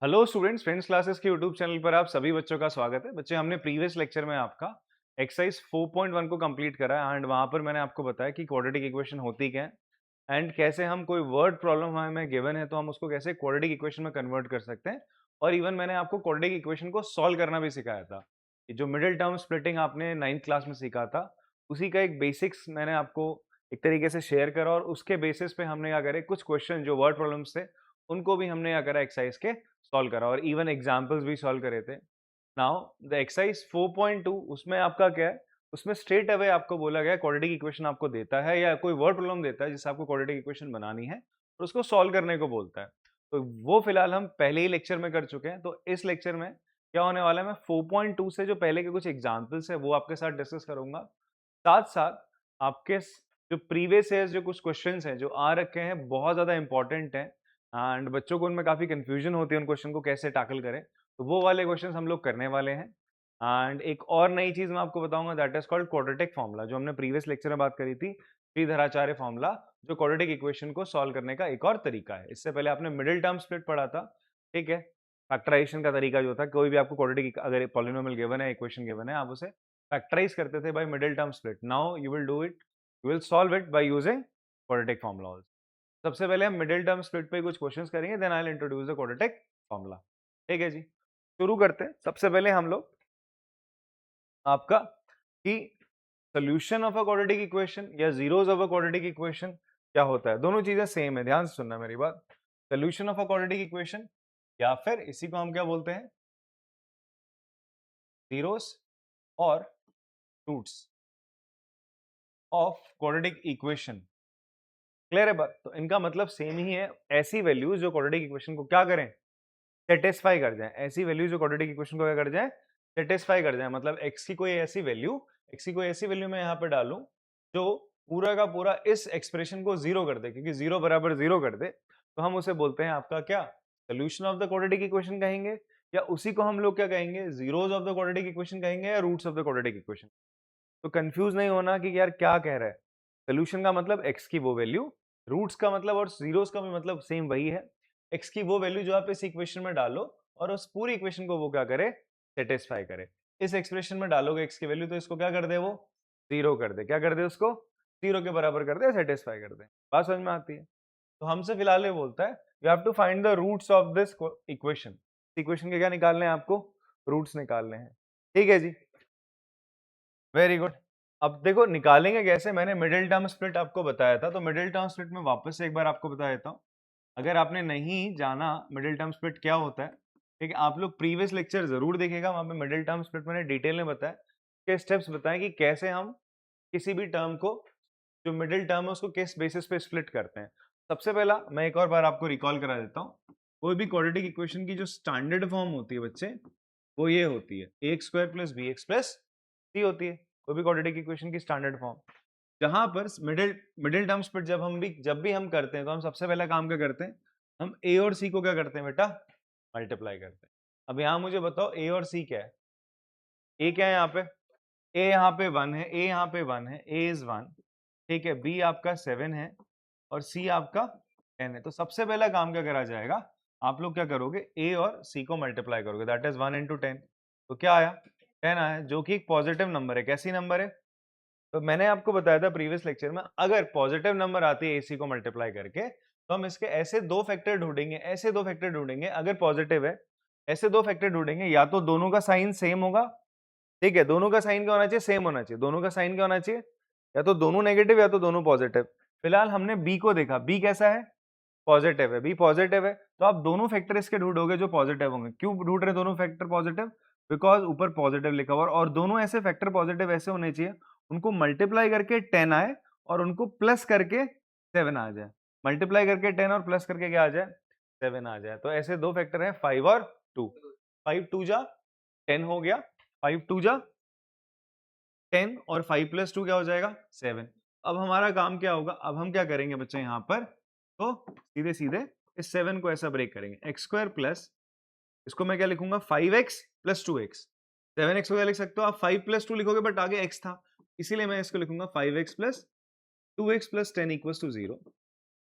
Hello students, friends classes के YouTube channel पर आप सभी बच्चों का स्वागत है। बच्चे, हमने प्रीवियस लेक्चर में आपका एक्सरसाइज 4.1 को कंप्लीट करा है एंड वहां पर मैंने आपको बताया कि क्वाड्रेटिक इक्वेशन होती क्या है एंड कैसे हम कोई वर्ड प्रॉब्लम हमें गिवन है तो हम उसको कैसे क्वाड्रेटिक इक्वेशन में कन्वर्ट कर सकते हैं। और इवन मैंने आपको क्वाड्रेटिक इक्वेशन को सॉल्व करना भी सिखाया था। ये जो मिडिल टर्म स्प्लिटिंग आपने 9th क्लास में सीखा था, उसी का एक बेसिक्स मैंने आपको एक तरीके से शेयर करा और उसके बेसिस पे हमने क्या करे, कुछ क्वेश्चन जो वर्ड प्रॉब्लम्स थे उनको भी हमने क्या करा, एक्सरसाइज के सॉल्व करा और इवन एग्जाम्पल्स भी सॉल्व करे थे। नाउ द एक्सरसाइज 4.2, उसमें आपका क्या है, उसमें स्ट्रेट अवे आपको बोला गया क्वाड्रेटिक इक्वेशन आपको देता है या कोई वर्ड प्रॉब्लम देता है जिससे आपको क्वाड्रेटिक इक्वेशन बनानी है और उसको सॉल्व करने को बोलता है। तो वो फिलहाल हम पहले ही लेक्चर में कर चुके हैं। तो इस लेक्चर में क्या होने वाला है, मैं 4.2 से जो पहले के कुछ एग्जाम्पल्स है वो आपके साथ डिस्कस करूंगा। साथ साथ आपके जो प्रीवियस ईयर जो कुछ क्वेश्चंस हैं जो आ रखे हैं, बहुत ज्यादा इंपॉर्टेंट हैं एंड बच्चों को उनमें काफी कंफ्यूजन होती है उन क्वेश्चन को कैसे टैकल करें। तो वो वाले क्वेश्चंस हम लोग करने वाले हैं। एंड एक और नई चीज मैं आपको बताऊंगा, that is called quadratic formula, जो हमने प्रीवियस लेक्चर में बात करी थी, श्रीधराचार्य फॉर्मूला, जो क्वाड्रेटिक इक्वेशन को सॉल्व करने का एक और तरीका है। इससे पहले आपने मिडिल टर्म स्प्लिट पढ़ा था, ठीक है। फैक्टराइजेशन का तरीका जो था, कोई भी आपको क्वाड्रेटिक अगर पॉलिनोमियल गिवन है, इक्वेशन गिवन है, आप उसे फैक्टराइज करते थे by middle term split. Now you will do it, you will solve it by using quadratic formula. सबसे पहले हम मिडिल टर्म स्प्लिट पे कुछ क्वेश्चंस करेंगे, then I will introduce the quadratic formula. ठीक है जी, शुरू करते हैं। सबसे पहले हम लोग आपका कि solution of a quadratic equation या zeros of a quadratic equation क्या होता है। दोनों चीजें सेम है, ध्यान से सुनना मेरी बात। Solution of a quadratic equation या फिर इसी को हम क्या बोलते हैं, जीरोस और roots of quadratic equation. Clear है बात? तो इनका मतलब सेम ही है। ऐसी वैल्यूज जो क्वाड्रेटिक इक्वेशन को क्या करें, सेटिस्फाई कर जाए। ऐसी वैल्यू जो क्वाड्रेटिक इक्वेशन को क्या कर जाए, सेटिस्फाई कर जाए। मतलब x की कोई ऐसी वैल्यू, x की कोई ऐसी वैल्यू मैं यहाँ पे डालूं जो पूरा का पूरा इस एक्सप्रेशन को जीरो कर दे, क्योंकि जीरो बराबर जीरो कर दे, तो हम उसे बोलते हैं आपका क्या, solution of the quadratic equation कहेंगे, या उसी को हम लोग क्या कहेंगे, zeros of the quadratic equation कहेंगे, या roots of the quadratic equation. तो कंफ्यूज नहीं होना कि यार क्या कह रहा है। सोल्यूशन का मतलब x की वो वैल्यू, रूट्स का मतलब और जीरोस का भी मतलब सेम वही है। x की वो वैल्यू जो आप इस इक्वेशन में डालो और उस पूरी इक्वेशन को वो क्या करे, सेटिस्फाई करे। इस एक्सप्रेशन में डालोगे x की वैल्यू तो इसको क्या कर दे, वो जीरो कर दे। क्या कर दे, उसको जीरो के बराबर कर दे, सेटिस्फाई कर दे। बात समझ में आती है? तो हमसे फिलहाल ये बोलता है you have to find the roots of this equation. Equation के क्या निकालने हैं आपको, रूट्स निकालने हैं। ठीक है जी, वेरी गुड। अब देखो निकालेंगे कैसे, मैंने मिडिल टर्म स्प्लिट आपको बताया था, तो मिडिल टर्म स्प्लिट में वापस से एक बार आपको बता देता हूँ। अगर आपने नहीं जाना मिडिल टर्म स्प्लिट क्या होता है, ठीक है, आप लोग प्रीवियस लेक्चर जरूर देखेगा, वहां पे मिडिल टर्म स्प्लिट मैंने डिटेल में बताया, के स्टेप्स बताएं कि कैसे हम किसी भी टर्म को, जो मिडिल टर्म है उसको किस बेसिस पे स्प्लिट करते हैं। सबसे पहला मैं एक और बार आपको रिकॉल करा देता हूँ, कोई भी क्वाड्रेटिक इक्वेशन की जो स्टैंडर्ड फॉर्म होती है बच्चे, वो ये होती है a square plus b x plus c होती है, कोई भी क्वाड्रेटिक इक्वेशन की स्टैंडर्ड फॉर्म। जहां पर मिडिल मिडिल टर्म स्प्लिट जब भी हम करते हैं तो हम सबसे पहला काम क्या करते हैं, हम ए और सी को क्या करते हैं बेटा, मल्टीप्लाई करते हैं। अब यहाँ मुझे बताओ ए और सी क्या है। ए क्या है यहाँ पे, ए यहाँ पे 1 है, ए यहाँ पे 1 है, ए इज 1, ठीक है। बी आपका 7 है और सी आपका 10 है। तो सबसे पहला काम क्या करा जाएगा, आप लोग क्या करोगे, ए और सी को मल्टीप्लाई करोगे, दैट इज 1 इंटू 10। तो क्या आया, 10 आया, जो कि एक पॉजिटिव नंबर है। कैसी नंबर है, तो मैंने आपको बताया था प्रीवियस लेक्चर में, अगर पॉजिटिव नंबर आती है एसी को मल्टीप्लाई करके, तो हम इसके ऐसे दो फैक्टर ढूंढेंगे, ऐसे दो फैक्टर ढूंढेंगे, अगर पॉजिटिव है ऐसे दो फैक्टर ढूंढेंगे, या तो दोनों का साइन सेम होगा, ठीक है, दोनों का साइन क्या होना चाहिए, सेम होना चाहिए। दोनों का साइन क्या होना चाहिए, या तो दोनों नेगेटिव या तो दोनों पॉजिटिव। फिलहाल हमने बी को देखा, बी कैसा है, पॉजिटिव है, बी पॉजिटिव है, तो आप दोनों फैक्टर इसके ढूंढोगे जो पॉजिटिव होंगे। क्यों ढूंढ रहे दोनों फैक्टर पॉजिटिव, बिकॉज ऊपर पॉजिटिव लिखा हुआ, और दोनों ऐसे फैक्टर पॉजिटिव ऐसे होने चाहिए उनको मल्टीप्लाई करके 10 आए और उनको प्लस करके 7 आ जाए। मल्टीप्लाई करके 10 और प्लस करके क्या आ जाए, 7 आ जाए। तो ऐसे दो फैक्टर हैं 5 और 2। 5 2 जा 10 हो गया, 5 2 जा 10 और 5 प्लस 2 क्या हो जाएगा, 7। अब हमारा काम क्या होगा, अब हम क्या करेंगे बच्चे यहाँ पर, तो सीधे सीधे इस 7 को ऐसा ब्रेक करेंगे, एक्स स्क्वायर प्लस, इसको मैं क्या लिखूंगा, 5x प्लस 2x। 7x को क्या लिख सकते हो आप, 5 प्लस 2 लिखोगे बट आगे x था, इसीलिए मैं इसको लिखूंगा 5x plus 2x plus 10 equals to 0।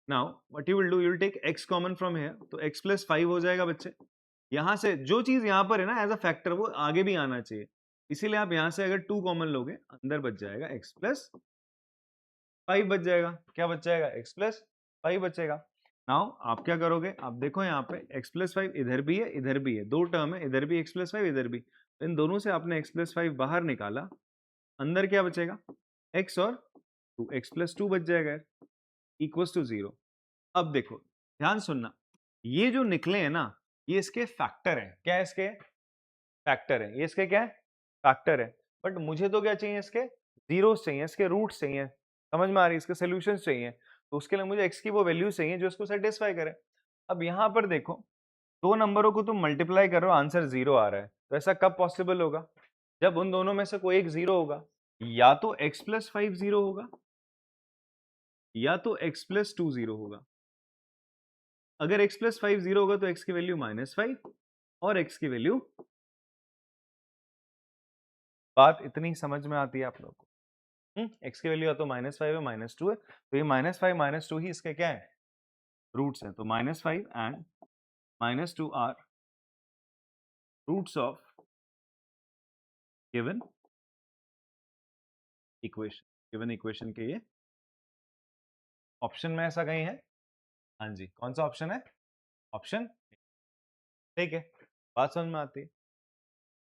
Now what you will do, you will take x common from here, तो x प्लस 5 हो जाएगा बच्चे, यहां से जो चीज यहाँ पर है ना एज अ फैक्टर वो आगे भी आना चाहिए, इसीलिए आप यहां से अगर 2 कॉमन लोगे अंदर बच जाएगा x प्लस 5 बच जाएगा। क्या बच जाएगा? x प्लस 5 बचेगा। नाउ आप क्या करोगे, आप देखो यहाँ पे x प्लस 5 इधर भी है इधर भी है, दो टर्म है, इधर भी x प्लस 5 इधर भी, तो इन दोनों से आपने x प्लस 5 बाहर निकाला, अंदर क्या बचेगा? x और 2, x प्लस 2 बच जाएगा इक्वल्स टू 0। अब देखो ध्यान सुनना, ये जो निकले हैं ना ये इसके फैक्टर हैं। क्या है इसके? फैक्टर है। ये इसके क्या है? फैक्टर है। बट मुझे तो क्या चाहिए? इसके जीरोस चाहिए, इसके रूट्स चाहिए। समझ में आ रही है? इसके सॉल्यूशंस चाहिए, तो उसके लिए मुझे x की वो वैल्यू चाहिए जो इसको सेटिस्फाई करे। अब यहाँ पर देखो दो नंबरों को तुम मल्टीप्लाई करो, आंसर 0 आ रहा है, तो ऐसा कब पॉसिबल होगा? जब उन दोनों में से कोई एक 0 होगा, या तो x प्लस 5 0 होगा या तो x प्लस 2 0 होगा। अगर x प्लस 5 0 होगा तो x की वैल्यू -5 और x की वैल्यू, बात इतनी समझ में आती है आप लोगों को? x की वैल्यू या तो -5 है -2 है, तो ये -5 -2 ही इसके क्या है? रूट्स हैं। तो -5 and -2 are roots of given equation. Given equation के ये ऑप्शन में ऐसा कहीं है? हाँ जी, कौन सा ऑप्शन है? ऑप्शन, ठीक है, बात समझ में आती है।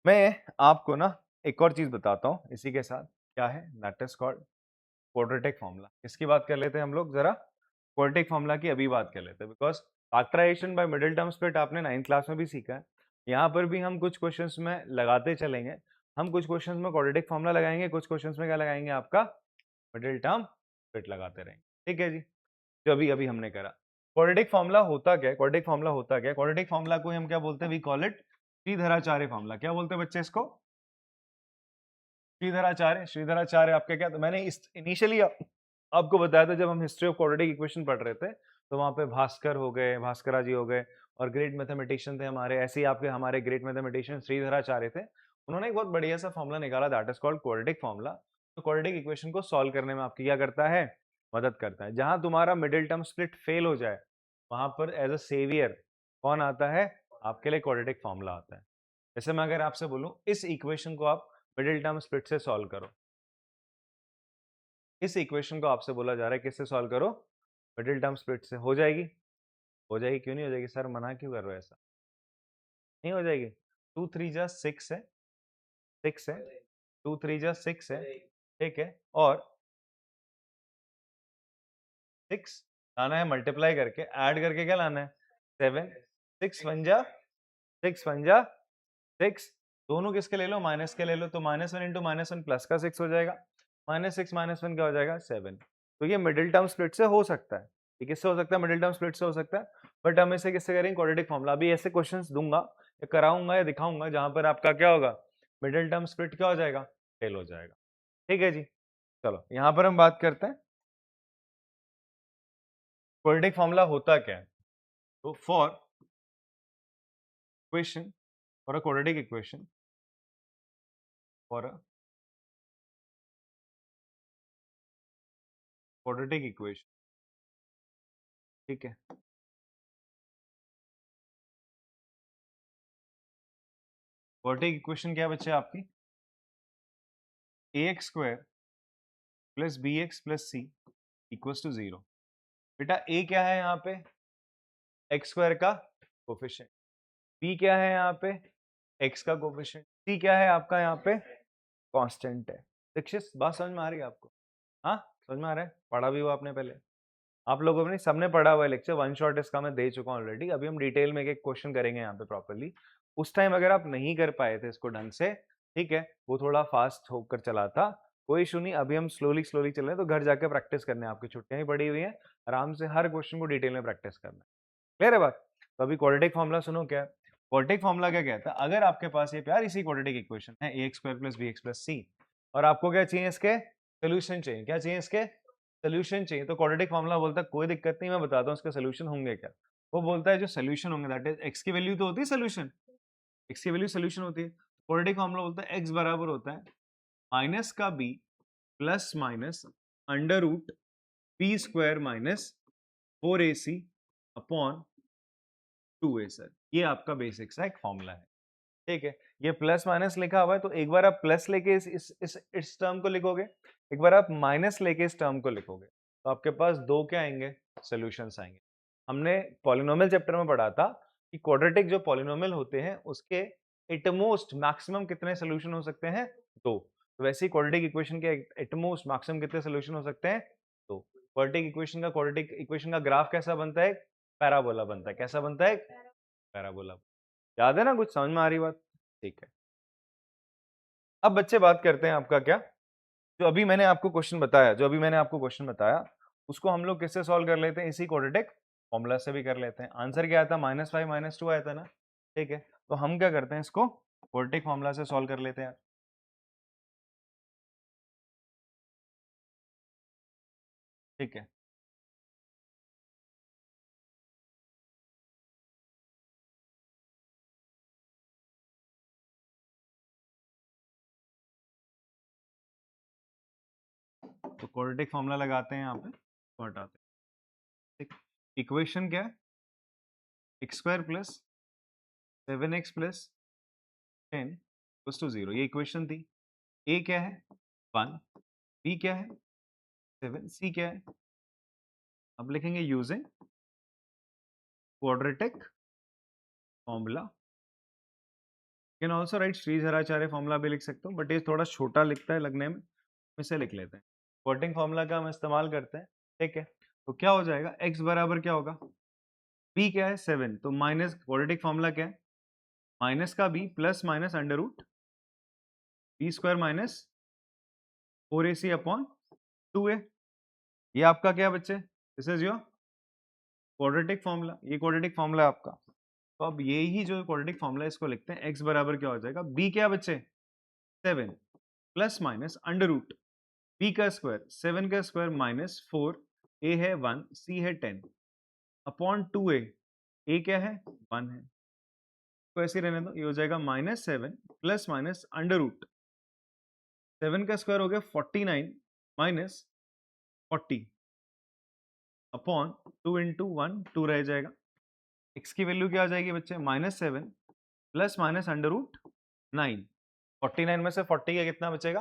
मैं आपको ना एक और चीज बताता हूँ इसी के साथ, क्या है? That is called quadratic formula. इसकी बात कर लेते हैं हम लोग जरा, क्वाड्रेटिक फॉर्मूला की अभी बात कर लेते हैं, because factorisation by middle term split आपने 9th क्लास में भी सीखा है। यहाँ पर भी हम कुछ क्वेश्चंस में लगाते चलेंगे। हम कुछ क्वेश्चंस में क्वाड्रेटिक फॉर्मूला लगाएंगे, कुछ क्वेश्चंस में क्या लगाएंगे? आपका मिडिल टर्म स्प्लिट लगाते रहेंगे। ठीक है जी, जो अभी अभी हमने करा। क्वाड्रेटिक फॉर्मूला होता क्या है? क्वाड्रेटिक फॉर्मूला होता क्या है? क्वाड्रेटिक फॉर्मूला को हम क्या बोलते हैं? We call it Sridharacharya formula. क्या बोलते हैं बच्चे इसको? श्रीधराचार्य। श्रीधराचार्य आपके क्या? तो मैंने इस इनिशियली आपको बताया था जब हम हिस्ट्री ऑफ क्वाड्रेटिक इक्वेशन पढ़ रहे थे, तो वहां पे भास्कर हो गए, भास्करा जी हो गए, और ग्रेट मैथमेटिशियन थे हमारे, ऐसे ही आपके हमारे ग्रेट मैथमेटिशियन श्रीधराचार्य थे। उन्होंने एक बहुत बढ़िया सा फॉर्मूला निकाला, that is called quadratic formula. तो क्वाड्रेटिक इक्वेशन को सॉल्व करने में आपकी क्या करता है? मदद करता है। जहां तुम्हारा मिडिल टर्म स्प्लिट फेल हो जाए, वहां पर एज अ सेवियर कौन आता है? आपके लिए क्वाड्रेटिक फॉर्मूला आता है। जैसे मैं अगर आपसे बोलूं इस इक्वेशन को आप मिडिल टर्म स्प्लिट से सॉल्व करो, इस इक्वेशन को आपसे बोला जा रहा है किससे सॉल्व करो? मिडिल टर्म स्प्लिट से। हो जाएगी? हो जाएगी, क्यों नहीं हो जाएगी? सर मना क्यों कर रहे हो? ऐसा नहीं हो जाएगी? 2 3 जा 6 है, 6 है, 2 3 जा 6 है, ठीक है, और 6 लाना है मल्टीप्लाई करके, ऐड करके क्या लाना है? 7, 6 1 जा 6 1 जा 6, दोनों किसके ले लो? माइनस के ले लो, तो -1 इंटू -1 प्लस का 6 हो जाएगा, -6 -1 क्या हो जाएगा? 7। तो ये मिडिल टर्म स्प्लिट से हो सकता है। ये किससे हो सकता है? मिडिल टर्म स्प्लिट से हो सकता है। बट हम इसे किससे करेंगे? Quadratic formula. अभी ऐसे क्वेश्चंस दूंगा या कराऊंगा या दिखाऊंगा जहां पर आपका क्या होगा? मिडिल टर्म स्प्लिट क्या हो जाएगा? फेल हो जाएगा। ठीक है जी, चलो यहां पर हम बात करते हैं क्वाड्रेटिक फॉर्मूला होता क्या है। तो for equation, for a quadratic equation, for a quadratic equation, ठीक है, क्वाड्रेटिक इक्वेशन क्या है बच्चे आपकी? ax square plus b x plus c equals to 0। बेटा a क्या है यहाँ पे? एक्स स्क्वायर का कोफिशिएंट। b क्या है यहाँ पे? x का कोफिशिएंट। c क्या है आपका यहाँ पे? कांस्टेंट है। दीक्षित बात समझ में आ रही है आपको? हाँ समझ में आ रहा है, पढ़ा भी हुआ आपने पहले, आप लोगों ने सबने पढ़ा हुआ है लेक्चर, वन शॉट इसका मैं दे चुका हूँ ऑलरेडी। अभी हम डिटेल में एक एक क्वेश्चन करेंगे यहाँ पे प्रॉपर्ली। उस टाइम अगर आप नहीं कर पाए थे इसको ढंग से, ठीक है, वो थोड़ा फास्ट होकर चला था, कोई इशू नहीं, अभी हम स्लोली स्लोली चल रहे हैं, तो घर जाकर प्रैक्टिस करने, आपकी छुट्टियां ही पड़ी हुई हैं, आराम से हर क्वेश्चन को डिटेल में प्रैक्टिस करना। क्लियर है बात? तो अभी क्वाड्रेटिक फॉर्मूला सुनो क्या है। क्वाड्रेटिक फॉर्मूला क्या कहता है? अगर आपके पास ये प्यार इसी क्वाड्रेटिक इक्वेशन है ax square plus bx plus c, और आपको क्या चाहिए? इसके सोल्यूशन चाहिए। क्या चाहिए? इसके सोल्यूशन चाहिए। तो क्वाड्रेटिक फॉर्मूला बोलता है कोई दिक्कत नहीं, मैं बताता हूँ इसके सोल्यूशन होंगे क्या। वो बोलता है जो सोल्यूशन होंगे दैट इज x की वैल्यू तो होती है सोल्यूशन, x की वैल्यू सोल्यूशन होती है। क्वाड्रेटिक फॉर्मूला बोलता है x बराबर होता है माइनस का b plus minus under root b square minus 4ac upon 2a sir, ये आपका बेसिक सा एक फॉर्मूला है, ठीक है। ये प्लस माइनस लिखा हुआ है, तो एक बार आप प्लस लेके इस टर्म को लिखोगे, एक बार आप माइनस लेके इस टर्म को लिखोगे, तो आपके पास दो क्या आएंगे, सॉल्यूशंस आएंगे। हमने पॉलिनोमियल चैप्टर में पढ़ा था कि क्वाड्रेटिक जो पॉलिनोमियल होते हैं उसके एटमोस्ट मैक्सिमम कितने सॉल्यूशन हो सकते हैं, दो। तो वैसे ही क्वाड्रेटिक इक्वेशन के एटमोस्ट मैक्सिमम कितने सॉल्यूशन हो सकते हैं, दो। क्वाड्रेटिक इक्वेशन का ग्राफ कैसा बनता है, पैराबोला बनता है। कैसा बनता है, पैराबोला। याद है ना, कुछ समझ में आ रही बात, ठीक है। अब बच्चे बात करते हैं आपका क्या, जो अभी मैंने आपको क्वेश्चन बताया उसको हम लोग किससे सॉल्व कर लेते हैं, इसी क्वाड्रेटिक फॉर्मूला से भी कर लेते हैं। आंसर क्या आया था, -5 -2 आया था ना, ठीक है। तो हम क्या करते हैं, इसको क्वाड्रेटिक फॉर्मूला से सॉल्व कर लेते हैं, ठीक है। तो क्वाड्रेटिक फॉर्मूला लगाते हैं यहाँ पे, तो हटाते हैं, ठीक। इक्वेशन क्या है, x² + 7x + 10 = 0, ये इक्वेशन थी। a क्या है, 1, b क्या है, 7, c क्या है। अब लिखेंगे using quadratic formula, can also right Shridharacharya formula भी लिख सकते हो, बट ये थोड़ा छोटा लिखता है लगने में, इसे लिख लेते हैं। क्वाड्रेटिक फॉर्मूला का हम इस्तेमाल करते हैं, ठीक है। तो क्या हो जाएगा, x बराबर क्या होगा, b क्या है 7, तो माइनस, क्वाड्रेटिक फॉर्मूला क्या है, माइनस का b plus minus under root b² minus 4ac upon 2a। ये आपका क्या है बच्चे, this is your quadratic formula, ये क्वाड्रेटिक फॉर्मूला है आपका। तो अब ये ही जो क्वाड्रेटिक फॉर्मूला है इसको लिखते हैं, x बराबर क्या हो जाएगा, b क्या बच्चे 7 plus minus under root b का स्क्वायर 7 का स्क्वायर माइनस 4, a है 1, c है 10 अपॉन 2a, a क्या है 1 है, तो ऐसे रहने दो, ये हो जाएगा -7 प्लस माइनस अंडर रूट 7 का स्क्वायर हो गया 49 माइनस 40 अपॉन 2 इंटू 1 2 रह जाएगा। x की वैल्यू क्या आ जाएगी बच्चे, -7 प्लस माइनस अंडर रूट 9, 49 में से 40 का कितना बचेगा,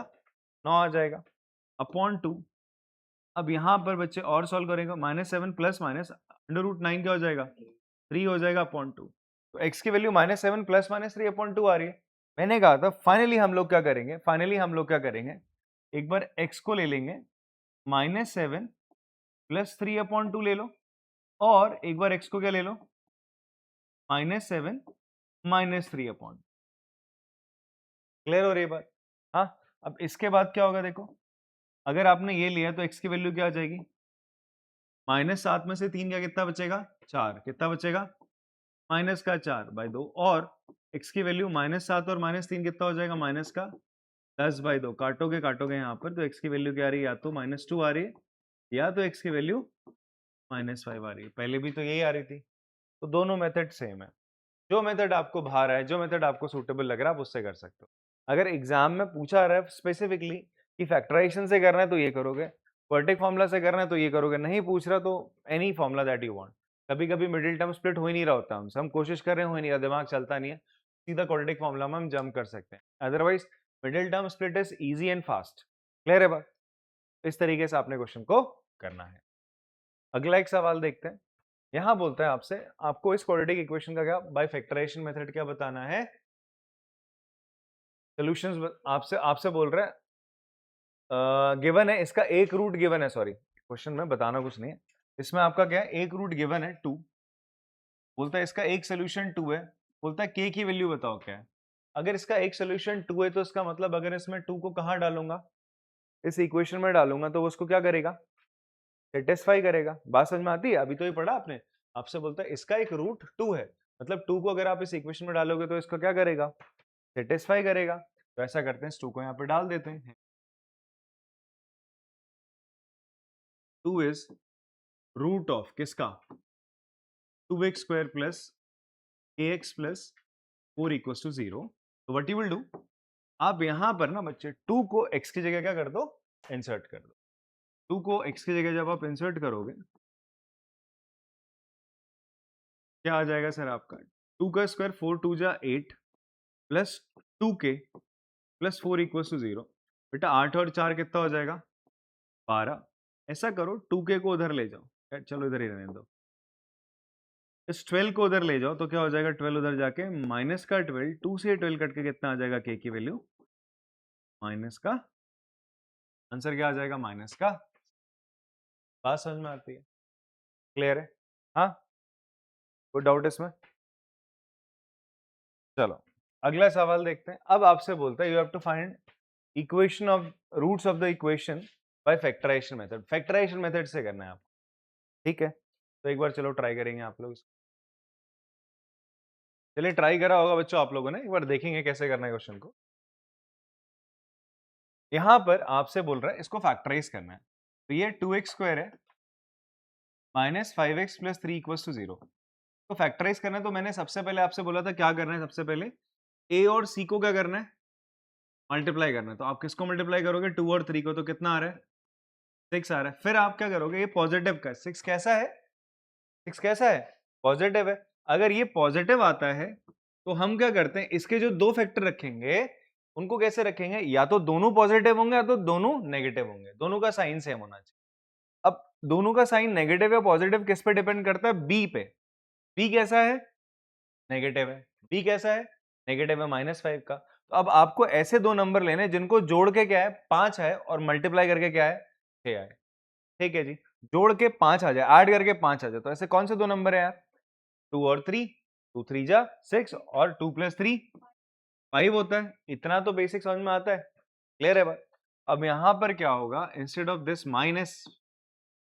9 आ जाएगा अपॉन 2। अब यहाँ पर बच्चे और सॉल्व करेंगे, -7 प्लस माइनस अंडर रूट 9 क्या हो जाएगा, 3 हो जाएगा अपॉन 2। तो x की वैल्यू -7 प्लस माइनस 3 अपॉन 2 आ रही है। मैंने कहा था फाइनली हम लोग क्या करेंगे, एक बार x को ले लेंगे -7 प्लस 3 अपॉन 2 ले लो, और एक बार x को क्या ले लो, -7 -3 अपॉन। क्लियर हो रही है बात, हाँ। अब इसके बाद क्या होगा देखो, अगर आपने ये लिया तो x की वैल्यू क्या आ जाएगी, -7 में से 3 का कितना बचेगा, 4, कितना बचेगा, माइनस का 4/2, और x की वैल्यू -7 और -3 कितना हो जाएगा, माइनस का 10/2। काटोगे यहाँ पर, तो x की वैल्यू क्या आ रही है, या तो -2 आ रही है, या तो x की वैल्यू -5 आ रही है। पहले भी तो यही आ रही थी, तो दोनों मेथड सेम है। जो मेथड आपको भा रहा है, जो मेथड आपको सूटेबल लग रहा है, आप उससे कर सकते हो। अगर एग्जाम में पूछा रहा है स्पेसिफिकली कि फैक्टराइजेशन से करना है तो ये करोगे, क्वाड्रेटिक फॉर्मूला से करना है तो ये करोगे, नहीं पूछ रहा तो any formula that you want. कभी कभी मिडिल टर्म स्प्लिट हो ही नहीं रहा होता, हम कोशिश कर रहे हो ही नहीं रहा, दिमाग चलता नहीं है, सीधा क्वाड्रेटिक फॉर्मूला में हम जंप कर सकते हैं। Otherwise middle term split is easy and fast. Clear है बात, इस तरीके से आपने क्वेश्चन को करना है। अगला एक सवाल देखते हैं, यहां बोलता है आपसे, आपको इस क्वाड्रेटिक इक्वेशन का क्या बाय फैक्टराइजेशन मेथड क्या बताना है, सॉल्यूशंस आपसे आपसे बोल रहा है, गिवन है इसका एक रूट गिवन है, सॉरी क्वेश्चन में बताना कुछ नहीं है, इसमें आपका क्या है, एक रूट गिवन है 2, बोलता है इसका एक सोल्यूशन 2 है, बोलता है k की वैल्यू बताओ क्या है। अगर इसका एक सोल्यूशन 2 है तो इसका मतलब अगर इसमें 2 को कहां डालूंगा, इस इक्वेशन में डालूंगा, तो वो उसको क्या करेगा, सेटिस्फाई करेगा। बात समझ में आती है, अभी तो ये पढ़ा आपने, आपसे बोलता है इसका एक रूट 2 है, मतलब 2 को अगर आप इस इक्वेशन में डालोगे तो इसको क्या करेगा, सेटिस्फाई करेगा। तो ऐसा करते हैं, इस 2 को यहाँ पे डाल देते हैं, 2 इज रूट ऑफ किसका, 2x² plus kx plus 4 equals to 0। तो व्हाट यू विल डू, आप यहां पर ना बच्चे 2 को x की जगह क्या कर दो, इंसर्ट कर दो। 2 को x की जगह जब आप इंसर्ट करोगे क्या आ जाएगा सर आपका 2 का स्क्वायर 4 2 जा 8 plus 2k plus 4 equal to 0। बेटा 8 और 4 कितना हो जाएगा 12। ऐसा करो 2k को उधर ले जाओ, चलो इधर ही रहने दो। इस 12 को उधर ले जाओ तो क्या हो जाएगा 12 उधर जाके माइनस का 12, 2 से 12 कट के कितना आ जाएगा k की वैल्यू माइनस का, आंसर क्या आ जाएगा माइनस का। बात समझ में आती है, क्लियर है? हाँ, कोई डाउट इसमें? चलो अगला सवाल देखते हैं। अब आपसे बोलता है you have to find equation of roots of the equation by factorisation method. Factorisation method से करना है आपको, ठीक है? तो एक बार चलो ट्राई करेंगे आप लोग। चलिए ट्राई करा होगा बच्चों आप लोगों ने, एक बार देखेंगे कैसे करना है क्वेश्चन को। यहां पर आपसे बोल रहा है इसको फैक्टराइज करना है, तो ये 2x स्क्वायर है minus 5x plus 3 equals to 0। तो फैक्टराइज करना है, तो मैंने सबसे पहले आपसे बोला था क्या करना है, सबसे पहले a और c को क्या करना है मल्टीप्लाई करना है। तो आप किसको मल्टीप्लाई करोगे 2 और 3 को, तो कितना आ रहा है 6 आ रहा है। फिर आप क्या करोगे, ये पॉजिटिव का 6 कैसा है, 6 कैसा है पॉजिटिव है। अगर ये पॉजिटिव आता है तो हम क्या करते हैं इसके जो दो फैक्टर रखेंगे उनको कैसे रखेंगे, या तो दोनों पॉजिटिव होंगे या तो दोनों नेगेटिव होंगे, दोनों का साइन सेम होना चाहिए। अब दोनों का साइन नेगेटिव या पॉजिटिव किस पे डिपेंड करता है, बी पे। बी कैसा है नेगेटिव है, बी कैसा है नेगेटिव है -5 का। तो अब आपको ऐसे दो नंबर लेने जिनको जोड़ के क्या है 5 है और मल्टीप्लाई करके क्या है 6 है, ठीक है जी। जोड़ के 5 आ जाए, ऐड करके 5 आ जाए, तो ऐसे कौन से दो नंबर है यार 2 और 3, 2 3 जा 6 और 2 प्लस 3 5 होता है। इतना तो बेसिक समझ में आता है, क्लियर है बात? अब यहां पर क्या होगा, instead of this minus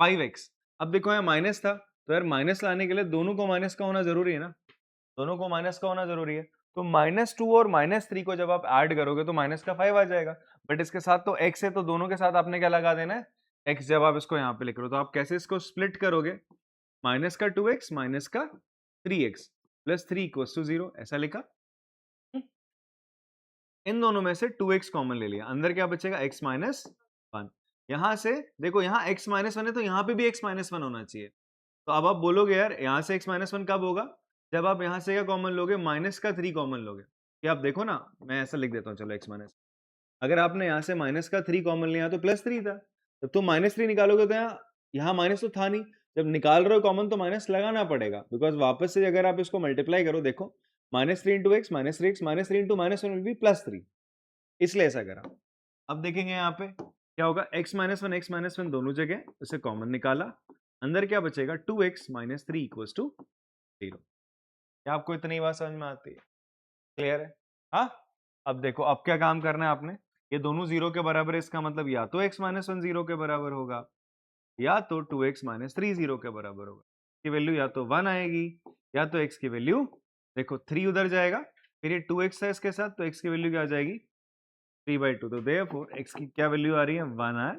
5x, अब देखो यहाँ माइनस था तो यार माइनस लाने के लिए दोनों को माइनस का होना जरूरी है ना, दोनों को माइनस का होना जरूरी है। तो -2 और -3 को जब आप ऐड करोगे तो माइनस का 5 आ जाएगा। बट इसके साथ तो x है तो दोनों के साथ आपने क्या लगा देना है x। जब आप इसको यहाँ पे लिख रहे हो तो आप कैसे इसको स्प्लिट करोगे, माइनस का 2x माइनस का 3x प्लस 3 इक्वल्स टू 0, ऐसा लिखा। इन दोनों में से 2x कॉमन ले लिया, अंदर क्या बचेगा x माइनस 1। यहां से देखो यहाँ x माइनस 1 है तो यहाँ पे भी x माइनस 1 होना चाहिए। तो अब आप बोलोगे यार यहाँ से x माइनस 1 कब होगा, जब आप यहाँ से क्या कॉमन लोगे माइनस का 3 कॉमन लोगे। कि आप देखो ना, मैं ऐसा लिख देता हूँ चलो x माइनस, अगर आपने यहाँ से माइनस का 3 कॉमन लिया तो +3 था, जब तुम -3 निकालोगे तो यहाँ माइनस तो था नहीं, जब निकाल रहे हो कॉमन तो माइनस लगाना पड़ेगा, बिकॉज वापस से अगर आप इसको मल्टीप्लाई करो देखो -3 into x minus 3 x minus 3 into -1 will be +3, इसलिए ऐसा करा। अब देखेंगे यहाँ पे क्या होगा, x माइनस वन दोनों जगह उसे कॉमन निकाला, अंदर क्या बचेगा 2x माइनस 3 इक्वल्स टू 0। क्या आपको इतनी बात समझ में आती है, क्लियर है? हाँ, अब देखो अब क्या काम करना है आपने, ये दोनों 0 के बराबर है, इसका मतलब या तो x माइनस 1 0 के बराबर होगा या तो 2x माइनस 3 0 के बराबर होगा। की वैल्यू या तो 1 आएगी या तो x की वैल्यू, देखो 3 उधर जाएगा, फिर ये 2x है इसके साथ तो x की वैल्यू क्या आ जाएगी 3/2। तो देयरफॉर x की क्या वैल्यू आ रही है 1 है,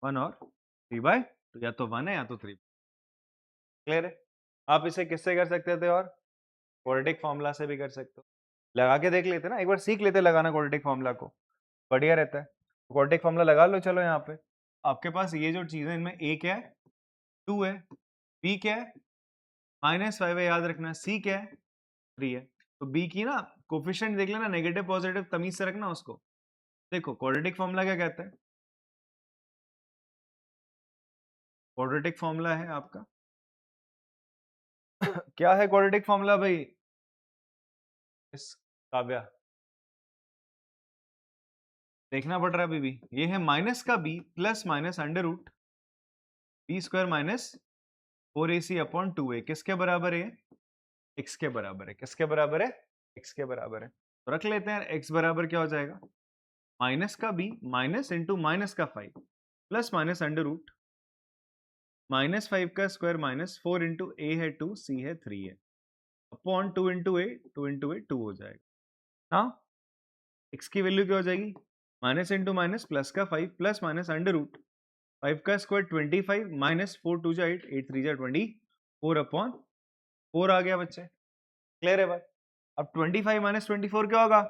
1 और 3/2, या तो 1 है या तो 3। क्लियर है? आप इसे किससे कर सकते थे, और क्वाड्रेटिक फॉर्मूला से भी कर सकते हो। लगा के देख लेते ना, एक बार सीख लेते लगाना क्वाड्रेटिक फॉर्मूला को, बढ़िया रहता है। क्वाड्रेटिक फॉर्मूला लगा लो। चलो यहाँ पे आपके पास ये जो चीज है इनमें a क्या है 2 है, b क्या है -5 है, याद रखना। c क्या है 3 है। तो b की ना कोफिशिएंट देख लेना, नेगेटिव पॉजिटिव तमीज से रखना उसको। देखो क्वाड्रेटिक फॉर्मूला क्या कहता है, क्वाड्रेटिक फॉर्मूला है आपका क्या है क्वाड्रेटिक फॉर्मूला भाई इस काव्या, देखना पड़ रहा है अभी भी। ये है माइनस का b plus minus under root b square minus 4ac upon 2a, किसके बराबर है, x के बराबर है। किसके बराबर है, x के बराबर है। तो रख लेते हैं x बराबर क्या हो जाएगा, माइनस का b माइनस इंटू माइनस का 5 प्लस माइनस अंडर रूट -5 का स्क्वायर माइनस 4 इंटू ए है 2, c है 3 है, अपॉन 2 इंटू ए 2 हो जाएगा। हाँ, x की वैल्यू क्या हो जाएगी माइनस इंटू माइनस प्लस का 5 प्लस माइनस अंडर रूट 5 का स्क्वायर 25 माइनस 4 2 जा 8 8 3 जा 24 अपॉन 4 आ गया बच्चे। क्लियर है बात? अब 25 माइनस 24 क्या होगा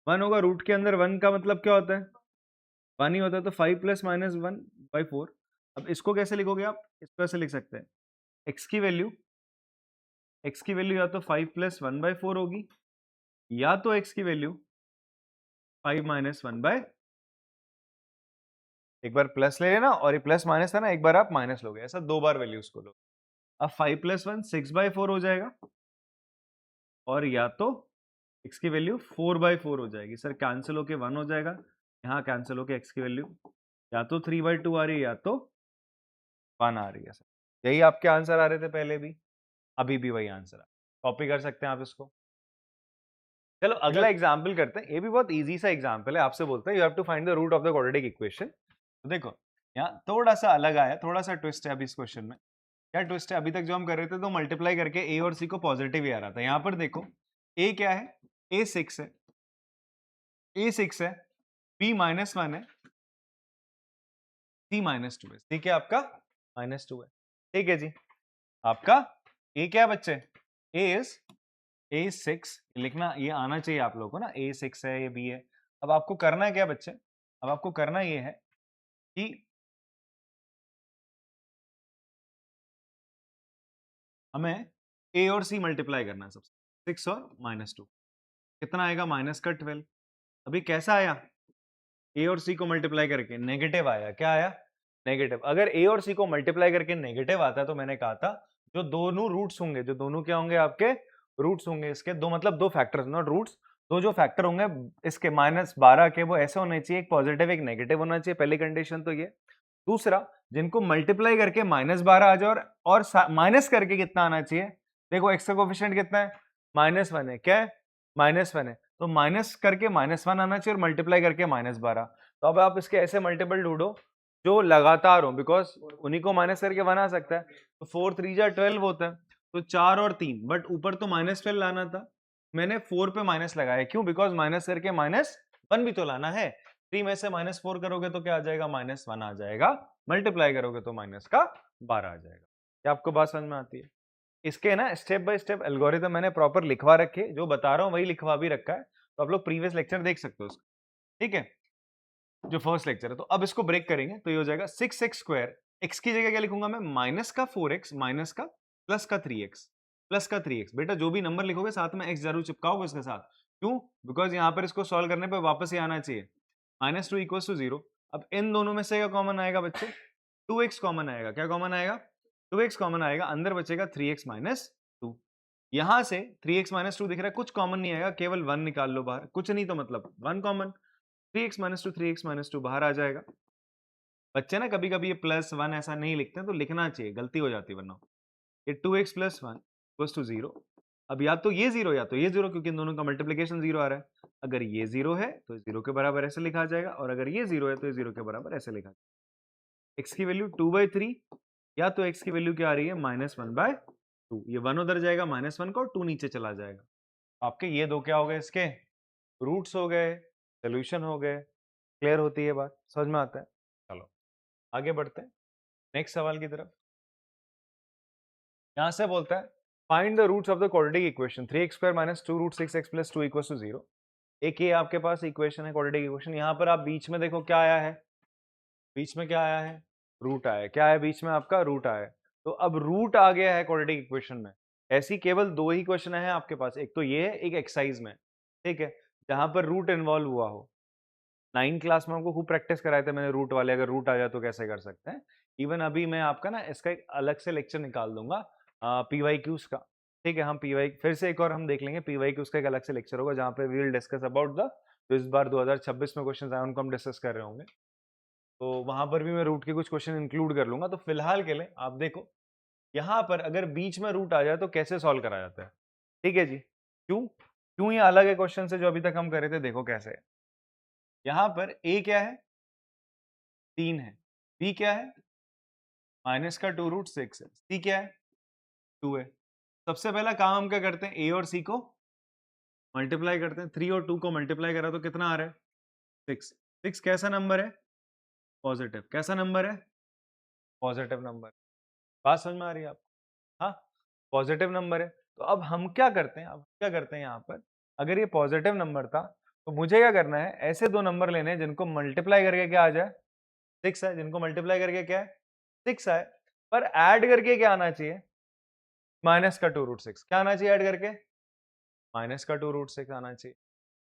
1 होगा, रूट के अंदर 1 का मतलब क्या होता है 1 ही होता है, तो 5 प्लस माइनस 1/4। अब इसको कैसे लिखोगे आप, इसको ऐसे लिख सकते हैं x की वैल्यू x की वैल्यू या तो 5 प्लस 1/4 होगी, या तो x की वैल्यू 5 माइनस 1/, एक बार प्लस ले लेना और ये प्लस माइनस था ना, एक बार आप माइनस लोगे, ऐसा 2 बार वैल्यूज को लो। अब 5 प्लस 1 6/4 हो जाएगा, और या तो x की वैल्यू 4/4 हो जाएगी। सर कैंसिल होके 1 हो जाएगा, यहाँ कैंसिल होके x की वैल्यू या तो 3/2 आ रही है या तो 1 आ रही है। सर यही आपके आंसर आ रहे थे पहले भी, अभी भी वही आंसर आ, कॉपी कर सकते हैं आप इसको। चलो अगला एग्जाम्पल करते हैं, ये भी बहुत इजी सा एग्जाम्पल है। आपसे बोलते हैं you have to find the root of the quadratic equation. तो देखो यहाँ थोड़ा सा अलग आया, थोड़ा सा ट्विस्ट है अभी इस क्वेश्चन में। क्या ट्विस्ट है? अभी तक जो हम कर रहे थे तो मल्टीप्लाई करके a और c को पॉजिटिव ही आ रहा था। यहाँ पर देखो a क्या है, a 6 है, a 6 है, b -1 है, c -2 है। c क्या आपका -2 है। ठीक है जी, आपका a क्या है बच्चे, a is 6 लिखना, ये आना चाहिए आप लोगों को ना, a 6 है, ये b है। अब आपको करना है क्या बच्चे, अब आपको करना ये है कि हमें a और c मल्टीप्लाई करना है सबसे, 6 और -2 कितना आएगा, माइनस का 12। अभी कैसा आया, a और c को मल्टीप्लाई करके नेगेटिव आया, क्या आया, नेगेटिव। अगर a और c को मल्टीप्लाई करके नेगेटिव आता है तो मैंने कहा था जो दोनों रूट्स होंगे, जो दोनों क्या होंगे आपके रूट्स होंगे, इसके दो मतलब दो फैक्टर्स नॉट रूट्स, तो जो फैक्टर होंगे इसके -12 के वो ऐसे होने चाहिए, एक पॉजिटिव एक नेगेटिव होना चाहिए, पहली कंडीशन तो ये। दूसरा, जिनको मल्टीप्लाई करके -12 आ जाए और माइनस करके कितना आना चाहिए, देखो x का कोफिशिएंट कितना है, -1 है, क्या है, -1 है, तो माइनस करके -1 आना चाहिए और मल्टीप्लाई करके -12। तो अब आप इसके ऐसे मल्टीपल ढूंढो जो लगातार हो, बिकॉज उन्हीं को माइनस करके 1 आ सकता है। तो 4 3 जा 12 होता है, तो 4 और 3, बट ऊपर तो -12 लाना था, मैंने 4 पे माइनस लगाया, क्यों, बिकॉज माइनस करके -1 भी तो लाना है। 3 में से -4 करोगे तो क्या आ जाएगा, -1 आ जाएगा, मल्टीप्लाई करोगे तो -12 आ जाएगा। क्या आपको बात समझ में आती है? इसके ना स्टेप बाय स्टेप एल्गोरिथम मैंने प्रॉपर लिखवा रखे, जो बता रहा हूँ वही लिखवा भी रखा है, तो आप लोग प्रीवियस लेक्चर देख सकते हो उसका, ठीक है, जो फर्स्ट लेक्चर है। तो अब इसको ब्रेक करेंगे तो ये हो जाएगा 6x², x की जगह क्या लिखूंगा मैं, माइनस का 4x माइनस का प्लस का 3x, प्लस का 3x। बेटा जो भी नंबर लिखोगे साथ में x जरूर चिपकाओगे इसके साथ, क्यों, बिकॉज यहाँ पर इसको सॉल्व करने पर वापस ये आना चाहिए, -2 = 0। अब इन दोनों में से क्या कॉमन आएगा बच्चे, 2x कॉमन आएगा, क्या कॉमन आएगा, 2x कॉमन आएगा, अंदर बचेगा 3x - 2। यहां से 3x - 2 दिख रहा है, कुछ कॉमन नहीं आएगा, केवल 1 निकाल लो बाहर, कुछ नहीं तो मतलब 1 कॉमन, 3x - 2 3x - 2 बाहर आ जाएगा। बच्चे ना कभी कभी ये +1 ऐसा नहीं लिखते हैं, तो लिखना चाहिए, गलती हो जाती है वरना। ये 2x + 1 = 0। अब या तो ये 0 या तो ये 0, क्योंकि इन दोनों का मल्टीप्लिकेशन 0 आ रहा है। अगर ये 0 है तो 0 के बराबर ऐसे लिखा जाएगा, और अगर ये 0 है तो ये 0 के बराबर ऐसे लिखा जाएगा। x की वैल्यू 2/3, या तो x की वैल्यू क्या आ रही है, -1/2। ये 1 उधर जाएगा, -1 का, और 2 नीचे चला जाएगा। आपके ये दो क्या हो गए, इसके रूट्स हो गए, सोल्यूशन हो गए। क्लियर होती है बात, समझ में आता है? चलो आगे बढ़ते हैं नेक्स्ट सवाल की तरफ। यहां से बोलता है find the roots of the quadratic equation 3x² - 2√6x + 2 = 0। एक ये आपके पास इक्वेशन है क्वाड्रेटिक इक्वेशन, यहां पर आप बीच में देखो क्या आया है, बीच में क्या आया है, रूट आया है। क्या है बीच में आपका, रूट आया है। तो अब रूट आ गया है क्वाड्रेटिक इक्वेशन में, ऐसी केवल दो ही क्वेश्चन है आपके पास, एक तो ये है, एक एक्सरसाइज में, ठीक है, जहां पर रूट इन्वॉल्व हुआ हो। 9 क्लास में हमको खूब प्रैक्टिस कराए थे मैंने रूट वाले, अगर रूट आ जाए तो कैसे कर सकते हैं। इवन अभी मैं आपका ना इसका एक अलग से लेक्चर निकाल दूंगा PYQs का, ठीक है, हम PY फिर से एक और हम देख लेंगे, PYQs का एक अलग से लेक्चर होगा जहाँ पे we will discuss about the, जो इस बार 2026 में क्वेश्चन आए उनको हम डिस्कस कर रहे होंगे, तो वहां पर भी मैं रूट के कुछ क्वेश्चन इंक्लूड कर लूंगा। तो फिलहाल के लिए आप देखो यहाँ पर अगर बीच में रूट आ जाए तो कैसे सॉल्व करा जाता है, ठीक है जी। क्यों क्यों ये अलग है क्वेश्चन से जो अभी तक हम कर रहे थे, देखो कैसे है। यहाँ पर a क्या है, 3 है, b क्या है, -2√6 है, c क्या है, 2 है। सबसे पहला काम हम क्या करते हैं, a और c को मल्टीप्लाई करते हैं। 3 और 2 को मल्टीप्लाई करा तो कितना आ रहा है, 6। 6 कैसा नंबर है, पॉजिटिव, कैसा नंबर है, पॉजिटिव नंबर। बात समझ में आ रही है आपको, हाँ, पॉजिटिव नंबर है। तो अब हम क्या करते हैं, अब क्या करते हैं यहाँ पर, अगर ये पॉजिटिव नंबर था तो मुझे क्या करना है, ऐसे दो नंबर लेने हैं जिनको मल्टीप्लाई करके क्या आ जाए, 6 है, जिनको मल्टीप्लाई करके क्या है, 6 आए, पर ऐड करके क्या आना चाहिए, माइनस का 2√6 क्या आना चाहिए ऐड करके? माइनस का 2√6 आना चाहिए।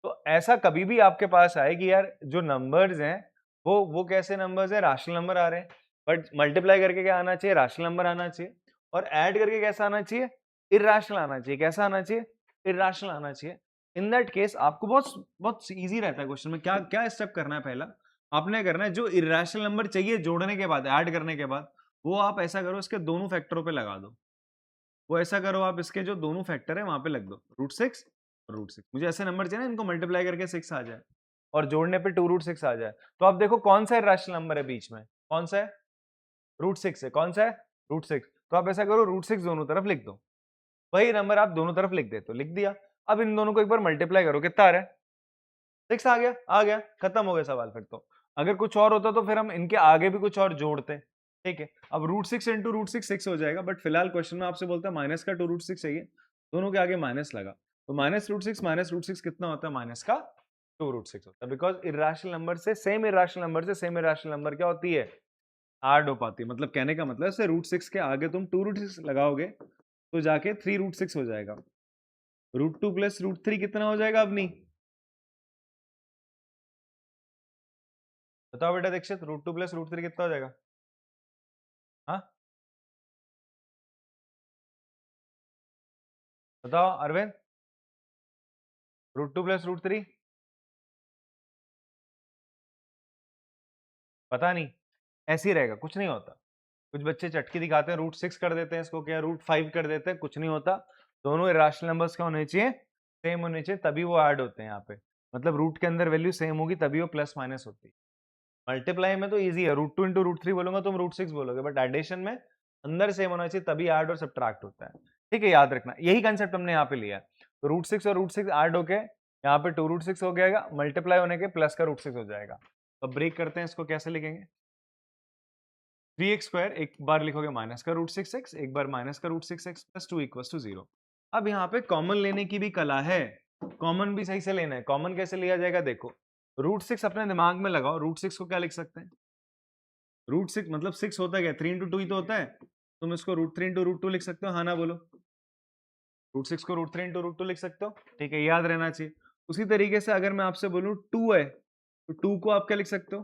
तो ऐसा कभी भी आपके पास आए कि यार जो नंबर्स हैं वो कैसे नंबर्स हैं, राशनल नंबर आ रहे हैं, बट मल्टीप्लाई करके क्या आना चाहिए? राशनल नंबर आना चाहिए। और ऐड करके कैसा आना चाहिए? इर्राशनल आना चाहिए। कैसा आना चाहिए? इर्राशनल आना चाहिए। इन दैट केस आपको बहुत बहुत इजी रहता है क्वेश्चन में। क्या क्या स्टेप करना है? पहला आपने करना है जो इर्राशनल नंबर चाहिए जोड़ने के बाद, ऐड करने के बाद, वो आप ऐसा करो इसके दोनों फैक्टरों पे लगा दो। वो ऐसा करो आप इसके जो दोनों फैक्टर है वहां पे लग दो, √6 और √6। मुझे ऐसे नंबर चाहिए ना इनको मल्टीप्लाई करके 6 आ जाए और जोड़ने पे 2√6 आ जाए। तो आप देखो कौन सा इर्राशनल नंबर है बीच में, कौन सा है? √6 है। कौन सा है? √6। तो आप ऐसा करो √6 दोनों तरफ लिख दो, वही नंबर आप दोनों तरफ लिख देते हो, लिख दिया। अब इन दोनों को एक बार मल्टीप्लाई करो, कितना आ रहा है? 6 आ गया, आ गया, खत्म हो गया सवाल। फिर तो अगर कुछ और होता तो फिर हम इनके आगे भी कुछ और जोड़ते। ठीक है, अब √6 इंटू √6 6 हो जाएगा, बट फिलहाल क्वेश्चन में आपसे बोलता है माइनस का 2√6 चाहिए, दोनों के आगे माइनस लगा, तो माइनस √6 कितना होता है? माइनस का 2√6 होता है। बिकॉज इर्राशनल नंबर से सेम इर्राशनल नंबर से सेम इर्राशनल नंबर क्या होती है? ऐड हो पाती है। मतलब कहने का मतलब से √6 के आगे तुम 2√6 लगाओगे तो जाके 3√6 हो जाएगा। √2 प्लस √3 कितना हो जाएगा? अब नहीं बताओ बेटा दीक्षित, √2 प्लस √3 कितना हो जाएगा? हाँ बताओ अरविंद, √2 प्लस √3 पता नहीं, ऐसे ही रहेगा, कुछ नहीं होता। कुछ बच्चे चटकी दिखाते हैं, √6 कर देते हैं इसको, क्या √5 कर देते हैं, कुछ नहीं होता। दोनों इरेशनल नंबर्स क्या होने चाहिए? सेम होने चाहिए, तभी वो ऐड होते हैं यहाँ पे। मतलब रूट के अंदर वैल्यू सेम होगी तभी वो प्लस माइनस होती है। मल्टीप्लाई में तो इजी है, √2 इंटू √3 बोलूंगा तुम √6 बोलोगे, बट एडिशन में अंदर सेम होना चाहिए तभी ऐड और सब्ट्रैक्ट होता है। ठीक है, याद रखना, यही कंसेप्ट हमने यहाँ पे लिया है। तो √6 और √6 ऐड होके यहाँ पे 2√6 हो जाएगा, मल्टीप्लाई होने के प्लस का √6 हो जाएगा। तो ब्रेक करते हैं इसको, कैसे लिखेंगे? 3x स्क्वायर एक बार लिखोगे माइनस का √6x, एक बार माइनस का √6x प्लस 2 इक्वल्स टू 0। अब यहाँ पे कॉमन लेने की भी कला है, कॉमन भी सही से लेना है। कॉमन कैसे लिया जाएगा? देखो, √6 अपने दिमाग में लगाओ, √6 को क्या लिख सकते हैं? √6 मतलब 6 होता है क्या? 3 इंटू 2 ही तो होता है। तुम इसको √3 इंटू √2 लिख सकते हो, हाँ ना बोलो। √6 को √3 इंटू √2 लिख सकते हो, ठीक है, याद रहना चाहिए। उसी तरीके से अगर मैं आपसे बोलूं 2 है तो 2 को आप क्या लिख सकते हो?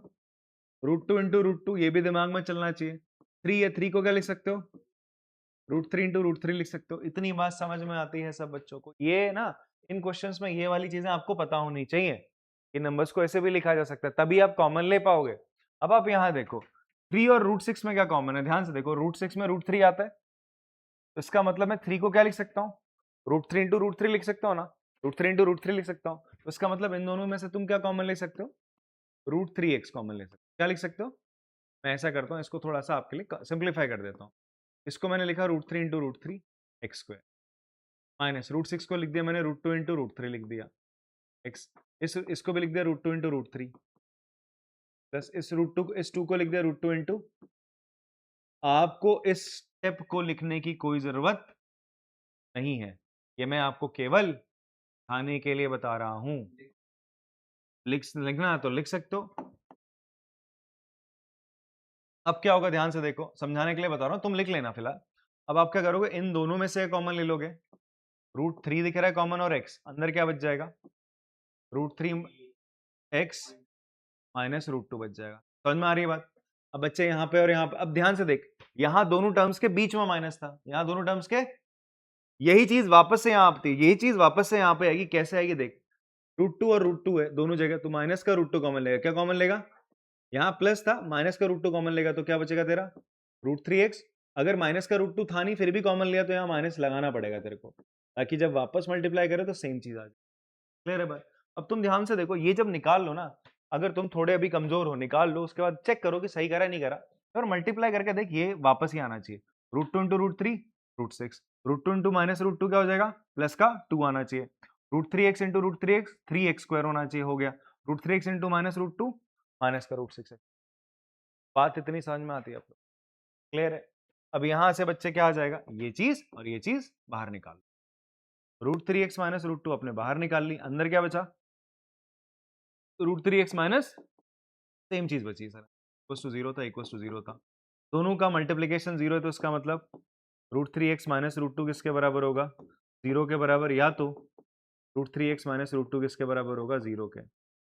√2 इंटू √2, ये भी दिमाग में चलना चाहिए। 3 है, 3 को क्या लिख सकते हो? √3 इंटू √3 लिख सकते हो। इतनी बात समझ में आती है सब बच्चों को? ये ना, इन क्वेश्चंस में ये वाली चीजें आपको पता होनी चाहिए कि नंबर्स को ऐसे भी लिखा जा सकता है, तभी आप कॉमन ले पाओगे। अब आप यहाँ देखो, 3 और √6 में क्या कॉमन है? ध्यान से देखो, √6 में √3 आता है, तो इसका मतलब मैं 3 को क्या लिख सकता हूँ? √3 इंटू √3 लिख सकता हूँ ना, √3 इंटू √3 लिख सकता हूँ। तो इसका मतलब इन दोनों में से तुम क्या कॉमन ले सकते हो? √3x कॉमन ले सकते हो। क्या लिख सकते हो? मैं ऐसा करता हूँ, इसको थोड़ा सा आपके लिए सिंप्लीफाई कर देता हूँ। इसको मैंने लिखा √3 इंटू √3 एक्स स्क्वायर, माइनस √6 को लिख दिया मैंने √2 इंटू √3 लिख दिया एक्स, इसको भी लिख दिया √2 इंटू √3 प्लस इस 2 को लिख दिया √2 इंटू। आपको इस स्टेप को लिखने की कोई जरूरत नहीं है, ये मैं आपको केवल खाने के लिए बता रहा हूं। लिखना है तो लिख सकते हो। अब क्या होगा, ध्यान से देखो, समझाने के लिए बता रहा हूं, तुम लिख लेना फिलहाल। अब आप क्या करोगे, इन दोनों में से कॉमन ले लोगे, √3 दिख रहा है कॉमन और x, अंदर क्या बच जाएगा? √3x माइनस √2 बच जाएगा। समझ में आ रही है बात? अब बच्चे यहाँ पे और यहाँ पे, अब ध्यान से देख, यहाँ दोनों टर्म्स के बीच में माइनस था, यहाँ दोनों टर्म्स के, यही चीज वापस से यहाँ आती है, यही चीज वापस से यहाँ पे आएगी। कैसे आएगी देख, √2 और √2 है दोनों जगह, तो माइनस का √2 कॉमन लेगा, क्या कॉमन लेगा? यहाँ प्लस था, माइनस का √2 कॉमन लेगा, तो क्या बचेगा तेरा? √3x। अगर माइनस का √2 था नहीं फिर भी कॉमन लिया तो यहाँ माइनस लगाना पड़ेगा तेरे को, ताकि जब वापस मल्टीप्लाई करे तो सेम चीज आ जाए। क्लियर है बात? अब तुम ध्यान से देखो, ये जब निकाल लो ना, अगर तुम थोड़े अभी कमजोर हो, निकाल लो, उसके बाद चेक करो कि सही करा नहीं करा, और मल्टीप्लाई करके देख, ये वापस ही आना चाहिए। √2 इंटू √3 √6, √2 इंटू माइनस √2 क्या हो जाएगा? प्लस का 2 आना चाहिए। √3x into √3x 3x square होना चाहिए, हो गया। √3x इंटू माइनस √2 माइनस का √6। बात इतनी समझ में आती है आपको? क्लियर है? अब यहां से बच्चे क्या आ जाएगा, ये चीज और ये चीज बाहर निकाल, √3x माइनस √2 अपने बाहर निकाल ली, अंदर क्या बचा? √3x माइनस, सेम चीज बची सर, इक्वल टू 0 था, इक्वल टू 0 था, दोनों का मल्टीप्लीकेशन 0 है, तो इसका मतलब √3x माइनस √2 किसके बराबर होगा? 0 के बराबर, या तो √3x माइनस √2 किसके बराबर होगा? 0 के।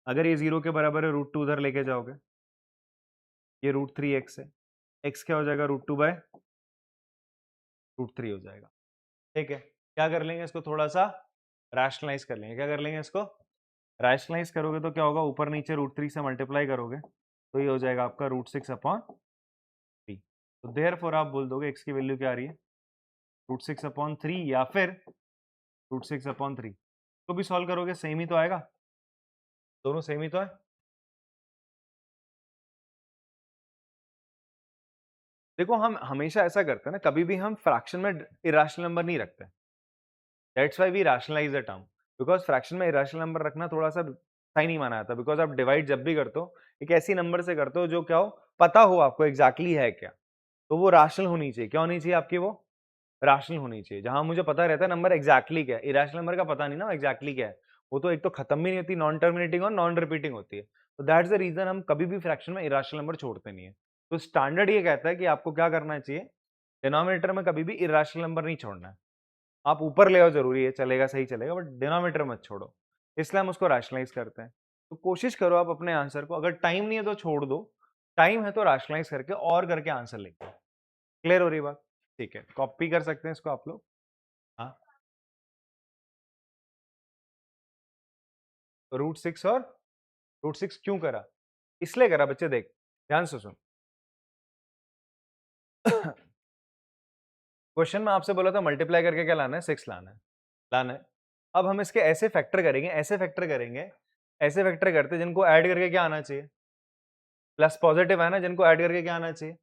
अगर ये 0 के बराबर है, √2 उधर लेके जाओगे, ये √3x है, x क्या हो जाएगा? √2 बाय √3 हो जाएगा। ठीक है, क्या कर लेंगे इसको, थोड़ा सा रैशनलाइज कर लेंगे। क्या कर लेंगे इसको? रैशनलाइज करोगे तो क्या होगा, ऊपर नीचे √3 से मल्टीप्लाई करोगे तो ये हो जाएगा आपका √6/3। तो देयरफॉर आप बोल दोगे x की वैल्यू क्या आ रही है? √6/3, या फिर √6/3। तो भी सॉल्व करोगे सेम ही तो आएगा, दोनों सेम ही तो है। देखो हम हमेशा ऐसा करते हैं ना, कभी भी हम फ्रैक्शन में इरेशनल नंबर नहीं रखते। That's why we rationalise the term, because fraction में इरेशनल नंबर रखना थोड़ा सा सही नहीं माना जाता, बिकॉज आप डिवाइड जब भी करते हो एक ऐसी नंबर से करते हो जो क्या हो, पता हो आपको एग्जैक्टली है क्या, तो वो राशनल होनी चाहिए। क्या होनी चाहिए आपकी? वो राशनल होनी चाहिए। जहां मुझे पता रहता है नंबर एग्जैक्टली क्या है, इरेशनल नंबर का पता नहीं ना एग्जैक्टली क्या है, वो तो एक तो खत्म भी नहीं होती, नॉन टर्मिनेटिंग और नॉन रिपीटिंग होती है। तो दैट्स द रीजन हम कभी भी फ्रैक्शन में इरेशनल नंबर छोड़ते नहीं है। तो स्टैंडर्ड ये कहता है कि आपको क्या करना चाहिए, डिनोमिनेटर में कभी भी इरेशनल नंबर नहीं छोड़ना है। आप ऊपर ले आओ जरूरी है, चलेगा, सही चलेगा, बट डिनोमिनेटर मत छोड़ो, इसलिए हम उसको रैशनलाइज करते हैं। तो कोशिश करो आप अपने आंसर को, अगर टाइम नहीं है तो छोड़ दो, टाइम है तो रैशनलाइज करके और करके आंसर लिखो। क्लियर हो रही बात? ठीक है, कॉपी कर सकते हैं इसको आप लोग। हाँ, √6 और √6 क्यों करा? इसलिए करा बच्चे, देख ध्यान से सुन। क्वेश्चन में आपसे बोला था मल्टीप्लाई करके क्या लाना है? 6 लाना है। अब हम इसके ऐसे फैक्टर करेंगे, ऐसे फैक्टर करेंगे, ऐसे फैक्टर करते जिनको ऐड करके क्या आना चाहिए? प्लस पॉजिटिव है ना, जिनको ऐड करके क्या आना चाहिए?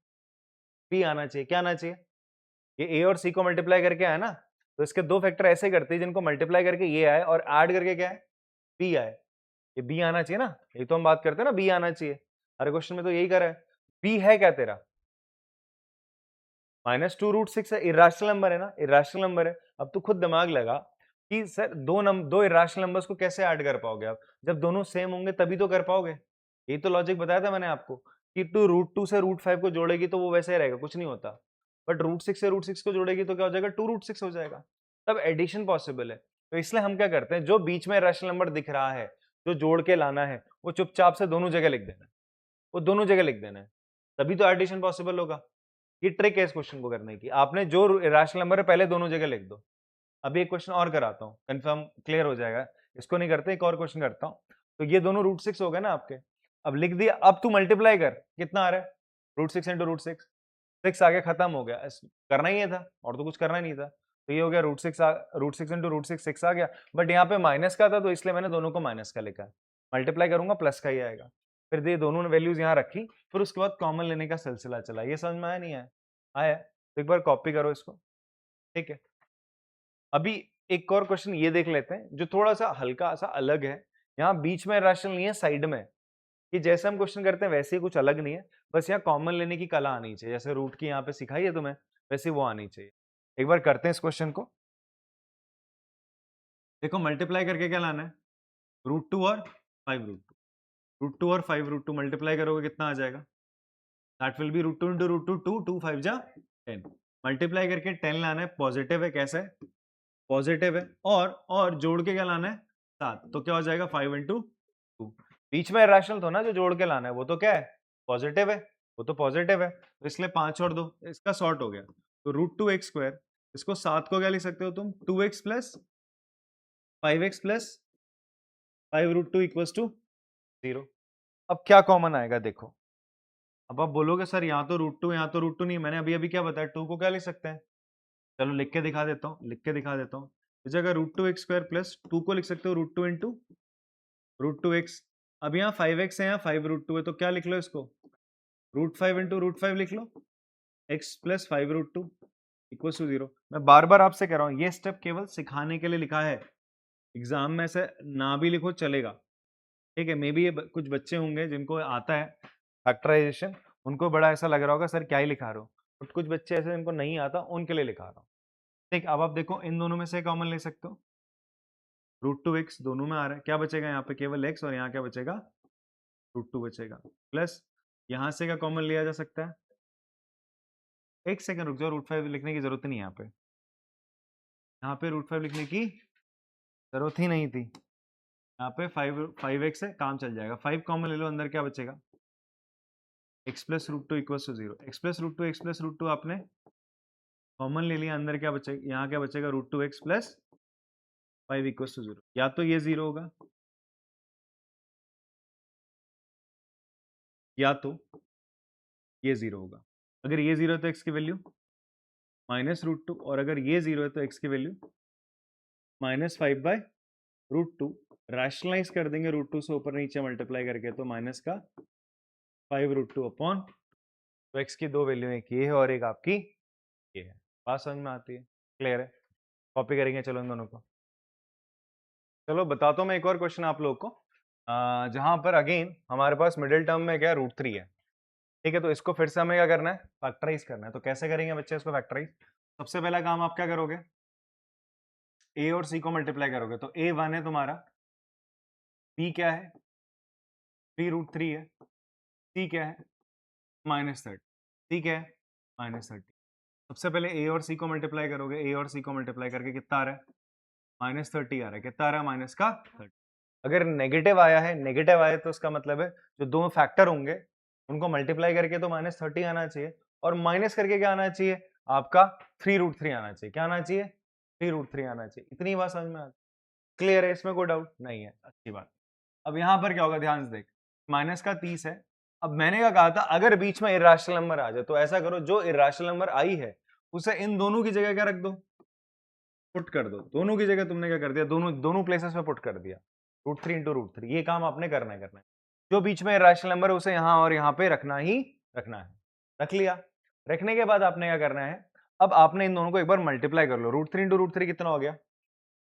p आना चाहिए। क्या आना चाहिए? ये a और c को मल्टीप्लाई करके आया ना, तो इसके दो फैक्टर ऐसे करते हैं जिनको मल्टीप्लाई करके ये आए और ऐड करके क्या है? p आए। ये b आना चाहिए ना, ये तो हम बात करते हैं ना, b आना चाहिए। हर क्वेश्चन में तो यही करा है। b है क्या तेरा? -2√6 है, इरेशनल नंबर है ना, इरेशनल नंबर है। अब तू खुद दिमाग लगा कि सर दो इरेशनल नंबर्स को कैसे ऐड कर पाओगे आप? जब दोनों सेम होंगे तभी तो कर पाओगे। यही तो लॉजिक बताया था मैंने आपको कि तू √2 से √5 को जोड़ेगी तो वो वैसे ही रहेगा, कुछ नहीं होता। बट √6 से √6 को जोड़ेगी तो क्या हो जाएगा? 2√6 हो जाएगा। तब एडिशन पॉसिबल है। तो इसलिए हम क्या करते हैं, जो बीच में इरेशनल नंबर दिख रहा है, जो जोड़ के लाना है, वो चुपचाप से दोनों जगह लिख देना है, वो दोनों जगह लिख देना है, तभी तो एडिशन पॉसिबल होगा। ये ट्रिक है इस क्वेश्चन को करने की। आपने जो रैशनल नंबर है पहले दोनों जगह लिख दो। अभी एक क्वेश्चन और कराता हूँ, कंफर्म क्लियर हो जाएगा। इसको नहीं करते, एक और क्वेश्चन करता हूँ। तो ये दोनों √6 हो गए ना आपके। अब लिख दिया, अब तू मल्टीप्लाई कर, कितना आ रहा है? √6 इंटू √6, 6 आगे खत्म हो गया, करना ही था और तो कुछ करना नहीं था। तो ये हो गया √6 इंटू √6, 6 आ गया। बट यहाँ पे माइनस का था तो इसलिए मैंने दोनों को माइनस का लिखा है। मल्टीप्लाई करूंगा प्लस का ही आएगा। फिर ये दोनों वैल्यूज यहाँ रखी, फिर उसके बाद कॉमन लेने का सिलसिला चला। ये समझ में आया नहीं आया? आया? तो एक बार कॉपी करो इसको। ठीक है, अभी एक और क्वेश्चन ये देख लेते हैं जो थोड़ा सा हल्का सा अलग है। यहाँ बीच में रैशनल नहीं है, साइड में। कि जैसे हम क्वेश्चन करते हैं वैसे ही कुछ अलग नहीं है, बस यहाँ कॉमन लेने की कला आनी चाहिए। जैसे रूट की यहाँ पे सिखाई है तुम्हें, वैसे वो आनी चाहिए। एक बार करते हैं इस क्वेश्चन को। देखो मल्टीप्लाई करके क्या लाना है? √2 और 5√2। √2 और 5√2 मल्टीप्लाई करोगे कितना आ जाएगा? दैट विल बी √2 इंटू √2, 2, 2 5 जा 10। मल्टीप्लाई करके 10 लाना है, पॉजिटिव है, कैसे है? पॉजिटिव है। और जोड़ के क्या लाना है? 7। तो क्या हो जाएगा? 5 इंटू 2। बीच में इरेशनल तो ना जो जोड़ के लाना है, वो तो क्या है? पॉजिटिव है, वो तो पॉजिटिव है, तो इसलिए 5 और 2, इसका सॉर्ट हो गया। तो √2x², इसको 7 को क्या लिख सकते हो तुम? 2x plus 5x plus 5√2 equals to 0। अब क्या कॉमन आएगा देखो। अब आप बोलोगे सर यहाँ तो √2, यहाँ तो √2 नहीं, मैंने अभी अभी क्या बताया, 2 को क्या लिख सकते हैं? चलो लिख के दिखा देता हूँ, लिख के दिखा देता हूँ। इस जगह √2x² प्लस 2 को लिख सकते हो √2 इंटू √2x। अब यहाँ 5x है, यहाँ 5√2 है, तो क्या लिख लो इसको? √5 इंटू √5 लिख लो, x प्लस 5√2 इक्वल टू 0। मैं बार बार आपसे कह रहा हूँ, ये स्टेप केवल सिखाने के लिए लिखा है। एग्जाम में से ना भी लिखो चलेगा, ठीक है। मे बी ये कुछ बच्चे होंगे जिनको आता है फैक्टराइजेशन, उनको बड़ा ऐसा लग रहा होगा सर क्या ही लिखा रहे हो, बट कुछ बच्चे ऐसे जिनको नहीं आता, उनके लिए लिखा रहा हूँ। ठीक, अब आप देखो इन दोनों में से कॉमन ले सकते हो। √2x दोनों में आ रहा है, क्या बचेगा यहाँ पे? केवल x, और यहाँ क्या बचेगा? √2 बचेगा। प्लस यहाँ से क्या कॉमन लिया जा सकता है? एक सेकंड रुक जाओ, √5 लिखने की जरूरत नहीं है यहाँ पे √5 लिखने की जरूरत ही नहीं थी। यहाँ पे 5x है, काम चल जाएगा। 5 कॉमन ले लो, अंदर क्या बचेगा? x plus √2 equals to 0। x plus √2 आपने कॉमन ले लिया, अंदर क्या बचेगा? यहाँ क्या बचेगा? √2x plus 5 equals to 0। या तो ये 0 होगा या तो ये 0 होगा। अगर ये 0 है तो x की वैल्यू -√2, और अगर ये 0 है तो x की वैल्यू -5/√2। रैशनलाइज कर देंगे √2 से ऊपर नीचे मल्टीप्लाई करके, तो माइनस का 5√2 अपॉन, तो x की दो वैल्यू, एक ये है और एक आपकी ये है। बात समझ में आती है? क्लियर है? कॉपी करेंगे चलो इन दोनों को। चलो बताता हूँ मैं एक और क्वेश्चन आप लोगों को, जहां पर अगेन हमारे पास मिडिल टर्म में क्या, √3 है। ठीक है, तो इसको फिर से हमें क्या करना है? फैक्टराइज करना है। तो कैसे करेंगे बच्चे इसको फैक्टराइज? सबसे पहला काम आप क्या करोगे? a और c को मल्टीप्लाई करोगे। तो a 1 है तुम्हारा, b क्या है? 3√3 है, c क्या है? -30। c क्या है? -30। सबसे पहले a और c को मल्टीप्लाई करोगे। a और c को मल्टीप्लाई करके कितना आ रहा है? -30 आ रहा है। कितना आ रहा है? माइनस का 30। अगर नेगेटिव आया है, नेगेटिव आया तो उसका मतलब है जो दो फैक्टर होंगे उनको मल्टीप्लाई करके तो -30 आना चाहिए, और माइनस करके क्या आना चाहिए? आपका 3√3 आना चाहिए। क्या आना चाहिए? 3√3 आना चाहिए। इतनी बात समझ में आती? क्लियर है? इसमें कोई डाउट नहीं है? अच्छी बात। अब यहाँ पर क्या होगा, ध्यान से देख, माइनस का 30 है। अब मैंने क्या कहा था, अगर बीच में इर्राशनल नंबर आ जाए तो ऐसा करो, जो इर्राशनल नंबर आई है उसे इन दोनों की जगह क्या रख दो? पुट कर दो। दोनों की जगह तुमने क्या कर दिया? दोनों प्लेसेस में पुट कर दिया। √3 इंटू √3। ये काम आपने करना है। जो बीच में इर्राशनल नंबर है उसे यहाँ और यहाँ पे रखना ही रखना है। रख लिया। रखने के बाद आपने क्या करना है? अब आपने इन दोनों को एक बार मल्टीप्लाई कर लो। √3 इंटू √3 कितना हो गया?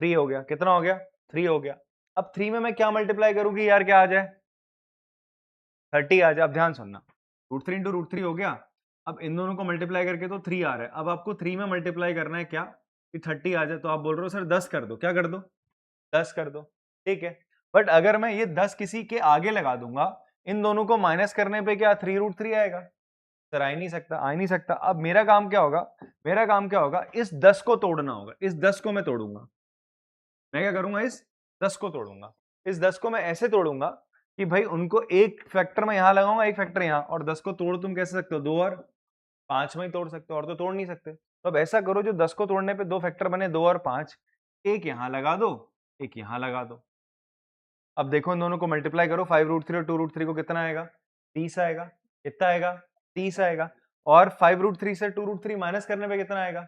3 हो गया। कितना हो गया? 3 हो गया। अब 3 में मैं क्या मल्टीप्लाई करूंगी यार? क्या आ जाए? 30 आ जाए। अब ध्यान सुनना, √3 इंटू √3 हो गया। अब इन दोनों को मल्टीप्लाई करके तो 3 आ रहा है। अब आपको 3 में मल्टीप्लाई करना है क्या कि 30 आ जाए? तो आप बोल रहे हो सर 10 कर दो। क्या कर दो? 10 कर दो। ठीक है, बट अगर मैं ये 10 किसी के आगे लगा दूंगा, इन दोनों को माइनस करने पे क्या 3√3 आएगा? सर आ ही नहीं सकता, आ ही नहीं सकता। अब मेरा काम क्या होगा? मेरा काम क्या होगा? इस 10 को तोड़ना होगा। इस 10 को मैं तोड़ूंगा। मैं क्या करूंगा? इस 10 को तोड़ूंगा। इस 10 को मैं ऐसे तोड़ूंगा कि भाई उनको एक फैक्टर में यहां लगाऊंगा, एक फैक्टर यहां, और 10 को तोड़ तुम कैसे सकते हो? 2 और 5 में ही तोड़ सकते हो, और तो तोड़ नहीं सकते। तो अब ऐसा करो, जो 10 को तोड़ने पे दो फैक्टर बने, 2 और 5, एक यहां लगा दो, एक यहां लगा दो। अब देखो इन दोनों को मल्टीप्लाई करो, 5√3 और 2√3 को कितना आएगा? 30 आएगा। कितना आएगा? 30 आएगा। और 5√3 से 2√3 माइनस करने पे कितना आएगा?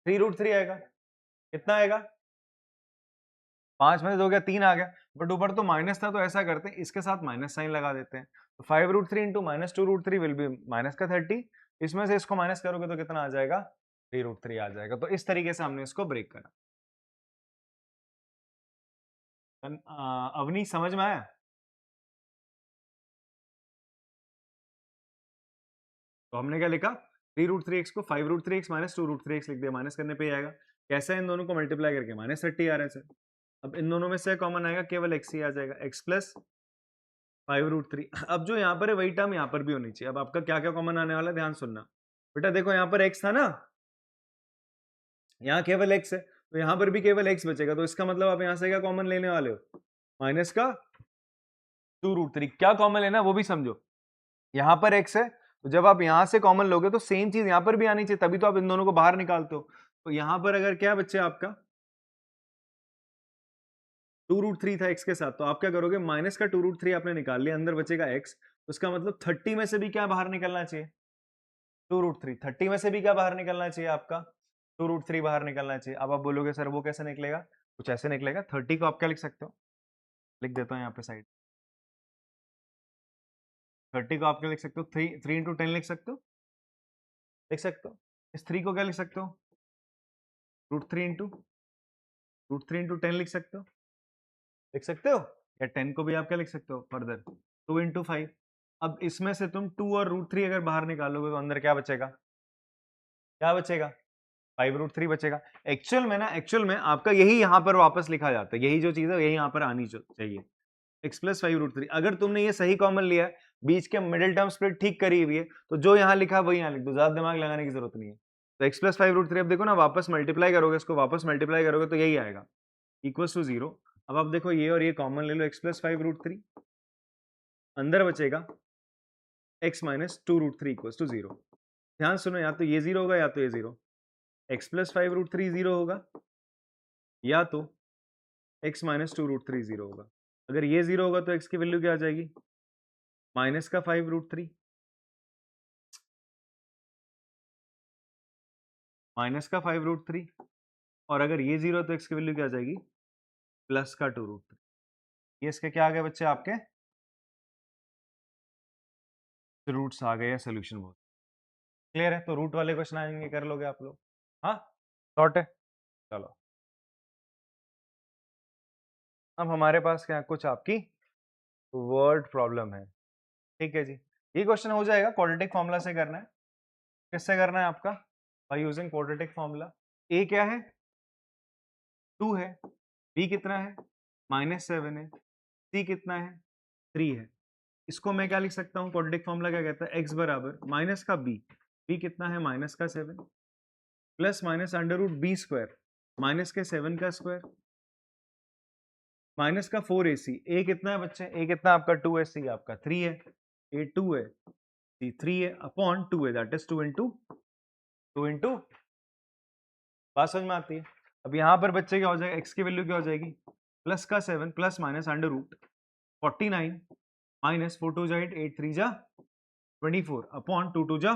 3√3 आएगा। कितना आएगा? 5 में से 2 गया, 3 आ गया। बट ऊपर तो माइनस था, तो ऐसा करते हैं इसके साथ माइनस साइन लगा देते हैं। तो 5√3 इंटू -2√3 विल बी माइनस का 30। इसमें से इसको माइनस करोगे तो कितना आ जाएगा? 3√3 आ जाएगा। तो इस तरीके से हमने इसको ब्रेक करा। अवनी समझ में आया? तो हमने क्या लिखा? 3√3x को 5√3x माइनस 2√3x लिख दिया। माइनस करने पे आएगा। कैसे? इन दोनों को मल्टीप्लाई करके -30 आ रहा है सर। अब इन दोनों में से कॉमन आएगा, केवल x ही आ जाएगा। x plus 5√3। अब जो यहाँ पर है वही टर्म यहाँ पर भी होनी चाहिए। अब आपका क्या क्या कॉमन आने वाला है, ध्यान सुनना बेटा। देखो यहाँ पर x था ना, यहाँ केवल x है, तो यहाँ पर भी केवल x बचेगा। तो इसका मतलब आप यहाँ से क्या कॉमन लेने वाले हो? माइनस का 2√3। क्या कॉमन लेना वो भी समझो। यहाँ पर x है, तो जब आप यहां से कॉमन लोगे तो सेम चीज यहां पर भी आनी चाहिए, तभी तो आप इन दोनों को बाहर निकालते हो। तो यहां पर अगर क्या बच्चे आपका 2√3 था x के साथ, तो आप क्या करोगे? माइनस का 2√3 आपने निकाल लिया, अंदर बचेगा x। उसका मतलब 30 में से भी क्या बाहर निकलना चाहिए? 2√3। 30 में से भी क्या बाहर निकलना चाहिए आपका? 2√3 बाहर निकलना चाहिए। अब आप बोलोगे सर वो कैसे निकलेगा? कुछ ऐसे निकलेगा। 30 को आप क्या लिख सकते हो? लिख देता हूँ यहाँ पे साइड। 30 को आप क्या लिख सकते हो? 3 इंटू 10 लिख सकते हो। लिख सकते हो। इस 3 को क्या लिख सकते हो? √3 इंटू 10 लिख सकते हो। लिख सकते हो। या 10 को भी आप क्या लिख सकते हो फर्दर? 2 इंटू 5। अब इसमें से तुम 2 और √3 अगर बाहर निकालोगे तो अंदर क्या बचेगा? क्या बचेगा? 5√3 बचेगा। एक्चुअल में आपका यही यहां पर वापस लिखा जाता है। यही जो चीज है यही यहां पर आनी चाहिए। x plus 5√3। अगर तुमने ये सही कॉमन लिया है बीच के मिडिल टर्म स्प्लिट ठीक करी हुई है, तो जो यहाँ लिखा वही यहाँ लिख दो, ज्यादा दिमाग लगाने की जरूरत नहीं है। तो x प्लस 5√3 अब देखो ना, वापस मल्टीप्लाई करोगे, इसको वापस मल्टीप्लाई करोगे तो यही आएगा, इक्वल टू 0। अब आप देखो ये और ये कॉमन ले लो, x प्लस 5√3, अंदर बचेगा x माइनस 2√3 इक्वल टू 0। ध्यान सुनो, या तो ये 0 होगा या तो ये 0, x प्लस 5√3 0 होगा या तो x माइनस 2√3 0 होगा। अगर ये 0 होगा तो x की वैल्यू क्या आ जाएगी, माइनस का 5√3, माइनस का 5√3, और अगर ये 0 तो x की वैल्यू क्या आ जाएगी, प्लस का 2√3। ये इसके क्या आ गए बच्चे, आपके रूट्स आ गए या सोल्यूशन बहुत क्लियर है। तो रूट वाले क्वेश्चन आएंगे, कर लोगे आप लोग, हाँ शॉर्ट है। चलो अब हमारे पास क्या कुछ आपकी वर्ड प्रॉब्लम है, ठीक है जी। ये क्वेश्चन हो जाएगा, क्वाड्रेटिक फॉर्मूला से करना है। किससे करना है आपका, बाय यूजिंग क्वाड्रेटिक फॉर्मूला। ए क्या है, 2 है, बी कितना है, -7 है, सी कितना है, 3 है। इसको मैं क्या लिख सकता हूँ, क्वाड्रेटिक फॉर्मूला क्या कहता है, x बराबर माइनस का b, b कितना है, माइनस का 7, plus minus under root b square, minus के 7 का स्क्वायर, माइनस का 4ac। a कितना है बच्चे, a कितना आपका 2 है, c आपका 3 है, a 2 है, c 3 है, अपॉन 2 है, दैट इज 2 इंटू बात समझ में आती है। अब यहाँ पर बच्चे क्या हो जाएगा, x की वैल्यू क्या हो जाएगी, प्लस का 7 plus minus under root 49 minus 4 2 जा 8, 8 3 जा 24 अपॉन 2 2 जा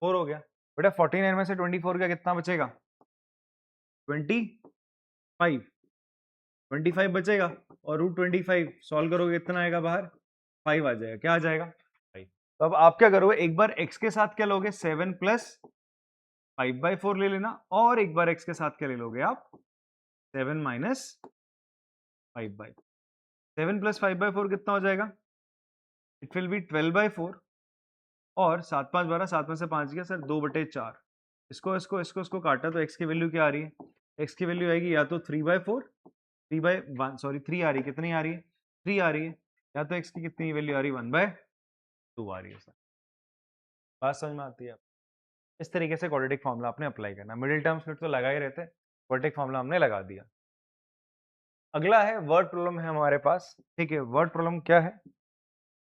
4 हो गया। बेटा 49 में से 24 का कितना बचेगा, 25 बचेगा, और रूट 25 सॉल्व करोगे कितना आएगा बाहर, 5 आ जाएगा। क्या आ जाएगा, 5। तो अब आप क्या करोगे, एक बार x के साथ क्या लोगे, 7 प्लस 5/4 ले लेना, और एक बार x के साथ क्या ले लोगे आप, 7 माइनस 5/4। 7 प्लस 5/4 कितना हो जाएगा, इट विल बी 12/4, और 7 5 12, 7 में से 5 गया सर 2/4। इसको काटा तो x की वैल्यू क्या आ रही है, x की वैल्यू आएगी या तो 3/4, 3/1 सॉरी 3 आ रही है, कितनी आ रही है, 3 आ रही है, या तो x की कितनी वैल्यू आ रही है, 1/2 आ रही है सर। बात समझ में आती है। इस तरीके से क्वाड्रेटिक फॉर्मूला आपने अप्लाई करना, मिडिल टर्म्स में तो लगा ही रहते, क्वाड्रेटिक फॉर्मूला हमने लगा दिया। अगला है वर्ड प्रॉब्लम है हमारे पास, ठीक है। वर्ड प्रॉब्लम क्या है,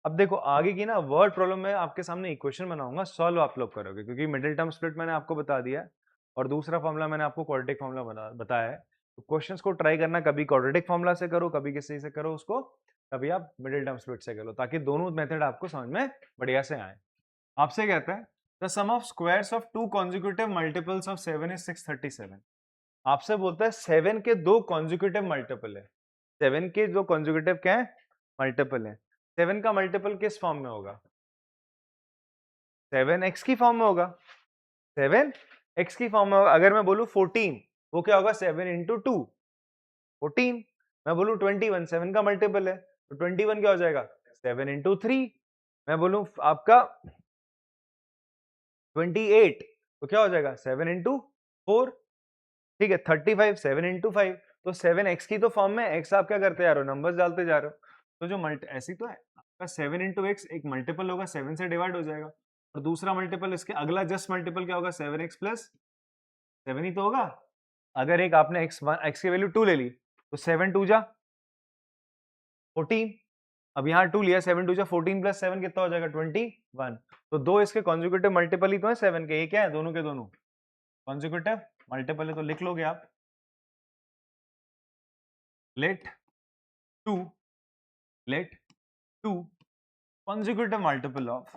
अब देखो आगे की ना वर्ड प्रॉब्लम में आपके सामने इक्वेशन बनाऊंगा, सॉल्व आप लोग करोगे, क्योंकि मिडिल टर्म स्प्लिट मैंने आपको बता दिया है और दूसरा फॉर्मूला मैंने आपको क्वाड्रेटिक फॉर्मूला बताया है। तो क्वेश्चंस को ट्राई करना, कभी क्वाड्रेटिक फॉर्मूला से करो, कभी किसी से करो उसको, कभी आप मिडिल टर्म स्प्लिट से करो, ताकि दोनों मेथड आपको समझ में बढ़िया से आए। आपसे कहता है the sum of squares of 2 consecutive multiples of 7 is 637। आपसे बोलता है 7 के 2 कॉन्जिक्यूटिव मल्टीपल है, 7 के 2 कॉन्जिक्यूटिव क्या है, मल्टीपल है। 7 का मल्टीपल किस फॉर्म में होगा, 7x की फॉर्म में होगा, 7x की फॉर्म में होगा। अगर मैं बोलूं 14, वो क्या होगा, 7 इंटू 2 14। मैं बोलूं 21, 7 का मल्टीपल है, तो 21 क्या हो जाएगा, 7 इंटू 3। मैं बोलूं आपका 28, तो क्या हो जाएगा, 7 इंटू 4। ठीक है, 35, 7 इंटू 5। तो 7x की तो फॉर्म में, x आप क्या करते जा रहे हो, नंबर्स डालते जा रहे हो, तो जो ऐसी तो है आपका 7 इंटू एक्स, एक मल्टीपल होगा 7 से डिवाइड हो जाएगा, और दूसरा मल्टीपल इसके अगला जस्ट मल्टीपल क्या होगा, 7x प्लस 7 ही तो होगा। अगर एक आपने x की वैल्यू 2 ले ली, तो 7 2 जा 14। अब यहाँ 2 लिया, 7 2 जा 14 प्लस 7 कितना हो जाएगा, 21। तो दो इसके कॉन्जुगेटिव मल्टीपल ही तो है 7 के, ये क्या है, दोनों के दोनों कॉन्जुगेटिव मल्टीपल है। तो लिख लोगे आप, late 2 consecutive multiple of,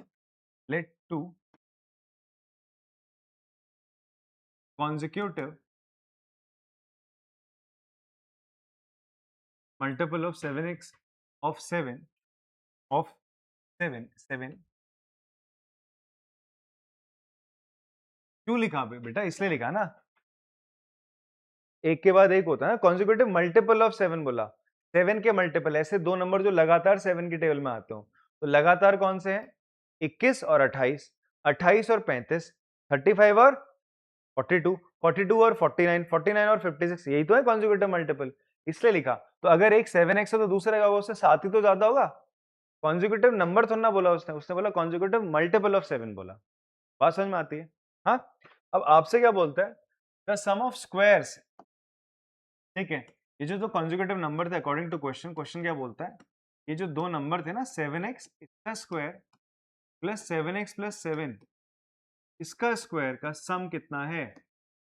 let 2 consecutive multiple of 7x of 7 क्यों लिखा बेटा, इसलिए लिखा ना, एक के बाद एक होता है ना, कॉन्जिक्यूटिव मल्टीपल ऑफ 7 बोला, 7 के मल्टीपल, ऐसे दो नंबर जो लगातार 7 की टेबल में आते हो, तो लगातार कौन से हैं, 21 और 28, 28 और 35, 35 और 42, 42 और 49, 49 और 56, यही तो है कॉन्जिक्यूटिव मल्टीपल, इसलिए लिखा। तो अगर एक 7x है तो दूसरे का वो उससे 7 ही तो ज्यादा होगा, कॉन्जिक्यूटिव नंबर थोड़ा ना बोला उसने, उसने बोला कॉन्जिक्यूटिव मल्टीपल ऑफ 7 बोला। बात समझ में आती है? हाँ, अब आपसे क्या बोलता है, द सम ऑफ स्क्वायर्स, ठीक है, ये जो कॉन्जिक्यूटिव नंबर थे अकॉर्डिंग टू क्वेश्चन, क्वेश्चन क्या बोलता है, ये जो दो नंबर थे ना 7x इसका स्क्वायर प्लस 7x प्लस 7 इसका स्क्वायर का सम कितना है,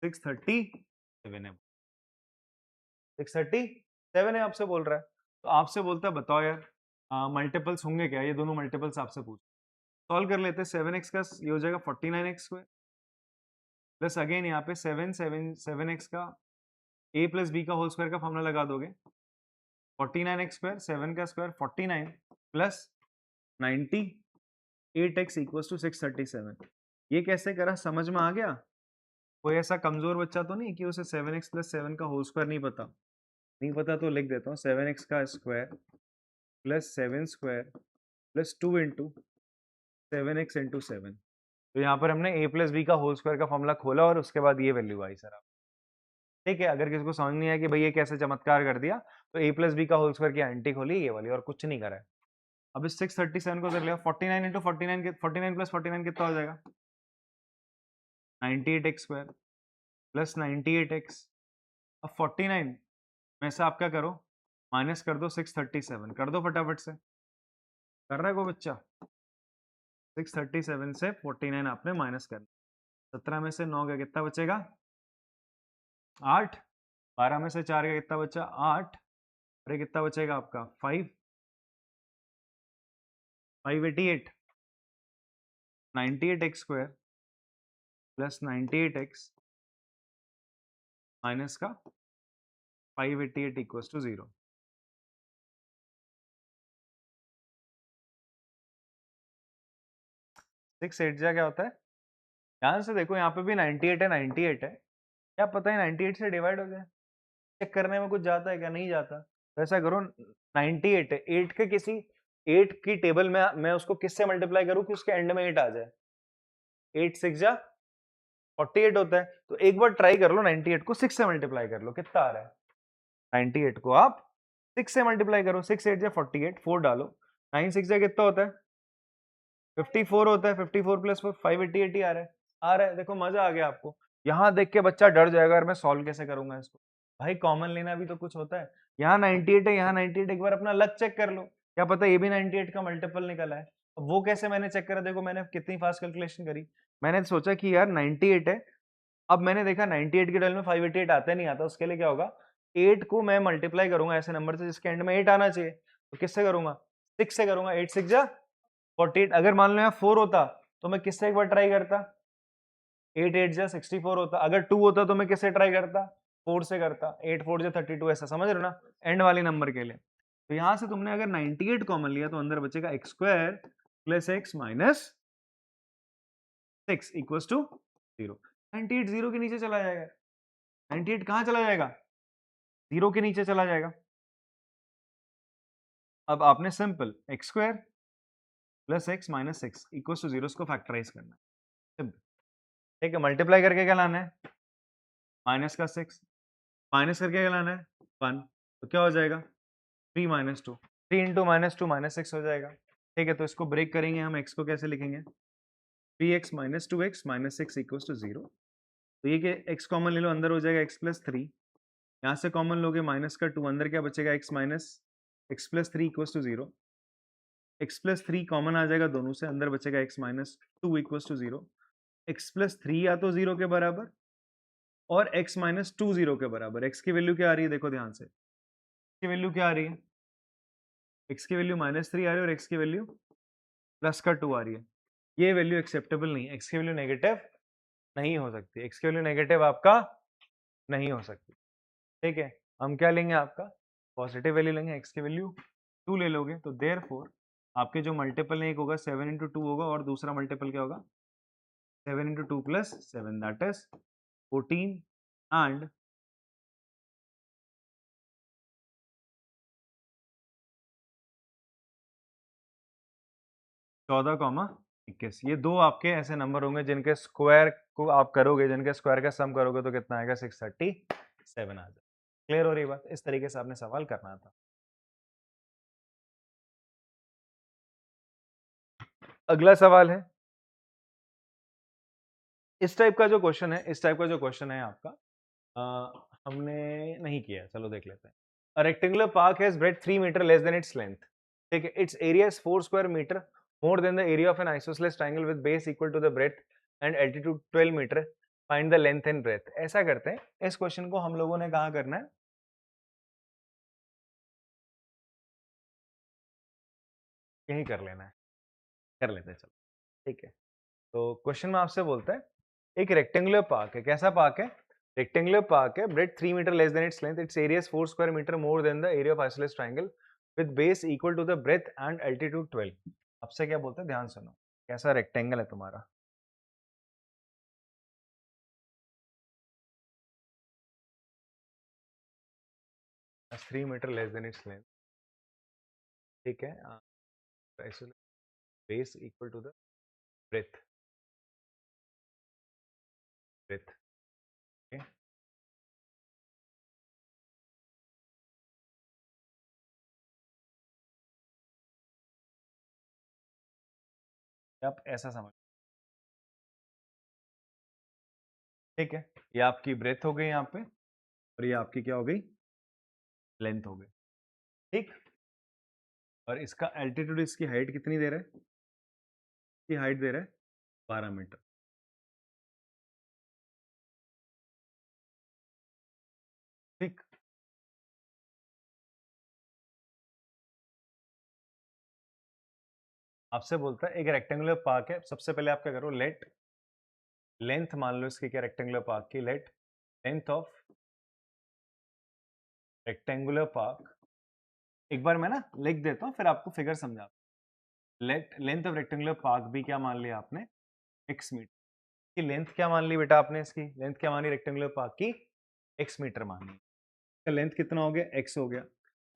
637 है। 637 है आपसे बोल रहा है, तो आपसे बोलता है बताओ यार मल्टीपल्स होंगे क्या, ये दोनों मल्टीपल्स आपसे पूछ, सॉल्व कर लेते हैं। 7x का ये हो जाएगा 49x स्क्वायर प्लस अगेन यहाँ पे 7x का a प्लस बी का होल स्क्वायर का फॉर्मूला लगा दोगे, 49x स्क्वायर 7 का square 49 plus 98x equals to 637। ये कैसे करा, समझ में आ गया? कोई ऐसा कमजोर बच्चा तो नहीं कि उसे 7x प्लस 7 का होल स्क्वायर नहीं पता? नहीं पता तो लिख देता हूँ, 7x का square plus 7 square plus 2 into 7x into 7। तो यहाँ पर हमने a प्लस बी का होल स्क्वायर का फॉर्मूला खोला और उसके बाद ये वैल्यू आई सर आप, ठीक है। अगर किसी को समझ नहीं आया कि भाई ये कैसे चमत्कार कर दिया, तो a प्लस बी का होल स्क्वायर की एंटी खोली ये वाली और कुछ नहीं करा है। अब इस 637 को कर लिया 49 इंटू 49 49 प्लस 49 कितना हो जाएगा, 98x स्क्वायर प्लस 98x। अब 49 में से आप क्या करो, माइनस कर दो 637, कर दो फटाफट से, कर रहा है कोई बच्चा? 637 से 49 आपने माइनस कर, 17 में से 9 का कितना बचेगा, 8, 12 में से 4 का कितना बचा, 8, अरे कितना बचेगा आपका 5, 588, 98x square plus 98x minus का 588 इक्वल्स टू 0। सिक्स एट जा क्या होता है, ध्यान से देखो यहाँ पे भी 98 है, 98 है, क्या पता है 98 से डिवाइड हो जाए, चेक करने में कुछ जाता है क्या, नहीं जाता। तो ऐसा करो 98 है, 8 के किसी 8 की टेबल में मैं उसको किससे मल्टीप्लाई करूं कि उसके एंड में 8 आ जाए, 8 6 जा 48 होता है। तो एक बार ट्राई कर लो 98 को 6 से मल्टीप्लाई कर लो, कितना आ रहा है, 98 को आप 6 से मल्टीप्लाई करो, 6 8 जा 48, 4 डालो, 9 6 जा कितना होता है, 54 होता है, 54 प्लस 4 588 ही आ रहा है, आ रहा है। देखो मजा आ गया आपको, यहाँ देख के बच्चा डर जाएगा यार मैं सॉल्व कैसे करूंगा इसको, भाई कॉमन लेना भी तो कुछ होता है। यहाँ 98 है, यहाँ 98, एक बार अपना लक चेक कर लो, क्या पता ये भी 98 का मल्टीपल निकला है। वो कैसे मैंने चेक करा, देखो मैंने कितनी फास्ट कैलकुलेशन करी, मैंने सोचा कि यार 98 है, अब मैंने देखा 98 के डबल में 588 आता नहीं आता, उसके लिए क्या होगा, 8 को मैं मल्टीप्लाई करूंगा ऐसे नंबर से जिसके एंड में 8 आना चाहिए, तो किससे करूंगा, 6 से करूंगा, 8 6 जा 48। अगर मान लो यहाँ 4 होता तो मैं किससे एक बार ट्राई करता, 8 8 जा 64 होता, अगर 2 होता तो मैं किससे ट्राई करता, 4 से करता, 8 4 जा 32, ऐसा समझ रहे हो ना, एंड वाले नंबर के लिए। तो यहां से तुमने अगर 98 कॉमन लिया तो अंदर बचेगा x square plus x minus 6 equals to 0। 98 0 के नीचे चला जाएगा, 98 कहां चला जाएगा, 0 के नीचे चला जाएगा। अब आपने simple x square plus x minus 6 equals to 0 इसको फैक्टराइज करना है, सिंपल, ठीक है। मल्टीप्लाई करके क्या लाना है, माइनस का 6, माइनस करके क्या लाना है 1, तो क्या हो जाएगा 3 माइनस 2, 3 इंटू माइनस 2 माइनस 6 हो जाएगा, ठीक है। तो इसको ब्रेक करेंगे हम, x को कैसे लिखेंगे, 3x minus 2x minus 6 equals to 0। तो ये कि x कॉमन ले लो, अंदर हो जाएगा x प्लस 3, यहाँ से कॉमन लोगे माइनस का 2, अंदर क्या बचेगा x minus x plus 3 equals to 0, x plus 3 common आ जाएगा दोनों से, अंदर बचेगा x minus 2 equals to 0, x plus 3 या तो 0 के बराबर और x माइनस 2 0 के बराबर। x की वैल्यू क्या आ रही है, देखो ध्यान से, x की वैल्यू क्या आ रही है, x की वैल्यू माइनस 3 आ रही है और x की वैल्यू प्लस का 2 आ रही है, ये वैल्यू एक्सेप्टेबल नहीं है, x की वैल्यू नेगेटिव नहीं हो सकती, x की वैल्यू नेगेटिव आपका नहीं हो सकती, ठीक है। हम क्या लेंगे, आपका पॉजिटिव वैल्यू लेंगे, x की वैल्यू 2 ले लोगे, तो देयरफॉर आपके जो मल्टीपल है एक होगा 7 इंटू 2 होगा और दूसरा मल्टीपल क्या होगा 7 into 2 plus 7 that is 14 and 14,21। ये दो आपके ऐसे नंबर होंगे जिनके स्क्वायर को आप करोगे, जिनके स्क्वायर का सम करोगे तो कितना आएगा 637 आ जाए। क्लियर हो रही बात, इस तरीके से आपने सवाल करना था। अगला सवाल है, इस टाइप का जो क्वेश्चन है, इस टाइप का जो क्वेश्चन है आपका, हमने नहीं किया, चलो देख लेते हैं। A rectangular park has breadth 3 meter less than its length. ठीक है, its area is 4 square meter more than the area of an isosceles triangle with base equal to the breadth and altitude 12 meter. Find the length and breadth. ऐसा करते हैं, इस question को हम लोगों ने कहाँ करना है, यहीं कर लेना है, कर लेते हैं चलो, ठीक है। तो क्वेश्चन में आपसे बोलता है, एक रेक्टेंगुलर पार्क है, कैसा पार्क है, रेक्टेंगुलर पार्क है, breadth 3 metre less than its length, its area is 4 square metre more than the area of isosceles triangle with base equal to the breadth and altitude 12। आपसे क्या बोलते हैं, ध्यान सुनो, कैसा रेक्टेंगल है तुम्हारा, 3 metre less than its length, ठीक है, base equal to the breadth, breadth, okay. आप ऐसा समझ, ठीक है, ये आपकी ब्रेथ हो गई यहाँ पे, और ये आपकी क्या हो गई, लेंथ हो गई, ठीक। और इसका एल्टीट्यूड, इसकी हाइट कितनी दे रहा है, इसकी हाइट दे रहा है 12 मीटर, ठीक। आपसे बोलता है एक रेक्टेंगुलर पार्क है, सबसे पहले आप क्या करो, लेट लेंथ मान लो इसकी, क्या रेक्टेंगुलर पार्क की, late length of rectangular park, एक बार मैं ना लिख देता हूँ फिर आपको फिगर समझा। Late length of rectangular park भी क्या मान लिया आपने, x मीटर की लेंथ, क्या मान ली बेटा आपने, इसकी लेंथ क्या मानी रेक्टेंगुलर पार्क की, x मीटर मानी, इसका लेंथ कितना हो गया, x हो गया।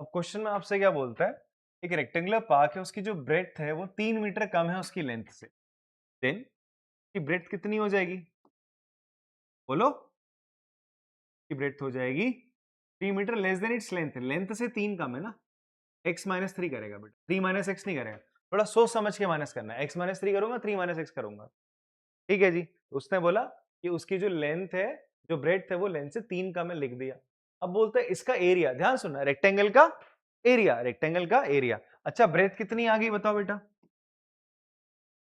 अब क्वेश्चन में आपसे क्या बोलता है, एक रेक्टेंगुलर पार्क है, उसकी जो ब्रेड्थ है वो 3 मीटर कम है उसकी लेंथ से, देन की ब्रेड्थ कितनी हो जाएगी, बोलो, की ब्रेड्थ हो जाएगी 3 metre less than its length, length से 3 कम है ना, x माइनस 3 करेगा बेटा, 3 माइनस एक्स नहीं करेगा, थोड़ा सोच समझ के माइनस करना है, x माइनस 3 करूंगा, 3 माइनस एक्स करूंगा, ठीक है जी। उसने बोला कि उसकी जो लेंथ है, जो ब्रेड्थ है वो लेंथ से 3 कम है, लिख दिया। अब बोलता है इसका एरिया, ध्यान सुनना, रेक्टेंगल का एरिया, रेक्टेंगल का एरिया, अच्छा ब्रेड्थ कितनी आ गई बताओ बेटा,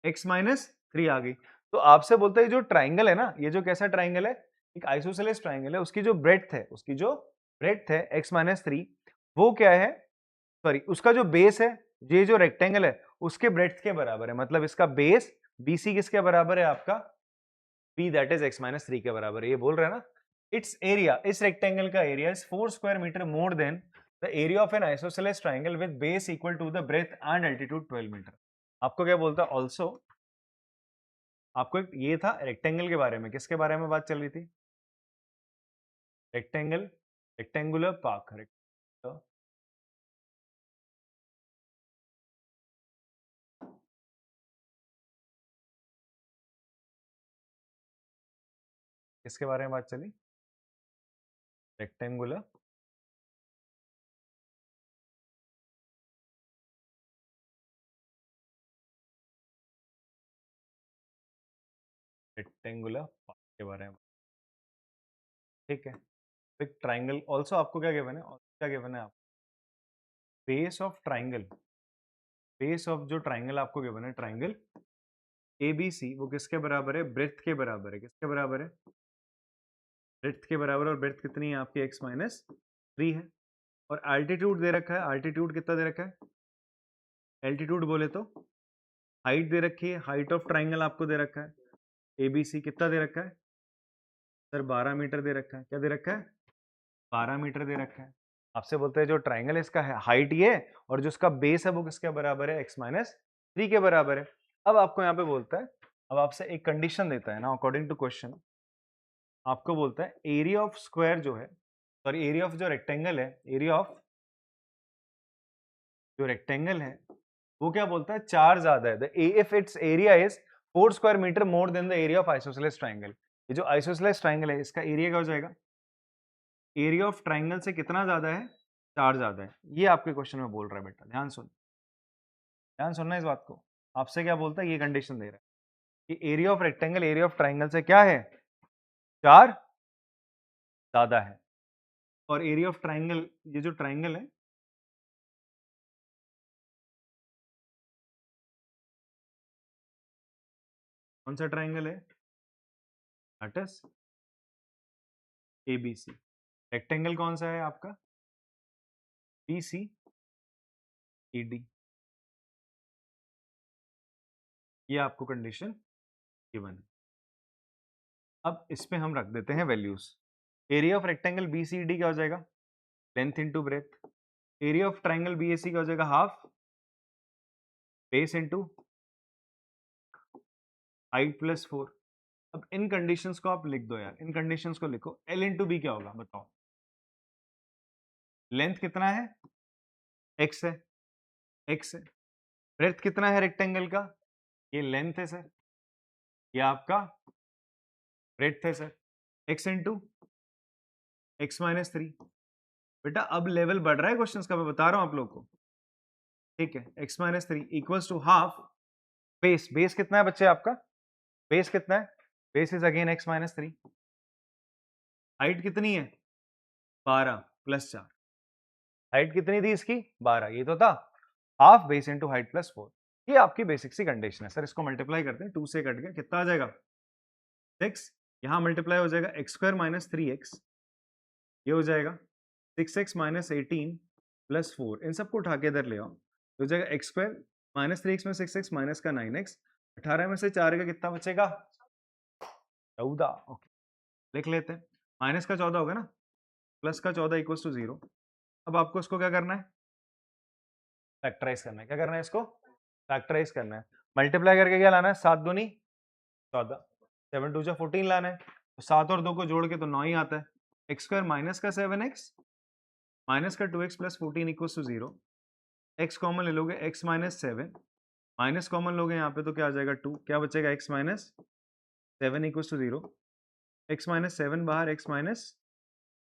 x माइनस 3 आ गई। तो आपसे बोलता है जो ट्राइंगल है ना, ये जो कैसा ट्राइंगल है, एक आइसोसेलेस ट्राइंगल है, उसकी जो ब्रेड्थ है, उसकी जो ब्रेड्थ है x माइनस 3, वो क्या है, सॉरी उसका जो बेस है, ये जो रेक्टेंगल है उसके ब्रेड्थ के बराबर है, मतलब इसका बेस BC किसके बराबर है आपका, B that is x minus 3 के बराबर है, ये बोल रहे हैं ना। इट्स एरिया, इस रेक्टेंगल का area is 4 square metre more than the area of an isosceles triangle with base equal to the breadth and altitude 12 metre. आपको क्या बोलता है, ऑल्सो आपको ये था रेक्टेंगल के बारे में, किसके बारे में बात चल रही थी, रेक्टेंगल, रेक्टेंगुलर पार्क, किसके बारे में बात चली, रेक्टेंगुलर, रेक्टेंगुलर पार्क के बारे में, ठीक है। एक ट्राइंगल, ऑल्सो आपको क्या गिवन है, क्या गिवन है आप, base of triangle, base of जो ट्राइंगल आपको गिवन है, ट्राइंगल ABC, वो किसके बराबर है, ब्रेथ के बराबर है, किसके बराबर है, ब्रेथ के बराबर, और ब्रेथ कितनी है आपकी x माइनस 3 है, और एल्टीट्यूड दे रखा है, एल्टीट्यूड कितना दे रखा है, एल्टीट्यूड बोले तो हाइट दे रखी है, हाइट ऑफ ट्राइंगल आपको दे रखा है, ABC कितना दे रखा है सर, 12 मीटर दे रखा है, क्या दे रखा है, 12 मीटर दे रखा है। आपसे बोलते हैं जो ट्राइंगल है इसका है हाइट ये, और जो इसका बेस है वो किसके बराबर है, x माइनस 3 के बराबर है। अब आपको यहाँ पे बोलता है, अब आपसे एक कंडीशन देता है ना, अकॉर्डिंग टू क्वेश्चन आपको बोलता है एरिया ऑफ स्क्वायर जो है, सॉरी एरिया ऑफ जो रेक्टेंगल है, एरिया ऑफ जो रेक्टेंगल है वो क्या बोलता है, 4 ज्यादा है, if its area is 4 square metre more than the area of isosceles triangle, ये जो आइसोसेलेस ट्राइंगल है इसका एरिया क्या हो जाएगा, एरिया ऑफ ट्राइंगल से कितना ज्यादा है, 4 ज्यादा है, ये आपके क्वेश्चन में बोल रहा है बेटा, ध्यान सुन, ध्यान सुनना इस बात को। आपसे क्या बोलता है, ये कंडीशन दे रहा है कि area of rectangle area of triangle से क्या है, 4 ज्यादा है। और एरिया ऑफ ट्राइंगल, ये जो ट्राइंगल है कौन सा ट्राइंगल है, दैट इज एबीसी। रेक्टेंगल कौन सा है आपका, बीसी ईडी। ये आपको कंडीशन गिवन है। अब इस पे हम रख देते हैं values. Area of rectangle BCD क्या हो जाएगा, length into breadth. Area of triangle BAC क्या हो जाएगा, half base into height plus 4। अब इन कंडीशंस को आप लिख दो यार, इन कंडीशंस को लिखो। एल इंटू बी क्या होगा बताओ, लेंथ कितना है, एक्स है, एक्स है। ब्रेथ कितना है रेक्टेंगल का, ये लेंथ है सर, ये आपका ब्रेथ है sir, x into x minus 3। बेटा अब लेवल बढ़ रहा है क्वेश्चन का, मैं बता रहा हूं आप लोग को, ठीक है। X minus 3 equals to half base. Base कितना है बच्चे आपका, बेस कितना है, base is again x minus 3। Height कितनी है, 12 प्लस 4। हाइट कितनी थी इसकी, 12, ये तो था half base into height plus 4। ये आपकी बेसिक सी कंडीशन है सर। इसको मल्टीप्लाई करते हैं, 2 से कट गया, कितना आ जाएगा 6। यहां मल्टीप्लाई हो जाएगा एक्स स्क्वायर माइनस 3x, ये हो जाएगा 6x माइनस 18 प्लस 4। इन सबको उठा के इधर ले आओ, तो हो जाएगा एक्स स्क्वायर माइनस 3x में 6x माइनस का 9x, 18 में से 4 का कितना बचेगा 14। ओके लिख लेते हैं, माइनस का 14 होगा ना, प्लस का 14 इक्वल्स टू 0। अब आपको इसको क्या करना है, फैक्टराइज करना है। क्या करना है, इसको फैक्टराइज करना है। मल्टीप्लाई करके क्या लाना है, 7 दूनी 14, 7 2 जा 14 लाना है। तो 7 और 2 को जोड़ के तो 9 ही आता है। एक्स स्क्वायर माइनस का 7x माइनस का 2x plus 14 equals to 0। X common ले लोगे, x माइनस 7 माइनस कॉमन लोगे यहाँ पे तो क्या आ जाएगा 2, क्या बचेगा x minus 7 equals to 0। x minus 7 बाहर, x minus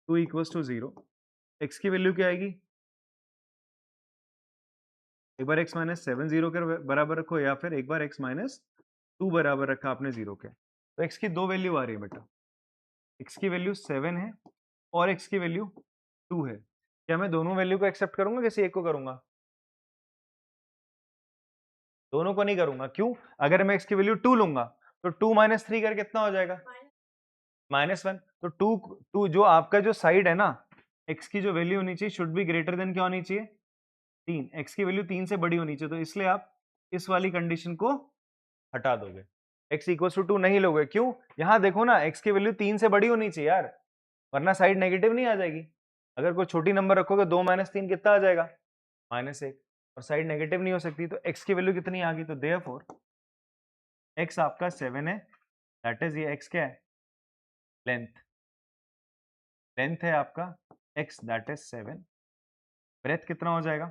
2 equals to 0। x की वैल्यू क्या आएगी, एक बार x माइनस 7 0 के बराबर रखो, या फिर एक बार x माइनस 2 बराबर रखा आपने 0 के। तो x की दो वैल्यू आ रही है बेटा, x की वैल्यू 7 है और x की वैल्यू 2 है। क्या मैं दोनों वैल्यू को एक्सेप्ट करूंगा, किसी एक को करूंगा, दोनों को नहीं करूंगा। क्यों, अगर मैं x की वैल्यू 2 लूंगा तो 2 माइनस 3 कर कितना हो जाएगा -1। तो 2 जो आपका जो साइड है ना, x की जो वैल्यू होनी चाहिए शुड बी ग्रेटर देन क्या होनी चाहिए 3। x की वैल्यू 3 से बड़ी होनी चाहिए, तो इसलिए आप इस वाली कंडीशन को हटा दोगे, x इक्वल टू 2 नहीं लोगे। क्यों, यहां देखो ना, x की वैल्यू 3 से बड़ी होनी चाहिए यार, वरना साइड नेगेटिव नहीं आ जाएगी। अगर कोई छोटी नंबर रखोगे 2 माइनस 3 कितना आ जाएगा -1, और साइड नेगेटिव नहीं हो सकती। तो x की वैल्यू कितनी आ गई, तो देयरफॉर x आपका 7 है, दैट इज ये x क्या है, लेंथ। लेंथ है आपका x, दैट इज 7। ब्रेथ कितना हो जाएगा,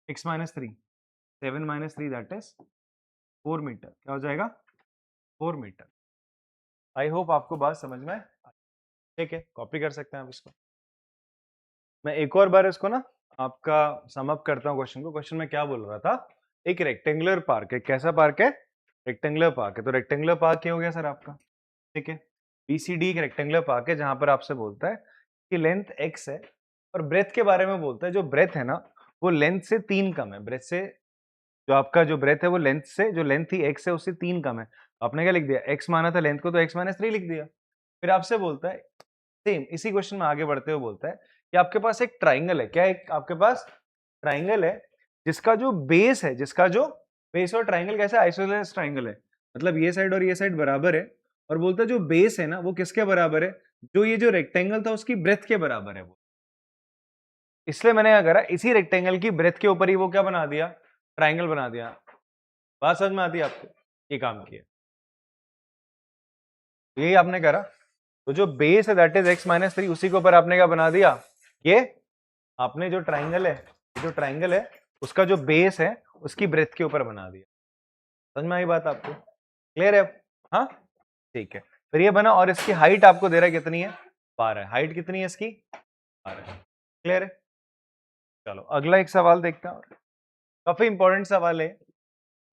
x minus 3, 7 minus 3 that is 4 metre. क्या हो जाएगा 4 मीटर। आई होप आपको बात समझ में, ठीक है, कॉपी कर सकते हैं आप इसको। मैं एक और बार इसको ना आपका सम अप करता हूँ क्वेश्चन को। क्वेश्चन में क्या बोल रहा था, एक रेक्टेंगुलर पार्क है। कैसा पार्क है, रेक्टेंगुलर पार्क है। तो रेक्टेंगुलर पार्क क्या हो गया सर आपका, ठीक है, बीसीडी एक रेक्टेंगुलर पार्क है जहां पर आपसे बोलता है कि लेंथ x है और ब्रेथ के बारे में बोलता है। जो ब्रेथ है ना वो लेंथ से 3 कम है, ब्रेथ से जो आपका जो ब्रेथ है वो लेंथ से, जो लेंथ थी x है उससे 3 कम है। आपने क्या लिख दिया, x माना था लेंथ को, तो x माइनस 3 लिख दिया। फिर आपसे बोलता है सेम इसी क्वेश्चन में आगे बढ़ते हुए बोलता है कि आपके पास एक ट्राइंगल है। क्या एक आपके पास ट्राइंगल है जिसका जो बेस है, जिसका जो बेस और ट्राइंगल कैसे आइसोसेलेस ट्राइंगल है, मतलब ये साइड और ये साइड बराबर है। और बोलता है जो बेस है ना वो किसके बराबर है, जो ये जो रेक्टेंगल था उसकी ब्रेथ के बराबर है वो। इसलिए मैंने क्या करा, इसी रेक्टेंगल की ब्रेथ के ऊपर ही वो क्या बना दिया, ट्राइंगल बना दिया। बात समझ में आती है आपको, ये काम किया, यही आपने करा। तो जो बेस है दैट इज x माइनस 3, उसी के ऊपर आपने क्या बना दिया, ये आपने जो ट्राइंगल है, जो ट्राइंगल है उसका जो बेस है उसकी ब्रेथ के ऊपर बना दिया। समझ में आई बात आपको, क्लियर है। हाँ ठीक है, फिर ये बना और इसकी हाइट आपको दे रहा है कितनी है 12। हाइट कितनी है इसकी 12, क्लियर है। चलो अगला एक सवाल देखते हैं। काफी इंपॉर्टेंट सवाल है,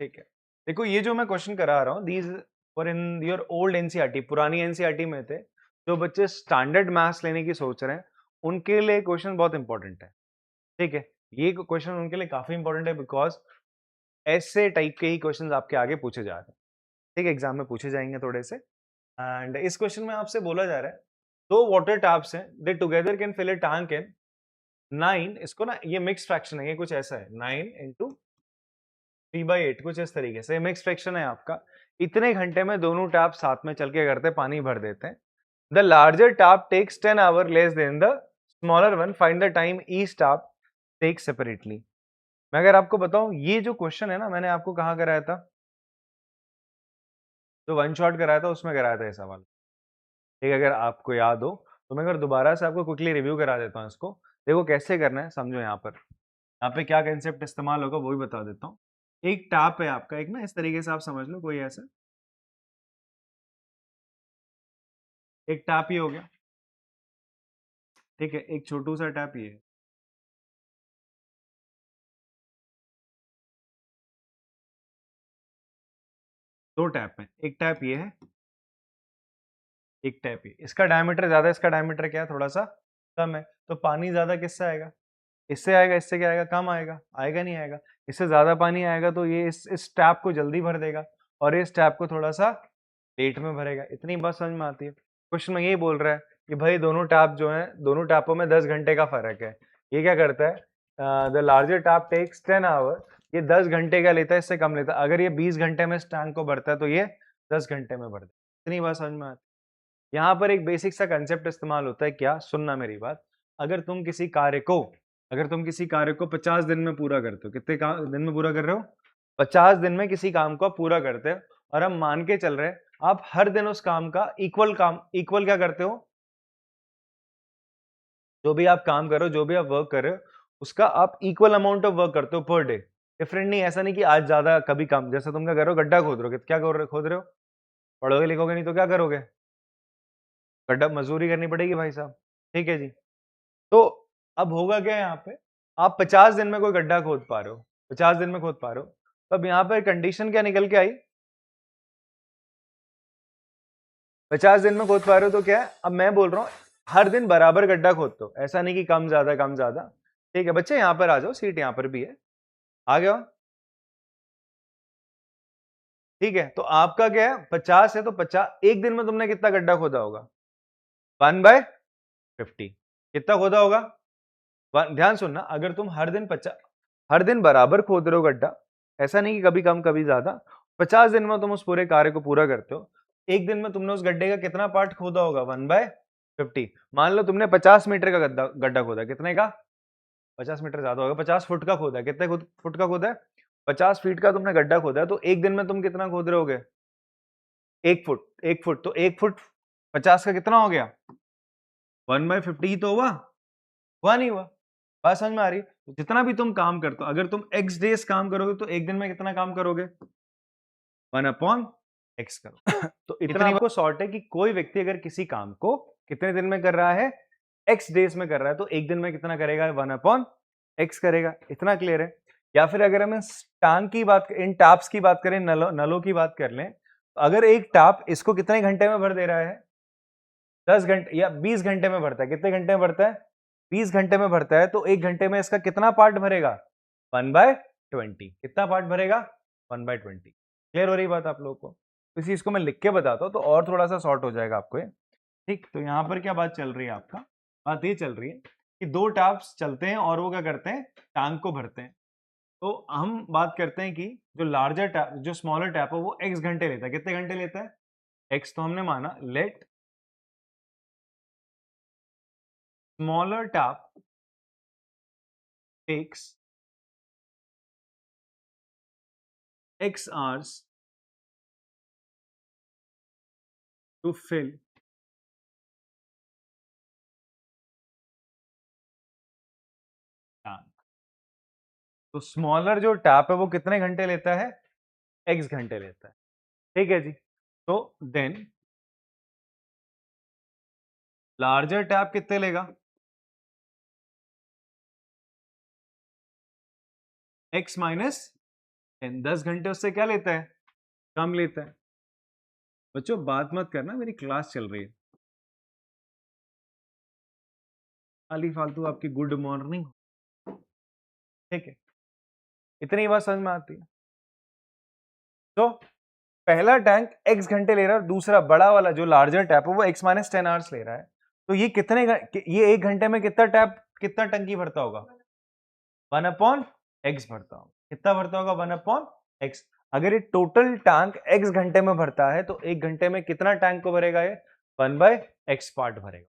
ठीक है। देखो ये जो मैं क्वेश्चन करा रहा हूँ, these for in your old NCERT, पुरानी एनसीईआरटी में थे, जो बच्चे स्टैंडर्ड मैथ्स लेने की सोच रहे हैं उनके लिए क्वेश्चन बहुत इंपॉर्टेंट है, ठीक है। ये क्वेश्चन उनके लिए काफी इंपॉर्टेंट है बिकॉज ऐसे टाइप के ही क्वेश्चन आपके आगे पूछे जा रहे हैं, ठीक है, एग्जाम में पूछे जाएंगे थोड़े से। एंड इस क्वेश्चन में आपसे बोला जा रहा है दो वाटर टैप्स हैं, they together can fill a tank in 9, इसको ना ये मिक्स फ्रैक्शन है, ये कुछ ऐसा है 9 इंटू 3/8, कुछ इस तरीके से मिक्स फ्रैक्शन है आपका। इतने घंटे में दोनों टैप साथ में चल के करते पानी भर देते हैं। The larger tap takes 10 hour less than the smaller one, find the time each tap take separately. मैं अगर आपको बताऊं ये जो क्वेश्चन है ना, मैंने आपको कहाँ कराया था, जो वन शॉट कराया था उसमें कराया था ये सवाल, ठीक है। अगर आपको याद हो तो मैं अगर दोबारा से आपको क्विकली रिव्यू करा देता हूँ इसको। देखो कैसे करना है, समझो यहाँ पे क्या कंसेप्ट इस्तेमाल होगा वो भी बता देता हूँ। एक टैप है आपका, एक ना इस तरीके से आप समझ लो, कोई ऐसा एक टैप ही हो गया, ठीक है। एक छोटू सा टैप ये है, दो टैप है, एक टैप ये है, एक टैप ये। इसका डायमीटर ज्यादा है, इसका डायमीटर क्या है, थोड़ा सा कम है, तो पानी ज्यादा किससे आएगा, इससे आएगा। इससे क्या आएगा, कम आएगा, आएगा नहीं आएगा। इससे ज्यादा पानी आएगा तो ये इस टैप को जल्दी भर देगा और इस टैप को थोड़ा सा लेट में भरेगा। इतनी बात समझ में आती है। क्वेश्चन में यही बोल रहा है कि भाई दोनों टैप जो है, दोनों टैपों में 10 घंटे का फर्क है। ये क्या करता है, the larger tap takes 10 hour, ये 10 घंटे का लेता है, इससे कम लेता है। अगर ये 20 घंटे में इस टैंक को भरता है तो ये 10 घंटे में भरता है। इतनी बात समझ में आती है। यहाँ पर एक बेसिक सा कंसेप्ट इस्तेमाल होता है, क्या, सुनना मेरी बात। अगर तुम किसी कार्य को अगर तुम किसी कार्य को 50 दिन में पूरा करते हो, कितने दिन में पूरा कर रहे हो, 50 दिन में किसी काम को आप पूरा करते हो, और हम मान के चल रहे हैं आप हर दिन उस काम का इक्वल क्या करते हो, जो भी आप काम कर रहे हो, जो भी आप वर्क कर रहे हो, उसका आप इक्वल अमाउंट ऑफ वर्क करते हो पर डे। डिफरेंट नहीं, ऐसा नहीं कि आज ज्यादा कभी कम। जैसे तुम क्या कर रहे हो, गड्ढा खोद रहे हो, क्या खोद रहे हो, पढ़ोगे लिखोगे नहीं तो क्या करोगे, गड्ढा मजदूरी करनी पड़ेगी भाई साहब, ठीक है जी। तो अब होगा क्या यहाँ पे, आप 50 दिन में कोई गड्ढा खोद पा रहे हो, 50 दिन में खोद पा रहे हो, तो अब यहाँ पर कंडीशन क्या निकल के आई, 50 दिन में खोद पा रहे हो तो क्या है, अब मैं बोल रहा हूँ हर दिन बराबर गड्ढा खोदते हो, ऐसा नहीं कि कम ज्यादा कम ज्यादा। ठीक है बच्चे, यहाँ पर आ जाओ, सीट यहाँ पर भी है, आ गया, ठीक है। तो आपका क्या है, 50 है तो 50, एक दिन में तुमने कितना गड्ढा खोदा होगा, 1/50। कितना खोदा होगा, ध्यान सुनना, अगर तुम हर दिन 50, हर दिन बराबर खोद रहे हो गड्ढा, ऐसा नहीं कि कभी कम कभी ज्यादा, 50 दिन में तुम उस पूरे कार्य को पूरा करते हो, एक दिन में तुमने उस गड्ढे का कितना पार्ट खोदा होगा, 1/50। मान लो तुमने 50 मीटर का गड्ढा गड्ढा खोदा, कितने का, 50 मीटर ज्यादा होगा, 50 फुट का खोदा है, कितने फुट का खोदा है, 50 फीट का तुमने गड्ढा खोदा है, तो एक दिन में तुम कितना खोद रहे होगे, 1 फुट, 1 फुट, तो 1 फुट 50 का कितना हो गया, 1/50 ही तो हुआ नहीं हुआ। बात समझ में आ रही है। तो जितना भी तुम काम करते हो, अगर तुम x डेज काम करोगे तो एक दिन में कितना काम करोगे, 1/x करो। तो इतना आपको सॉर्ट है कि कोई व्यक्ति अगर किसी काम को कितने दिन में कर रहा है, x डेज में कर रहा है, तो एक दिन में कितना करेगा, 1/x करेगा। इतना क्लियर है। या फिर अगर हम टैंक की बात, इन टैप्स की बात करें, नलों की बात कर लें, तो अगर एक टैप इसको कितने घंटे में भर दे रहा है, 10 घंटे या 20 घंटे में भरता है, कितने घंटे में भरता है, 20 घंटे में भरता है, तो एक घंटे में इसका कितना पार्ट भरेगा, 1/20। कितना पार्ट भरेगा, 1/20। क्लियर हो रही बात आप लोगों को। इस चीज को मैं लिख के बताता हूं तो और थोड़ा सा शॉर्ट हो जाएगा आपको ये, ठीक। तो यहां पर क्या बात चल रही है, आपका बात ये चल रही है कि दो टैप्स चलते हैं और वो क्या करते हैं, टैंक को भरते हैं। तो हम बात करते हैं कि जो लार्जर टैप, जो स्मॉलर टैप है वो x घंटे लेता है, कितने घंटे लेता है, x तो हमने माना, let smaller tap takes x hours to fill tank। तो स्मॉलर जो टैप है वो कितने घंटे लेता है, x घंटे लेता है, ठीक है जी। तो देन लार्जर टैप कितने लेगा, x माइनस 10, 10 घंटे उससे क्या लेता है, कम लेता है। बच्चों बात मत करना, मेरी क्लास चल रही है, खाली फालतू आपकी गुड मॉर्निंग, ठीक है, इतनी बात समझ में आती है। तो पहला टैंक x घंटे ले रहा है और दूसरा बड़ा वाला जो लार्जर टैप है वो x माइनस 10 आवर्स ले रहा है। तो ये कितने ये 1 घंटे में कितना टंकी भरता होगा, 1/x भरता होगा। कितना भरता होगा, 1/x। अगर ये टोटल टैंक x घंटे में भरता है तो 1 घंटे में कितना टैंक को भरेगा, ये 1/x पार्ट भरेगा,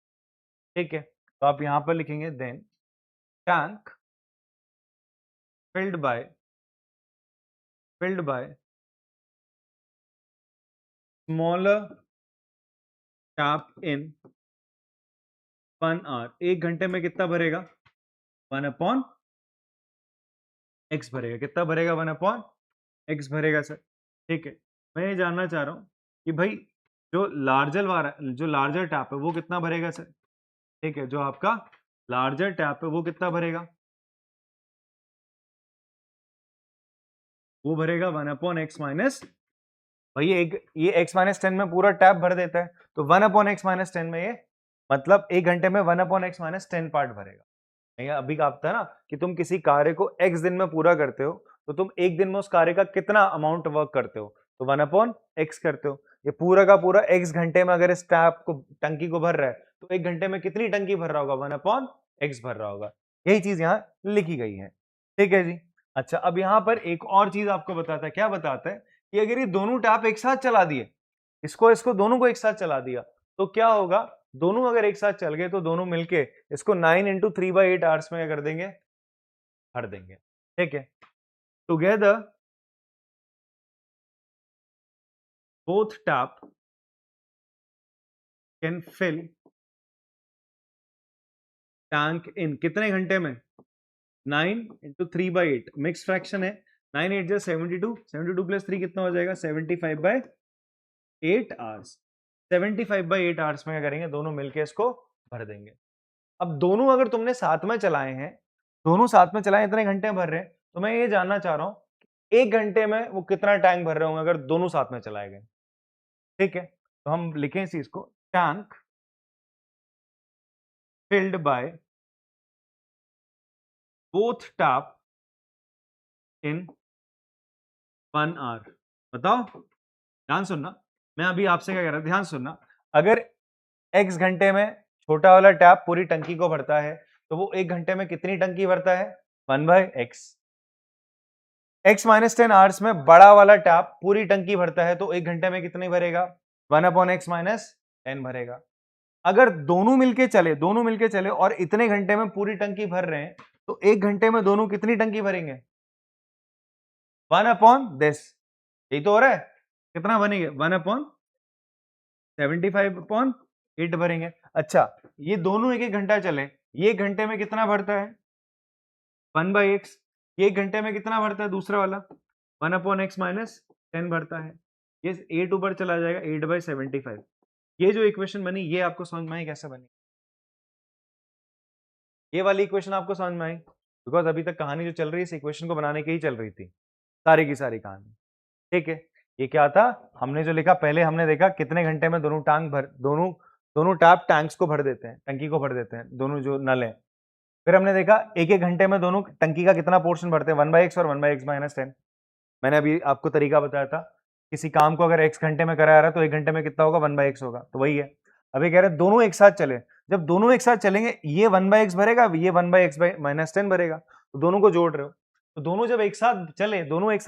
ठीक है। तो आप यहां पर लिखेंगे then tank filled by smaller tap in 1 hour, 1 घंटे में कितना भरेगा, 1/x भरेगा। कितना भरेगा, 1/x भरेगा सर, ठीक है। मैं ये जानना चाह रहा हूं कि भाई जो लार्जर टैप है वो कितना भरेगा सर, ठीक है। जो आपका लार्जर टैप है वो कितना भरेगा, वो भरेगा 1/x माइनस, भाई ये x माइनस 10 में पूरा टैप भर देता है, तो 1/x माइनस 10 में ये मतलब 1 घंटे में 1/x माइनस 10 पार्ट भरेगा। अभी कहा था ना कि तुम किसी कार्य को x दिन में पूरा करते हो तो तुम एक दिन में उस कार्य का कितना अमाउंट वर्क करते हो, तो 1/x करते हो। ये पूरा का पूरा x घंटे में अगर इस टैप को टंकी को भर रहा है तो 1 घंटे में कितनी टंकी भर रहा होगा, 1/x भर रहा होगा। यही चीज यहाँ लिखी गई है, ठीक है जी। अच्छा, अब यहाँ पर एक और चीज आपको बताता है, क्या बताता है कि अगर ये दोनों टैप एक साथ चला दिए, इसको दोनों को एक साथ चला दिया तो क्या होगा, दोनों अगर एक साथ चल गए तो दोनों मिलके इसको 9 इंटू 3/8 आवर्स में क्या कर देंगे, भर देंगे, ठीक है। Together both tap can fill tank in कितने घंटे में, 9 इंटू 3/8, मिक्स फ्रैक्शन है, 9 8 जो 72, 72 प्लस 3 कितना हो जाएगा, 75/8 आवर्स। 75/8 आवर्स में क्या करेंगे, दोनों मिलके इसको भर देंगे। अब दोनों अगर तुमने साथ में चलाए हैं, दोनों साथ में चलाए, इतने घंटे भर रहे हैं, तो मैं ये जानना चाह रहा हूं 1 घंटे में वो कितना टैंक भर रहे होंगे अगर दोनों साथ में चलाए गए, ठीक है। तो हम लिखें इस चीज को, tank filled by both tap in 1 hour. बताओ, ध्यान सुनना, मैं अभी आपसे क्या कह रहा था, ध्यान सुनना। अगर x घंटे में छोटा वाला टैप पूरी टंकी को भरता है तो वो 1 घंटे में कितनी टंकी भरता है, 1/x। x माइनस 10 आवर्स में बड़ा वाला टैप पूरी टंकी भरता है तो 1 घंटे में कितनी भरेगा, 1/x माइनस 10 भरेगा। अगर दोनों मिलके चले और इतने घंटे में पूरी टंकी भर रहे हैं तो 1 घंटे में दोनों कितनी टंकी भरेंगे, 1/this। यही तो हो रहा है, कितना बनेंगे, 1/75/8 भरेंगे। अच्छा, ये दोनों एक एक घंटा चले, ये एक घंटे में कितना भरता है, 1/x। ये एक घंटे में कितना भरता है दूसरा वाला, 1/x माइनस 10 भरता है। ये 8 ऊपर चला जाएगा, 8/75। ये जो इक्वेशन बनी ये आपको समझ में आई कैसे बनी, ये वाली इक्वेशन आपको समझ में आई, बिकॉज अभी तक कहानी जो चल रही है इस इक्वेशन को बनाने की ही चल रही थी, सारी की सारी कहानी, ठीक है। ये क्या था, हमने जो लिखा, पहले हमने देखा कितने घंटे में दोनों टैप टैंक्स को भर देते हैं, टंकी को भर देते हैं, दोनों जो नल है। फिर हमने देखा एक एक घंटे में दोनों टंकी का कितना पोर्शन भरते हैं, 1/x और 1/x माइनस 10। मैंने अभी आपको तरीका बताया था, किसी काम को अगर x घंटे में कराया रहा है तो 1 घंटे में कितना होगा, 1/x होगा, तो वही है। अभी कह रहे हैं दोनों एक साथ चले, जब दोनों एक साथ चलेंगे ये 1/x भरेगा, ये 1/x माइनस 10 भरेगा, तो दोनों को जोड़ रहे हो, तो दोनों जब एक साथ चले, दोनों एक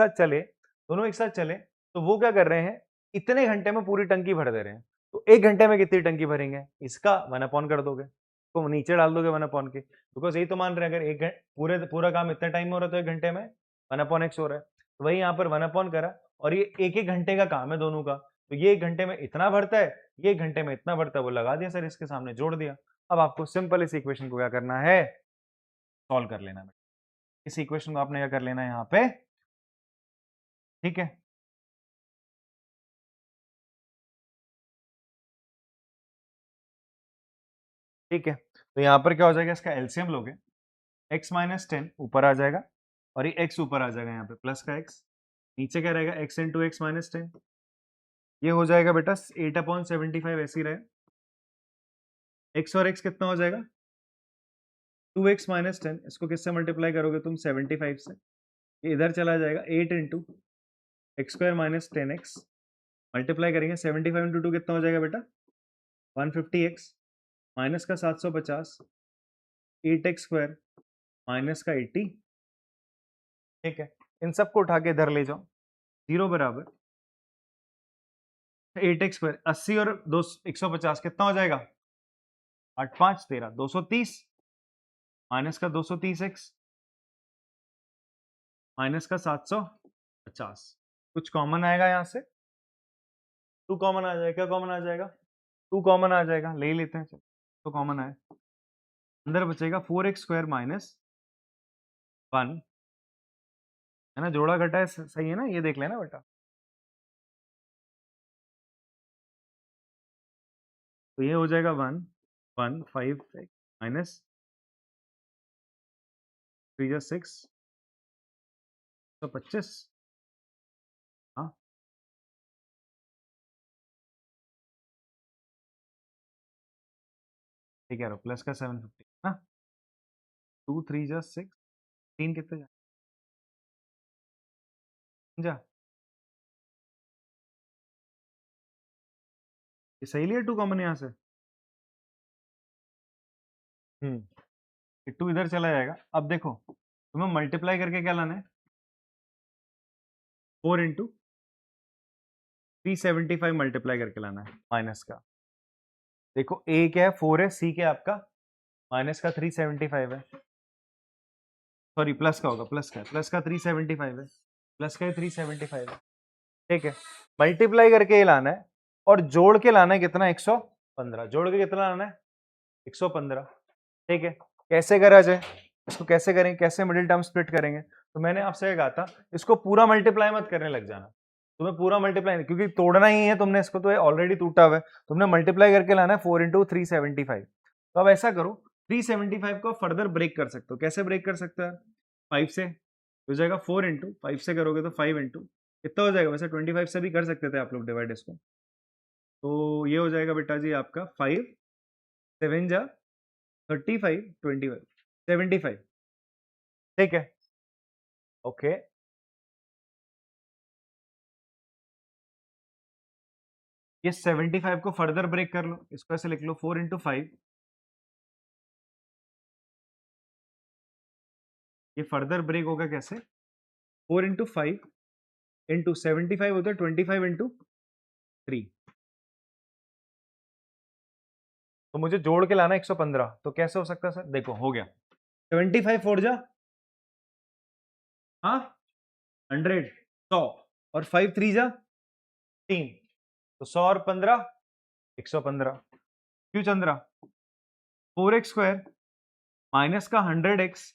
साथ चले तो वो क्या कर रहे हैं, इतने घंटे में पूरी टंकी भर दे रहे हैं। तो 1 घंटे में कितनी टंकी भरेंगे, इसका 1/, कर दोगे तो नीचे डाल दोगे 1/, के, बिकॉज यही तो मान रहे हैं, अगर पूरा काम इतने टाइम में हो रहा है तो 1 घंटे में 1/x हो रहा है, तो वही यहाँ पर 1/, करा। और ये एक एक घंटे का काम है दोनों का, तो ये 1 घंटे में इतना भरता है, ये 1 घंटे में इतना भरता है, वो लगा दिया सर, इसके सामने जोड़ दिया। अब आपको सिंपल इस इक्वेशन को क्या करना है, सॉल्व कर लेना है। इस इक्वेशन को आपने क्या कर लेना है यहाँ पे, ठीक है। ठीक है, तो यहाँ पर क्या हो जाएगा, इसका एलसीएम लोगे, x माइनस 10 ऊपर आ जाएगा, और ये x ऊपर आ जाएगा यहाँ पे प्लस का x, नीचे क्या रहेगा x इंटू एक्स माइनस 10, ये हो जाएगा बेटा 8/75 ऐसे ही रहे, x और x कितना हो जाएगा 2x माइनस 10, इसको किससे मल्टीप्लाई करोगे तुम 75 से, ये इधर चला जाएगा 8 into x square minus 10x, multiply करेंगे 75 इंटू 2 कितना हो जाएगा बेटा 150x माइनस का 750, 8x स्क्वायर माइनस का 80, ठीक है, इन सबको उठा के इधर ले जाओ, 0 बराबर 8x स्क्वायर 80 और 150 कितना हो जाएगा 8 5 13 230 माइनस का 230x माइनस का 750, कुछ कॉमन आएगा यहाँ से 2 कॉमन आ जाएगा, क्या कॉमन आ जाएगा 2 कॉमन आ जाएगा, ले ही लेते हैं, चलो तो कॉमन आए, अंदर बचेगा 4x स्क्वायर माइनस 1, है ना, जोड़ा घटा है सही है ना, ये देख लेना बेटा, तो ये हो जाएगा 1 1 5 माइनस 3 6 तो 25, हाँ ठीक है, प्लस का 750 ना, 2 3 6 3 कितने जा, ये सही लिया 2 कॉमन यहाँ से, ये 2 इधर चला जाएगा, अब देखो तुम्हें मल्टीप्लाई करके क्या लाना है 4 इंटू 375 मल्टीप्लाई करके लाना है माइनस का, देखो ए क्या है 4 है, सी क्या है आपका माइनस का 375 है, सॉरी प्लस का होगा, प्लस का 375 है, प्लस का 375 है, ठीक है, मल्टीप्लाई करके ये लाना है और जोड़ के लाना है कितना 115, जोड़ के कितना लाना है 115, ठीक है, कैसे करा जाए इसको, कैसे करेंगे, कैसे मिडिल टर्म स्प्लिट करेंगे, तो मैंने आपसे कहा था इसको पूरा मल्टीप्लाई मत करने लग जाना, तुम्हें पूरा मल्टीप्लाई नहीं, क्योंकि तोड़ना ही है तुमने इसको, तो ये ऑलरेडी टूटा हुआ है, तुमने मल्टीप्लाई करके लाना है 4 इंटू 375, तो अब ऐसा करो 375 को फर्दर ब्रेक कर सकते हो, कैसे ब्रेक कर सकते हो 5 से, हो जाएगा 4 इंटू 5 से करोगे तो 5 इंटू कितना हो जाएगा, वैसे 25 से भी कर सकते थे आप लोग डिवाइड इसको, तो ये हो जाएगा बेटा जी आपका 5 7 जा 35 25 75, ठीक है, ओके, ये 75 को फर्दर ब्रेक कर लो, इसको ऐसे लिख लो 4 इंटू 5, ये फर्दर ब्रेक होगा कैसे 4 इंटू 5 इंटू 75 होता है 25 इंटू 3, तो मुझे जोड़ के लाना 115, तो कैसे हो सकता है सर, देखो हो गया 75 4 जा हाँ 100 100 और 5 3 जा 3, तो 100 और 15 115, क्यों चंद्रा 4x स्क्वायर माइनस का 100x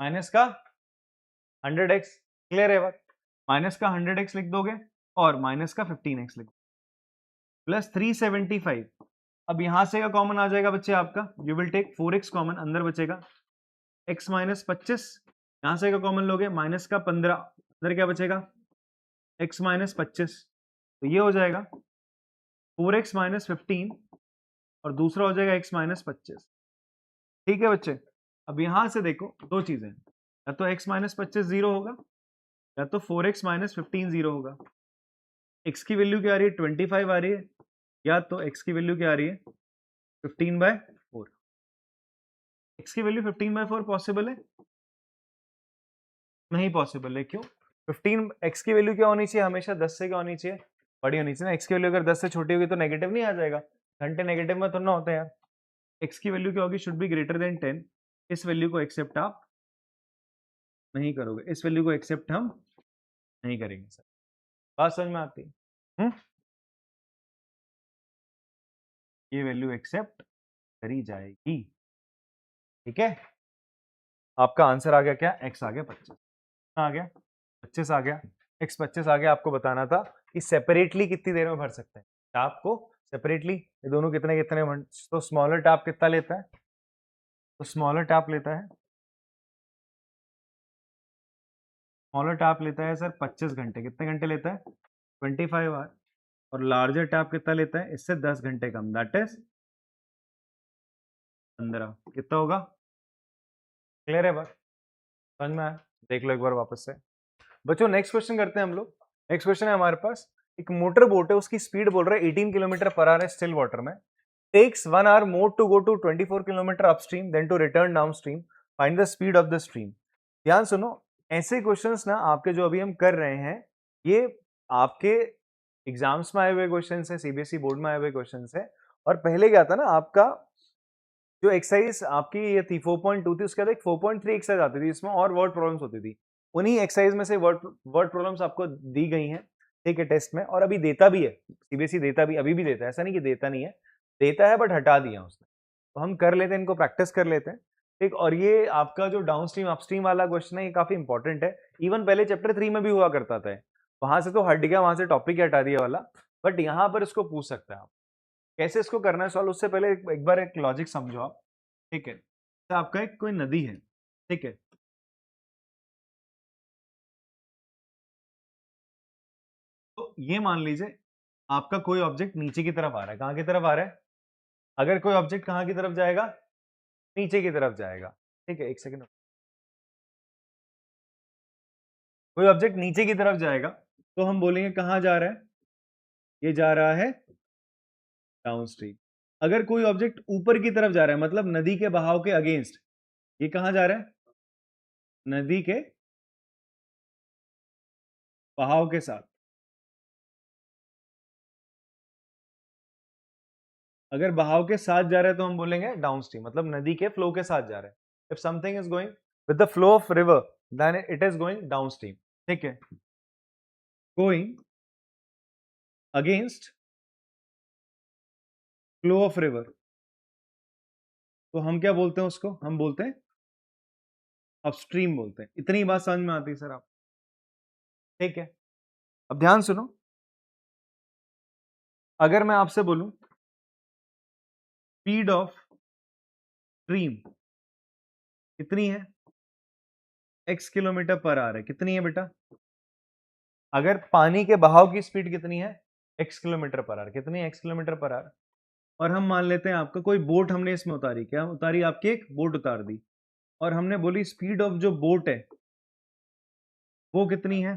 माइनस का 100x, क्लियर है बात, माइनस का 100x लिख दोगे और माइनस का 15x लिख प्लस 375, अब यहां से का कॉमन आ जाएगा बच्चे आपका, you will take 4x common, अंदर बचेगा x माइनस 25, यहां से का कॉमन लोगे माइनस का 15, अंदर क्या बचेगा x माइनस 25, तो ये हो जाएगा 4x माइनस 15 और दूसरा हो जाएगा x माइनस 25, ठीक है बच्चे, अब यहां से देखो दो चीजें, या तो x माइनस 25 जीरो होगा या तो 4x माइनस 15 जीरो होगा, x की वैल्यू क्या आ रही है 25 आ रही है, या तो x की वैल्यू क्या आ रही है 15/4, x की वैल्यू 15/4 पॉसिबल है, नहीं पॉसिबल है, क्यों 15 x की वैल्यू क्या होनी चाहिए हमेशा 10 से क्या होनी चाहिए, बड़ी होनी चाहिए ना, x की वैल्यू अगर 10 से छोटी होगी तो नेगेटिव नहीं आ जाएगा, घंटे नेगेटिव में तो ना होता है यार, x की वैल्यू क्या होगी शुड बी ग्रेटर देन 10, इस वैल्यू को एक्सेप्ट आप नहीं करोगे, इस वैल्यू को एक्सेप्ट हम नहीं करेंगे सर, बात समझ में आती है, ये वैल्यू एक्सेप्ट करी जाएगी, ठीक है, आपका आंसर आ गया क्या, x आ गया 25, आ गया 25 आ गया, x 25 आ गया, आपको बताना था कि सेपरेटली कितनी देर में भर सकते हैं टैप को, सेपरेटली ये दोनों कितने कितने, तो स्मॉलर टैप कितना लेता है, तो स्मॉलर टैप लेता है स्मॉलर टैप लेता है सर 25 घंटे, कितने घंटे लेता है? 25 आवर। और लार्जर टैप कितना लेता है? इससे 10 घंटे कम, दैट इज 15। कितना होगा? क्लियर है बात? समझ में आया? देख लो एक बार वापस से बच्चों। नेक्स्ट क्वेश्चन करते हैं हम लोग। नेक्स्ट क्वेश्चन है हमारे पास, एक मोटर बोट है, उसकी स्पीड बोल रहा है 18 किलोमीटर पर आवर है स्टिल वाटर में, takes 1 hour more to go to 24 kilometre upstream than to return downstream, find the speed of the stream. ध्यान सुनो, ऐसे क्वेश्चंस ना आपके जो अभी हम कर रहे हैं, ये आपके एग्जाम्स में आए हुए क्वेश्चंस है, सीबीएसई बोर्ड में आए हुए क्वेश्चंस है। और पहले क्या था ना, आपका जो एक्सरसाइज आपकी ये थी 4.2 थी, उसके बाद एक 4.3 एक्सरसाइज आती थी, इसमें और वर्ड प्रॉब्लम्स होती थी। उन्हीं एक्सरसाइज में से वर्ड प्रॉब्लम्स आपको दी गई हैं, ठीक है, टेस्ट में। और अभी देता भी है सीबीएसई, देता भी अभी भी देता है, ऐसा नहीं कि देता नहीं है, देता है बट हटा दिया उसने। तो हम कर लेते हैं, इनको प्रैक्टिस कर लेते हैं, ठीक। और ये आपका जो डाउन स्ट्रीम अपस्ट्रीम वाला क्वेश्चन है, ये काफी इंपॉर्टेंट है। इवन पहले चैप्टर 3 में भी हुआ करता था, वहां से तो हट गया, वहां से टॉपिक हटा दिया वाला, बट यहाँ पर इसको पूछ सकते हैं आप। कैसे इसको करना है सॉल्व, उससे पहले एक बार एक लॉजिक समझो आप, ठीक है। तो आपका एक कोई नदी है, ठीक है, तो ये मान लीजिए आपका कोई ऑब्जेक्ट नीचे की तरफ आ रहा है। कहां की तरफ आ रहा है? अगर कोई ऑब्जेक्ट कहां की तरफ जाएगा? नीचे की तरफ जाएगा, ठीक है। एक सेकंड, कोई ऑब्जेक्ट नीचे की तरफ जाएगा तो हम बोलेंगे कहां जा रहा है? ये जा रहा है डाउन स्ट्रीम। अगर कोई ऑब्जेक्ट ऊपर की तरफ जा रहा है, मतलब नदी के बहाव के अगेंस्ट, ये कहां जा रहा है? नदी के बहाव के साथ। अगर बहाव के साथ जा रहा है तो हम बोलेंगे डाउन स्ट्रीम, मतलब नदी के फ्लो के साथ जा रहा है। If something is going with the flow of river then it is going down stream, ठीक है। Going against flow of river, तो हम क्या बोलते हैं उसको? हम बोलते हैं अपस्ट्रीम बोलते हैं। इतनी बात समझ में आती है सर आप? ठीक है। अब ध्यान सुनो, अगर मैं आपसे बोलूं स्पीड ऑफ स्ट्रीम कितनी है? x किलोमीटर पर आवर है। कितनी है बेटा? अगर पानी के बहाव की स्पीड कितनी है? x kilometre per our. कितनी है? x kilometre per our. और हम मान लेते हैं आपका कोई बोट हमने इसमें उतारी, क्या उतारी? आपकी एक बोट उतार दी, और हमने बोली स्पीड ऑफ जो बोट है वो कितनी है?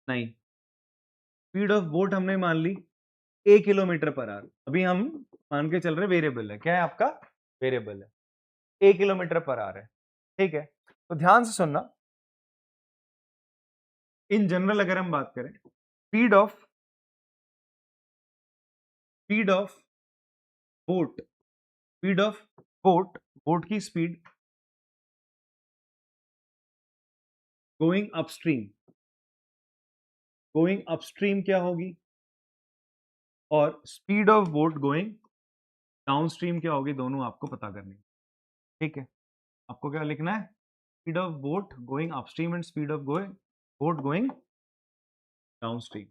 नहीं, स्पीड ऑफ बोट हमने मान ली a किलोमीटर पर आवर। अभी हम मान के चल रहे वेरिएबल है, क्या है आपका? वेरिएबल है, a किलोमीटर पर आवर है, ठीक है। तो ध्यान से सुनना, इन जनरल अगर हम बात करें, speed of boat, speed of boat की स्पीड गोइंग अपस्ट्रीम क्या होगी, और speed of boat going downstream क्या होगी, दोनों आपको पता करनी है, ठीक है। आपको क्या लिखना है? Speed of boat going upstream and speed of boat going downstream.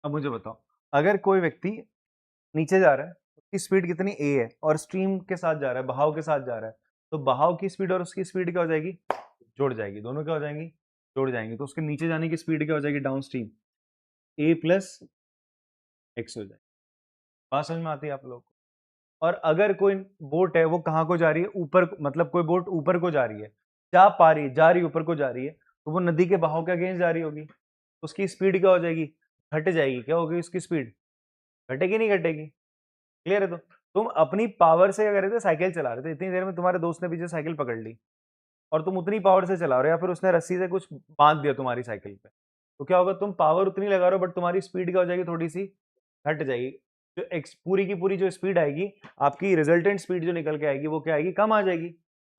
अब मुझे बताओ, अगर कोई व्यक्ति नीचे जा रहा है, उसकी स्पीड कितनी a है, और स्ट्रीम के साथ जा रहा है, बहाव के साथ जा रहा है, तो बहाव की स्पीड और उसकी स्पीड क्या हो जाएगी? जुड़ जाएगी। दोनों क्या हो जाएंगी? जुड़ जाएंगी। तो उसके नीचे जाने की स्पीड क्या हो जाएगी? Down stream a plus x हो जाएगी। बात समझ में आती है आप लोग को? और अगर कोई बोट है वो कहाँ को जा रही है? ऊपर, मतलब कोई बोट ऊपर को जा रही है, जा रही है ऊपर को जा रही है, तो वो नदी के बहाव के अगेंस्ट जा रही होगी, तो उसकी स्पीड क्या हो जाएगी? घट जाएगी। क्या होगी उसकी स्पीड? घटेगी नहीं घटेगी? क्लियर है? तो तुम अपनी पावर से क्या कर रहे थे? साइकिल चला रहे थे, इतनी देर में तुम्हारे दोस्त ने पीछे साइकिल पकड़ ली, और तुम उतनी पावर से चला रहे हो, या फिर उसने रस्सी से कुछ बांध दिया तुम्हारी साइकिल पे, तो क्या होगा? तुम पावर उतनी लगा रहे हो बट तुम्हारी स्पीड क्या हो जाएगी? थोड़ी सी घट जाएगी। जो पूरी की पूरी जो स्पीड आएगी, आपकी रिजल्टेंट स्पीड जो निकल के आएगी, वो क्या आएगी? कम आ जाएगी,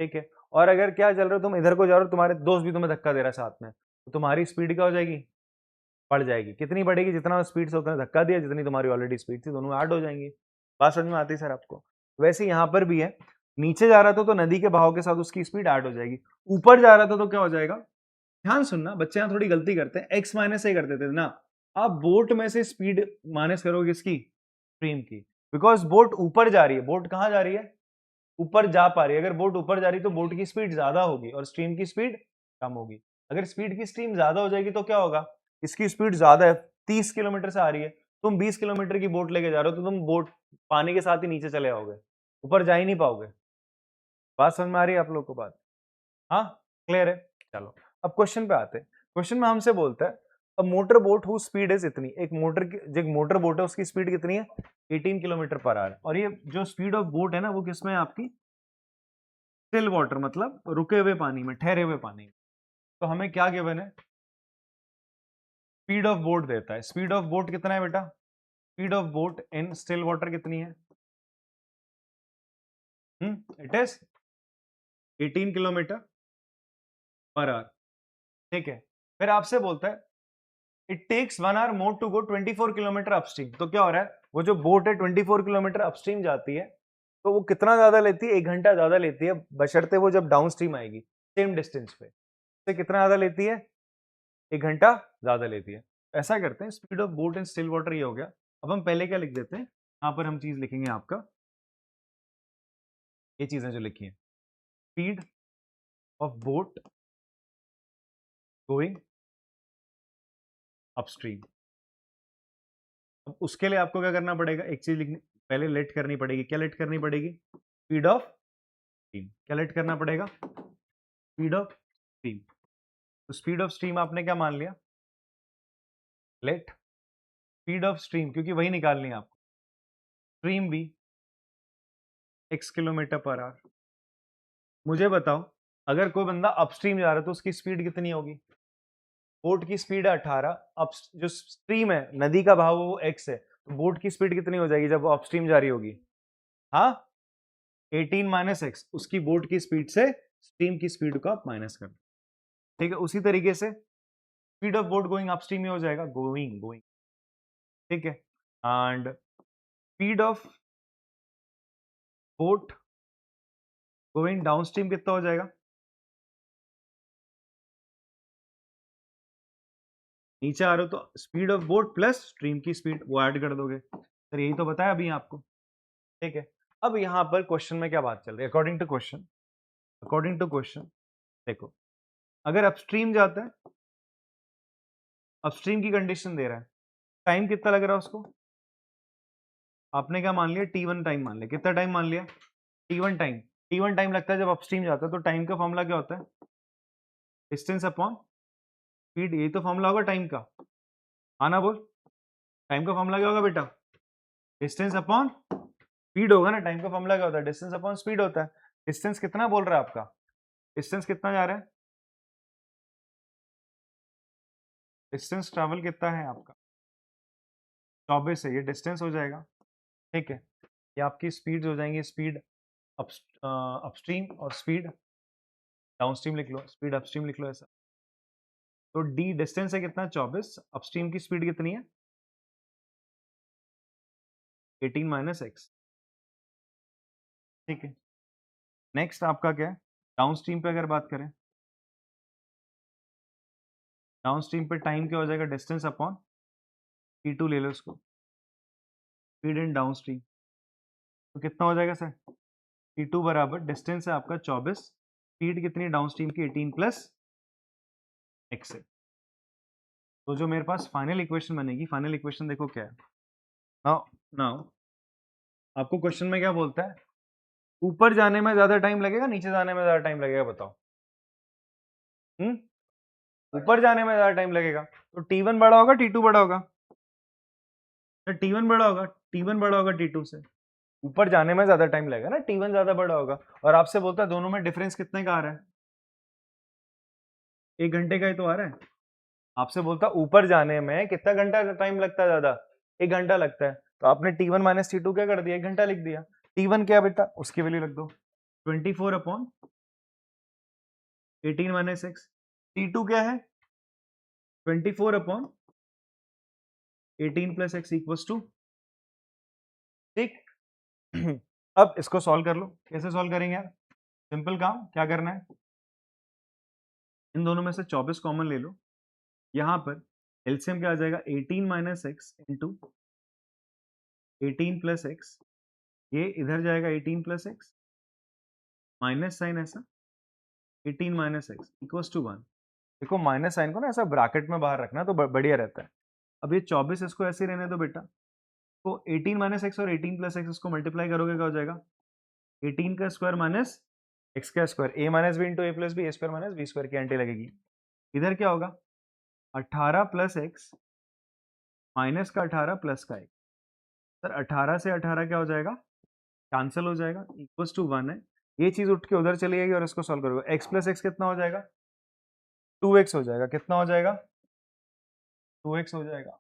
ठीक है। और अगर क्या चल रहे हो तुम, इधर को जा रहे हो, तुम्हारे दोस्त भी तुम्हें धक्का दे रहा है साथ में, तो तुम्हारी स्पीड क्या हो जाएगी? बढ़ जाएगी। कितनी बढ़ेगी? जितना स्पीड से उतना धक्का दिया, जितनी तुम्हारी ऑलरेडी स्पीड थी, दोनों ऐड हो जाएंगी। बात समझ में आती है सर आपको? वैसे यहाँ पर भी है, नीचे जा रहा था तो नदी के बहाव के साथ उसकी स्पीड ऐड हो जाएगी, ऊपर जा रहा था तो क्या हो जाएगा, ध्यान सुनना, बच्चे यहाँ थोड़ी गलती करते हैं, x माइनस ए कर देते थे ना, आप बोट में से स्पीड माइनस करोगे किसकी, स्ट्रीम की, बिकॉज बोट ऊपर जा रही है, बोट कहाँ जा रही है, ऊपर जा पा रही है, अगर बोट ऊपर जा रही है तो बोट की स्पीड ज्यादा होगी और स्ट्रीम की स्पीड कम होगी, अगर स्पीड की स्ट्रीम ज्यादा हो जाएगी तो क्या होगा, इसकी स्पीड ज्यादा है, 30 किलोमीटर से आ रही है, तुम 20 किलोमीटर की बोट लेके जा रहे हो तो तुम बोट पानी के साथ ही नीचे चले आओगे, ऊपर जा ही नहीं पाओगे। बात समझ में आ रही है आप लोग को बात, हाँ क्लियर है। चलो अब क्वेश्चन पे आते हैं, क्वेश्चन में हमसे बोलता है अब motor boat who speed is इतनी, एक मोटर बोट है उसकी स्पीड कितनी है 18 किलोमीटर पर आवर, और ये जो स्पीड ऑफ बोट है ना वो किसमें है आपकी, स्टिल वाटर मतलब रुके हुए पानी में, ठहरे हुए पानी में, तो हमें क्या गिवन है, स्पीड ऑफ बोट देता है, स्पीड ऑफ बोट कितना है बेटा, speed of boat in still water कितनी है, it is 18 kilometre per hour, ठीक है, फिर आपसे बोलता है it takes 1 hour more to go 24 kilometre upstream, तो क्या हो रहा है, वो जो बोट है 24 किलोमीटर अपस्ट्रीम जाती है, तो वो कितना ज्यादा लेती है, 1 घंटा ज्यादा लेती है, बशर्ते वो जब डाउन स्ट्रीम आएगी सेम डिस्टेंस पे, तो कितना ज्यादा लेती है, 1 घंटा ज्यादा लेती है। ऐसा करते हैं, speed of boat in still water ये हो गया, अब हम पहले क्या लिख देते हैं, यहाँ पर हम चीज लिखेंगे आपका, ये चीजें जो लिखी है, speed of boat going upstream, अब उसके लिए आपको क्या करना पड़ेगा, एक चीज लिखनी पहले लेट करनी पड़ेगी, क्या लेट करनी पड़ेगी, स्पीड ऑफ स्ट्रीम, क्या लेट करना पड़ेगा, स्पीड ऑफ स्ट्रीम, तो स्पीड ऑफ स्ट्रीम आपने क्या मान लिया, लेट स्पीड ऑफ स्ट्रीम, क्योंकि वही निकालनी है आपको, स्ट्रीम भी x किलोमीटर पर आवर, मुझे बताओ अगर कोई बंदा अपस्ट्रीम जा रहा है तो उसकी स्पीड कितनी होगी, बोट की स्पीड है 18, अप जो स्ट्रीम है नदी का बहाव वो x है, तो बोट की स्पीड कितनी हो जाएगी जब वो अपस्ट्रीम जा रही होगी, हाँ 18 माइनस एक्स, उसकी बोट की स्पीड से स्ट्रीम की स्पीड को आप माइनस कर, ठीक है, उसी तरीके से speed of boat going upstream में हो जाएगा गोइंग गोइंग, ठीक है, and speed of boat going downstream कितना हो जाएगा, नीचे आ रहे हो तो speed of boat plus stream की स्पीड वो ऐड कर दोगे, सर यही तो बताया अभी आपको, ठीक है। अब यहाँ पर क्वेश्चन में क्या बात चल रही है, अकॉर्डिंग टू क्वेश्चन देखो, अगर अपस्ट्रीम जाता है, अपस्ट्रीम की कंडीशन दे रहा है, टाइम कितना लग रहा है उसको, आपने क्या मान लिया, T1 टाइम मान लिया, कितना टाइम मान लिया, T1 टाइम लगता है जब अपस्ट्रीम जाता है, तो टाइम का फॉर्मूला क्या होता है, डिस्टेंस अपॉन स्पीड, यही तो फॉर्मूला होगा टाइम का, आना बोल, टाइम का फॉर्मूला क्या होगा बेटा, डिस्टेंस अपॉन स्पीड होगा ना, टाइम का फॉर्मूला क्या होता है, डिस्टेंस अपॉन स्पीड होता है, डिस्टेंस कितना बोल रहा है आपका, डिस्टेंस कितना जा रहा है, डिस्टेंस ट्रैवल कितना है आपका 24 है, ये डिस्टेंस हो जाएगा, ठीक है, ये आपकी स्पीड हो जाएंगी, स्पीड अपस्ट्रीम और स्पीड डाउनस्ट्रीम लिख लो, स्पीड अपस्ट्रीम लिख लो ऐसा, तो डी डिस्टेंस है कितना 24, अपस्ट्रीम की स्पीड कितनी है 18 माइनस एक्स, ठीक है, नेक्स्ट आपका क्या है, डाउनस्ट्रीम पे अगर बात करें, डाउनस्ट्रीम पे टाइम क्या हो जाएगा, डिस्टेंस अपॉन T2 ले लो इसको, स्पीड इन डाउनस्ट्रीम, तो कितना हो जाएगा सर, T2 बराबर डिस्टेंस है आपका 24, स्पीड कितनी डाउनस्ट्रीम की 18 प्लस एक्स है, तो जो मेरे पास फाइनल इक्वेशन बनेगी, फाइनल इक्वेशन देखो क्या है, नाउ नाउ आपको क्वेश्चन में क्या बोलता है, ऊपर जाने में ज्यादा टाइम लगेगा नीचे जाने में ज्यादा टाइम लगेगा बताओ, ऊपर जाने में ज्यादा टाइम लगेगा, तो T1 बड़ा होगा T2 बड़ा होगा, तो T1 बड़ा होगा, T1 बड़ा होगा T2 से, ऊपर जाने में ज्यादा टाइम लगेगा ना, T1 ज्यादा बड़ा होगा, और आपसे बोलता है दोनों में डिफरेंस कितने का आ रहा है, 1 घंटे का ही तो आ रहा है, आपसे बोलता ऊपर जाने में कितना घंटा टाइम लगता है ज्यादा, 1 घंटा लगता है, तो आपने T1 माइनस T2 क्या कर दिया, 1 घंटा लिख दिया, T1 क्या बेटा उसकी वैल्यू रख दो 24 अपॉन 18 माइनस एक्स, T2 क्या है 24 upon 18 plus x equals to, ठीक अब इसको सॉल्व कर लो। कैसे सॉल्व करेंगे यार? सिंपल काम, क्या करना है, इन दोनों में से 24 कॉमन ले लो। यहां पर एलसीएम क्या आ जाएगा, 18 minus x into 18 plus x, ये इधर जाएगा 18 प्लस एक्स, माइनस साइन ऐसा 18 माइनस एक्स इक्वल्स टू 1। देखो माइनस साइन को ना ऐसा ब्रैकेट में बाहर रखना तो बढ़िया रहता है। अब ये 24 इसको ऐसे रहने दो बेटा, तो 18 माइनस एक्स और 18 प्लस एक्स इसको मल्टीप्लाई करोगे क्या हो जाएगा, 18 का स्क्वायर माइनस एक्स का स्क्वायर, ए माइनस बी इंटू ए प्लस बी, ए स्क्वायर माइनस बी स्क्वायर की एंटी लगेगी। इधर क्या होगा, 18 प्लस एक्स माइनस का 18 प्लस का एक्स। सर 18 से 18 क्या हो जाएगा, कैंसिल हो जाएगा, इक्वल्स टू 1 है। ये चीज उठ के उधर चली जाएगी और इसको सॉल्व करोगे, एक्स प्लस एक्स कितना हो जाएगा, 2x हो जाएगा। कितना हो जाएगा, 2x हो जाएगा।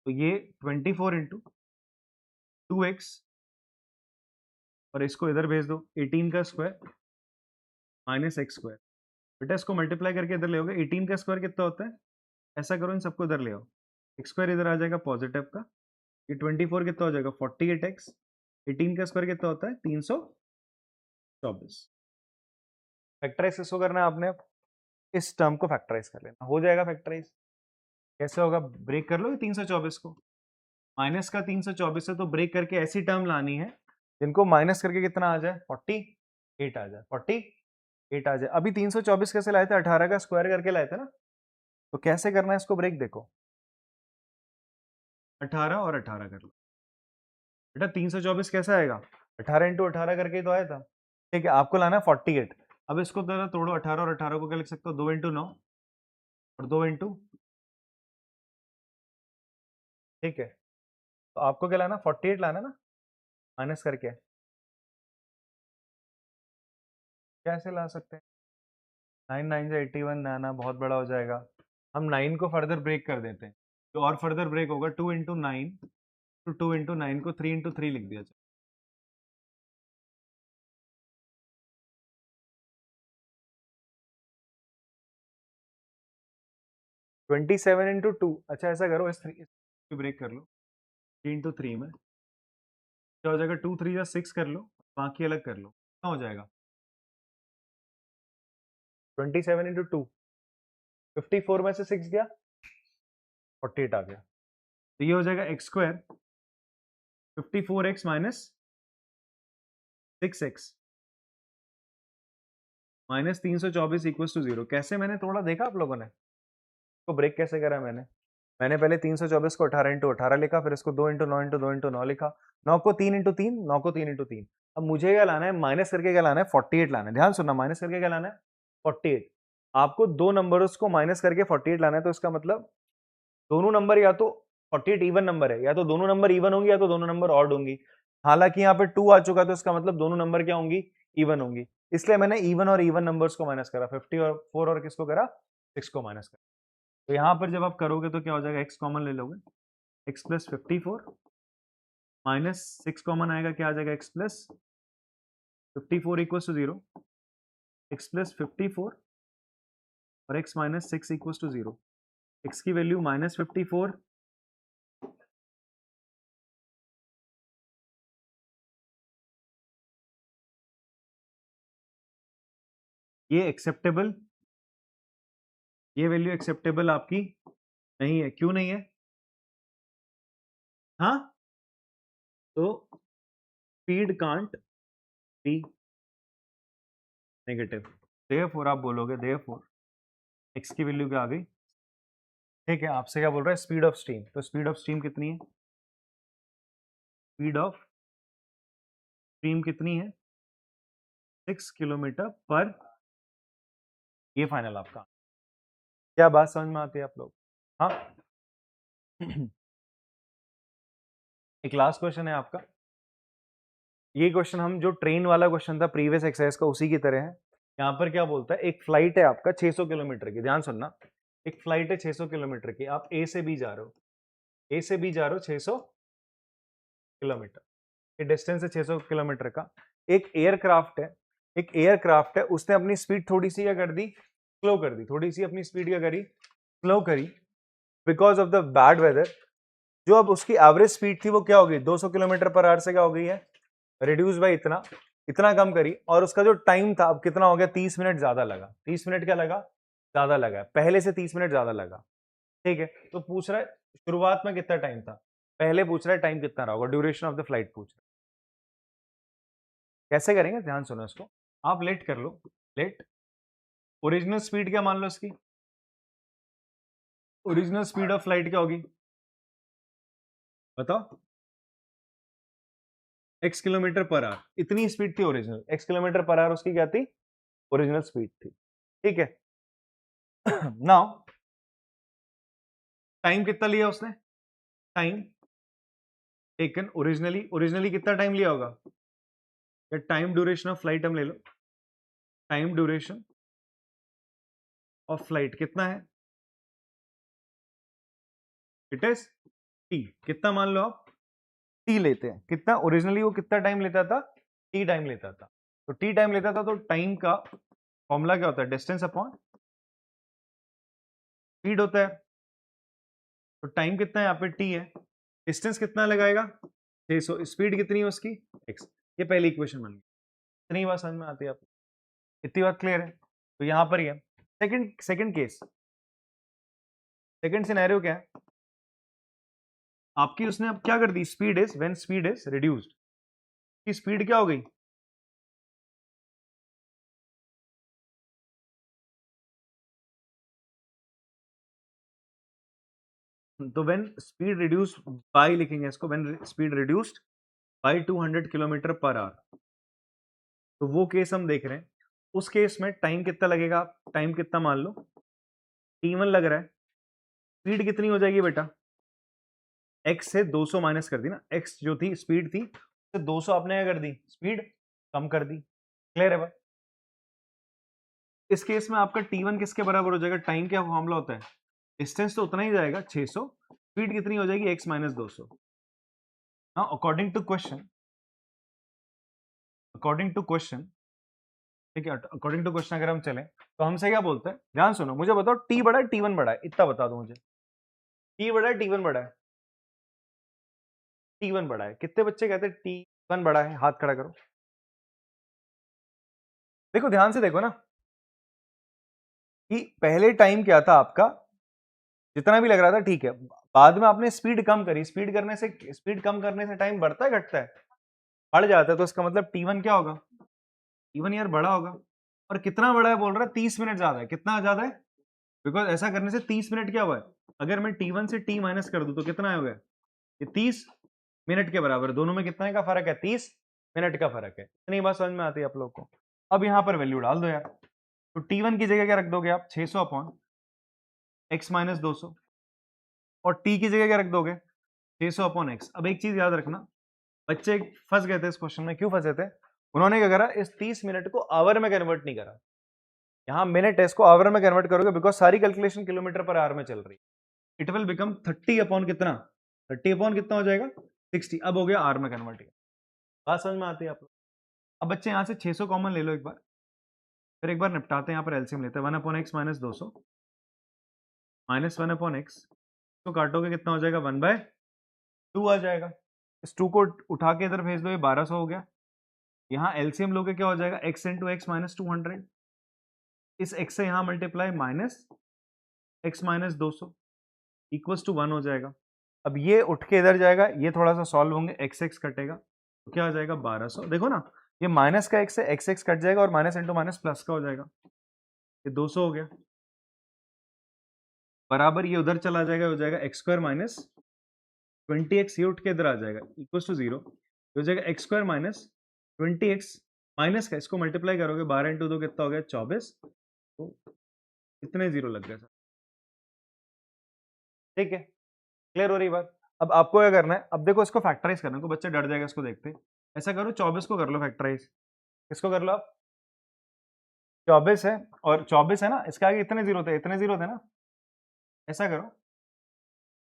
तो ये 24 इंटू 2x और इसको इधर भेज दो, 18 का स्क्वायर माइनस एक्स स्क्वायर। बेटा इसको मल्टीप्लाई करके इधर ले आओगे, 18 का स्क्वायर कितना होता है, ऐसा करो इन सबको इधर ले आओ, एक्स स्क्वायर इधर आ जाएगा पॉजिटिव का, ये 24 कितना हो जाएगा 48x, 18 का स्क्वायर कितना होता है 324। फैक्टराइज किसको करना है आपने, इस टर्म को फैक्टराइज कर लेना, हो जाएगा फैक्टराइज। कैसे होगा, ब्रेक कर लो ये 324 को, माइनस का 324 है तो ब्रेक करके ऐसी टर्म लानी है जिनको माइनस करके कितना आ जाए 48 आ जाए, 48 आ जाए। अभी 324 कैसे लाए थे, 18 का स्क्वायर करके लाए थे ना, तो कैसे करना है इसको ब्रेक, देखो 18 और 18 कर लो बेटा, 324 कैसे आएगा, 18 इंटू 18 करके ही तो आया था। ठीक है, आपको लाना है 48। अब इसको जरा तोड़ो, 18 और 18 को क्या लिख सकते हो, 2 इंटू 9 और 2 इंटू, ठीक है, तो आपको क्या लाना, 48 लाना ना, माइनस करके। कैसे ला सकते हैं, 9 9 से 81 लाना बहुत बड़ा हो जाएगा। हम 9 को फर्दर ब्रेक कर देते हैं, तो और फर्दर ब्रेक होगा, 2 इंटू 9 तो 2 इंटू 9 को 3 इंटू 3 लिख दिया जाए। 27 इंटू 2, अच्छा ऐसा करो, इस ब्रेक कर लो, 3 इंटू 3 में क्या हो जाएगा, 2 3 या 6 कर लो, बाकी अलग कर लो, क्या हो जाएगा 27 इंटू 2, 54 में से 6 गया 48 आ गया, तो ये हो जाएगा x square 54x minus 6x minus 324 equals to 0। कैसे मैंने थोड़ा देखा आप लोगों ने, तो ब्रेक कैसे करा मैंने पहले 324 को 18 इंटू 18 लिखा, फिर इसको 2 इंटू 9 इंटू 2 इंटू 9 लिखा, 9 को 3 इंटू 3, 9 को 3 इंटू 3। अब मुझे क्या लाना है, माइनस करके क्या लाना है 48 लाना है, ध्यान सुनना, माइनस करके क्या लाना है 48। आपको दो नंबर्स को माइनस करके 48 लाना है, तो इसका मतलब दोनों नंबर या तो 48 इवन नंबर है, या तो दोनों नंबर इवन होंगी या तो दोनों नंबर ऑड होंगी। हालांकि यहाँ पे 2 आ चुका, तो इसका मतलब दोनों नंबर क्या होंगी, इवन होंगी, इसलिए मैंने इवन और इवन नंबर्स को माइनस करा, 50 और 4 और किसको करा, 6 को माइनस करा। तो यहाँ पर जब आप करोगे तो क्या हो जाएगा, x कॉमन ले लोगे, x प्लस 54 माइनस 6 कॉमन आएगा, क्या आ जाएगा x plus 54 equals to 0, x plus 54 और x minus 6 equals to 0, x की वैल्यू माइनस 54, ये एक्सेप्टेबल, ये वैल्यू एक्सेप्टेबल आपकी नहीं है, क्यों नहीं है, हाँ, तो speed can't be negative, therefore आप बोलोगे, देयरफॉर x की वैल्यू क्या आ गई, ठीक है, आपसे क्या बोल रहा है, स्पीड ऑफ स्टीम, तो स्पीड ऑफ स्टीम कितनी है, स्पीड ऑफ स्ट्रीम कितनी है 6 किलोमीटर पर, ये फाइनल आपका। क्या बात समझ में आती है आप लोग, हाँ। एक लास्ट क्वेश्चन है आपका, ये क्वेश्चन हम जो ट्रेन वाला क्वेश्चन था प्रीवियस एक्सरसाइज का उसी की तरह है। यहाँ पर क्या बोलता है, एक फ्लाइट है आपका 600 किलोमीटर की, ध्यान सुनना, एक फ्लाइट है 600 किलोमीटर की, आप ए से बी जा रहे हो, ए से बी जा रहे हो 600 किलोमीटर, ये डिस्टेंस है 600 किलोमीटर का। एक एयरक्राफ्ट है एक एयरक्राफ्ट है, उसने अपनी स्पीड थोड़ी सी क्या कर दी, स्लो कर दी, थोड़ी सी अपनी स्पीड क्या करी, स्लो करी, because of the bad weather. जो अब उसकी एवरेज स्पीड थी वो क्या हो गई, 200 किलोमीटर पर आवर से क्या हो गई है, रिड्यूस बाय इतना, इतना कम करी। और उसका जो टाइम था अब कितना हो गया, 30 मिनट ज्यादा लगा। 30 मिनट क्या लगा, ज्यादा लगा, पहले से 30 मिनट ज्यादा लगा। ठीक है, तो पूछ रहा है शुरुआत में कितना टाइम था, पहले पूछ रहा है टाइम कितना रहा होगा, ड्यूरेशन ऑफ द फ्लाइट पूछ रहा है। कैसे करेंगे, ध्यान सुनो इसको, आप लेट कर लो, लेट, ओरिजिनल स्पीड क्या मान लो इसकी, ओरिजिनल स्पीड ऑफ फ्लाइट क्या होगी बताओ, x किलोमीटर पर आवर, इतनी स्पीड थी original, x kilometre per our उसकी क्या थी, ओरिजिनल स्पीड थी। ठीक है, नाउ टाइम कितना लिया उसने, टाइम टेकन ओरिजिनली, ओरिजिनली कितना टाइम लिया होगा, या टाइम ड्यूरेशन ऑफ फ्लाइट हम ले लो, टाइम ड्यूरेशन ऑफ फ्लाइट कितना है, इट इज टी, कितना मान लो आप, टी लेते हैं, कितना ओरिजिनली वो कितना टाइम लेता था, टी टाइम लेता था। तो टी टाइम लेता था, तो टाइम का फॉर्मूला क्या होता है, डिस्टेंस अपॉन स्पीड होता है। तो टाइम कितना है यहाँ पे, टी है, डिस्टेंस कितना लगाएगा 600, स्पीड कितनी है उसकी x, ये पहली इक्वेशन बन गई। इतनी बात समझ में आती है आपको, इतनी बात क्लियर है। तो यहां पर ही है second, second case, second scenario क्या है, आपकी उसने अब क्या कर दी, speed is, when speed is reduced, की स्पीड क्या हो गई, तो व्हेन स्पीड रिड्यूस बाय लिखेंगे इसको, when speed reduced by 200 kilometre per our, तो वो केस हम देख रहे हैं। उस केस में टाइम कितना लगेगा, टाइम कितना मान लो t1 लग रहा है, स्पीड कितनी हो जाएगी बेटा, x से 200 माइनस कर दी ना, x जो थी स्पीड थी, तो 200 आपने क्या कर दी, स्पीड कम कर दी। क्लियर है बात, इस केस में आपका t1 किसके बराबर हो जाएगा, टाइम क्या मामला होता है, डिस्टेंस तो उतना ही जाएगा 600, स्पीड कितनी हो जाएगी x minus 200। Now according to question, according to question, ठीक है, अकॉर्डिंग टू क्वेश्चन अगर हम चलें तो हमसे क्या बोलते हैं, ध्यान सुनो, मुझे बताओ t बड़ा है t1 बड़ा है, इतना बता दो मुझे, t बड़ा है t1 बड़ा है, t1 बड़ा है, कितने बच्चे कहते हैं t1 बड़ा है, हाथ खड़ा करो। देखो ध्यान से देखो ना, कि पहले टाइम क्या था आपका, जितना भी लग रहा था ठीक है, बाद में आपने स्पीड कम करी, स्पीड करने से, स्पीड कम करने से टाइम बढ़ता है घटता है, बढ़ जाता है, तो इसका मतलब t1 क्या होगा, t1 यार बड़ा होगा। और कितना बड़ा है बोल रहा है, 30 मिनट ज्यादा है, कितना ज्यादा है, बिकॉज ऐसा करने से 30 मिनट क्या हुआ है, अगर मैं t1 से t माइनस कर दूं तो कितना हो गया, ये 30 मिनट के बराबर, दोनों में कितने का फर्क है, 30 मिनट का फर्क है। इतनी बात समझ में आती है आप लोग को। अब यहां पर वैल्यू डाल दो यार, तो t1 की जगह क्या रख दोगे आप, 600 अपॉन x माइनस 200, और t की जगह क्या रख दोगे, 600 अपॉन x। अब एक चीज याद रखना, बच्चे फंस गए थे इस क्वेश्चन में, क्यों फंसे थे, उन्होंने क्या करा, इस 30 मिनट को आवर में कन्वर्ट नहीं करा, यहाँ मिनट है, इसको आवर में कन्वर्ट करोगे, बिकॉज सारी कैलकुलेशन किलोमीटर पर आवर में चल रही है, इट विल बिकम 30 अपॉन कितना, 30 अपॉन कितना हो जाएगा 60, अब हो गया आर में कन्वर्ट। बात समझ में आती है आप लोग। अब बच्चे यहाँ से 600 कॉमन ले लो एक बार, फिर एक बार निपटाते हैं, यहाँ पर एलसीएम लेते हैं, 1 upon x minus 200 minus 1 upon x, तो काटोगे कितना हो जाएगा, 1/2 आ जाएगा, इस 2 को उठा के इधर भेज दो, ये 1200 हो गया। यहाँ एलसीएम लोगे क्या हो जाएगा, x इंटू एक्स माइनस 200, इस x से यहाँ multiply minus x minus 200 equals to 1 हो जाएगा। अब ये उठ के इधर जाएगा, ये थोड़ा सा सॉल्व होंगे, एक्स एक्स कटेगा, तो क्या हो जाएगा 1200, देखो ना, ये माइनस का x से एक्स एक्स कट जाएगा, और माइनस इंटू माइनस प्लस का हो जाएगा, ये 200 हो गया, बराबर ये उधर चला जाएगा, हो जाएगा एक्स स्क्वायर माइनस 20x, ये उठ के इधर आ जाएगा इक्वल्स टू 0, हो जाएगा x square minus 20x, minus का इसको मल्टीप्लाई करोगे, 12 इंटू 2 कितना हो गया 24, तो कितने जीरो लग गए सर। ठीक है, क्लियर हो रही बात। अब आपको क्या करना है, अब देखो इसको फैक्टराइज करना है, को बच्चा डर जाएगा इसको देखते, ऐसा करो 24 को कर लो फैक्टराइज, किसको कर लो आप, 24 है, और 24 है ना, इसके आगे इतने जीरो थे, इतने जीरो थे ना, ऐसा करो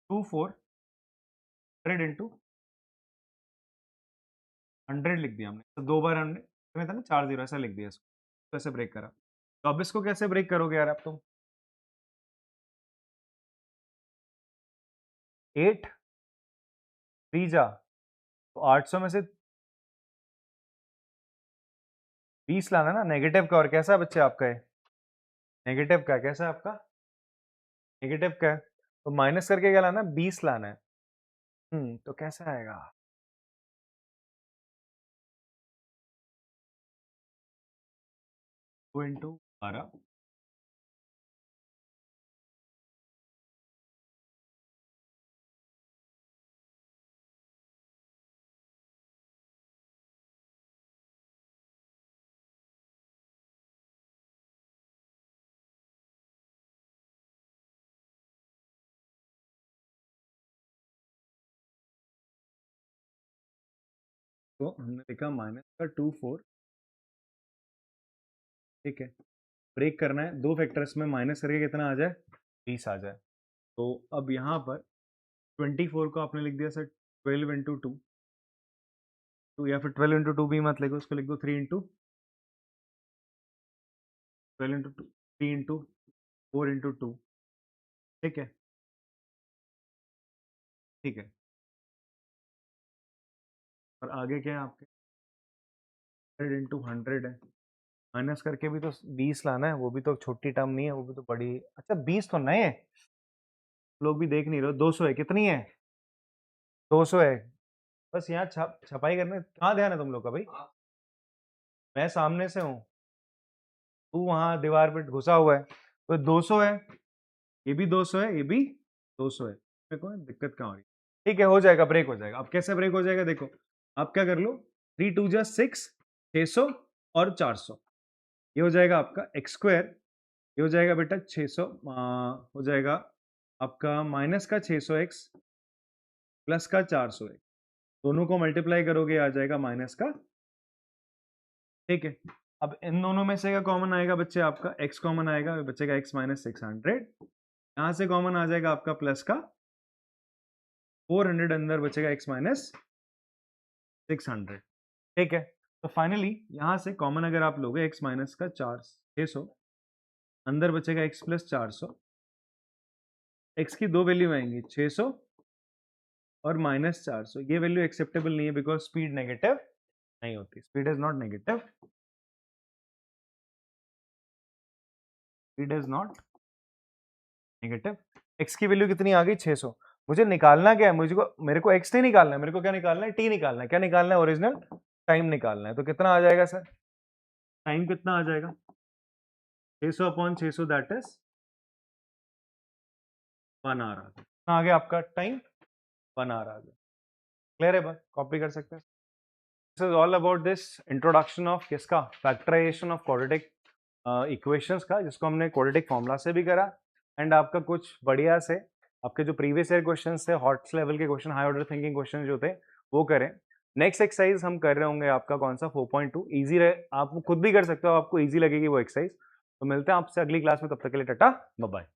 2400 इंटू 100 लिख दिया हमने, तो 2 बार 100, में था ना 4 0 ऐसा लिख दिया इसको, तो ऐसे ब्रेक करा। तो अब इसको कैसे ब्रेक करोगे यार आप तुम? 8 3 जा तो 800 में से 20 लाना ना नेगेटिव का। और कैसा है बच्चे आपका है? नेगेटिव का। कैसा है आपका? नेगेटिव का है। तो माइनस करके क्या लाना? 20 लाना है। तो कैसा आएगा? 2 इंटू 12 तो हमने लिखा माइनस का 24। ठीक है, ब्रेक करना है दो फैक्टर्स में, माइनस करके कितना आ जाए? 20 आ जाए। तो अब यहाँ पर 24 को आपने लिख दिया सर 12 इंटू 2, या फिर 12 इंटू 2 भी मत लिखो, उसको लिख दो 3 इंटू 12 इंटू 2, 3 इंटू 4 इंटू 2। ठीक है, ठीक है। और आगे क्या है आपके? 100 इंटू 100 है। माइनस करके भी तो 20 लाना है, वो भी तो छोटी टर्म नहीं है, वो भी तो बड़ी। अच्छा 20 तो नए हैं, लोग भी देख नहीं रहे। 200 है, कितनी है? 200 है। बस यहाँ छपाई करने कहाँ ध्यान है तुम लोग का भाई? मैं सामने से हूँ, तू वहां दीवार पे घुसा हुआ है। तो 200 है, ये भी 200 है, ये भी 200 है। देखो दिक्कत कहाँ हो रही है? ठीक है, हो जाएगा, ब्रेक हो जाएगा। अब कैसे ब्रेक हो जाएगा देखो, आप क्या कर लो, 3 2 जा 6, 600 और 400, ये हो जाएगा आपका एक्स स्क्वायर। ये हो जाएगा बेटा 600, हो जाएगा आपका माइनस का 600 एक्स प्लस का 400 एक्स, दोनों को मल्टीप्लाई करोगे आ जाएगा माइनस का। ठीक है, अब इन दोनों में से क्या कॉमन आएगा बच्चे? आपका x कॉमन आएगा, बच्चेगा x माइनस 600। यहां से कॉमन आ जाएगा आपका प्लस का 400, अंदर बचेगा x माइनस 600। ठीक है, तो फाइनली यहां से कॉमन अगर आप लोगे x माइनस का 600, अंदर बचेगा x प्लस 400। x की दो वैल्यू आएंगी 600 और माइनस 400। ये वैल्यू एक्सेप्टेबल नहीं है बिकॉज स्पीड नेगेटिव नहीं होती, speed is not negative, speed is not negative. x की वैल्यू कितनी आ गई? 600। मुझे निकालना क्या है? मेरे को x नहीं निकालना है, मेरे को क्या निकालना है? t निकालना है। क्या निकालना है? ओरिजिनल टाइम निकालना है। तो कितना आ जाएगा सर? टाइम कितना आ जाएगा? 600 अपॉन 600 दैट इज 1 आवर आ गया आपका टाइम, 1 आवर आ गया। क्लियर है बात? कॉपी कर सकते हैं। This is all about this introduction of किसका? फैक्टराइजेशन ऑफ क्वाड्रेटिक इक्वेशंस का, जिसको हमने क्वाड्रेटिक फॉर्मूला से भी करा। एंड आपका कुछ बढ़िया से आपके जो प्रीवियस ईयर क्वेश्चन थे, हॉट्स लेवल के question, high order thinking question जो थे वो करें। नेक्स्ट एक्सरसाइज हम कर रहे होंगे आपका कौन सा? 4.2 इजी रहे, आप खुद भी कर सकते हो, आपको इजी लगेगी वो एक्सरसाइज। तो मिलते हैं आपसे अगली क्लास में, तब तक के लिए टाटा बाय बाय।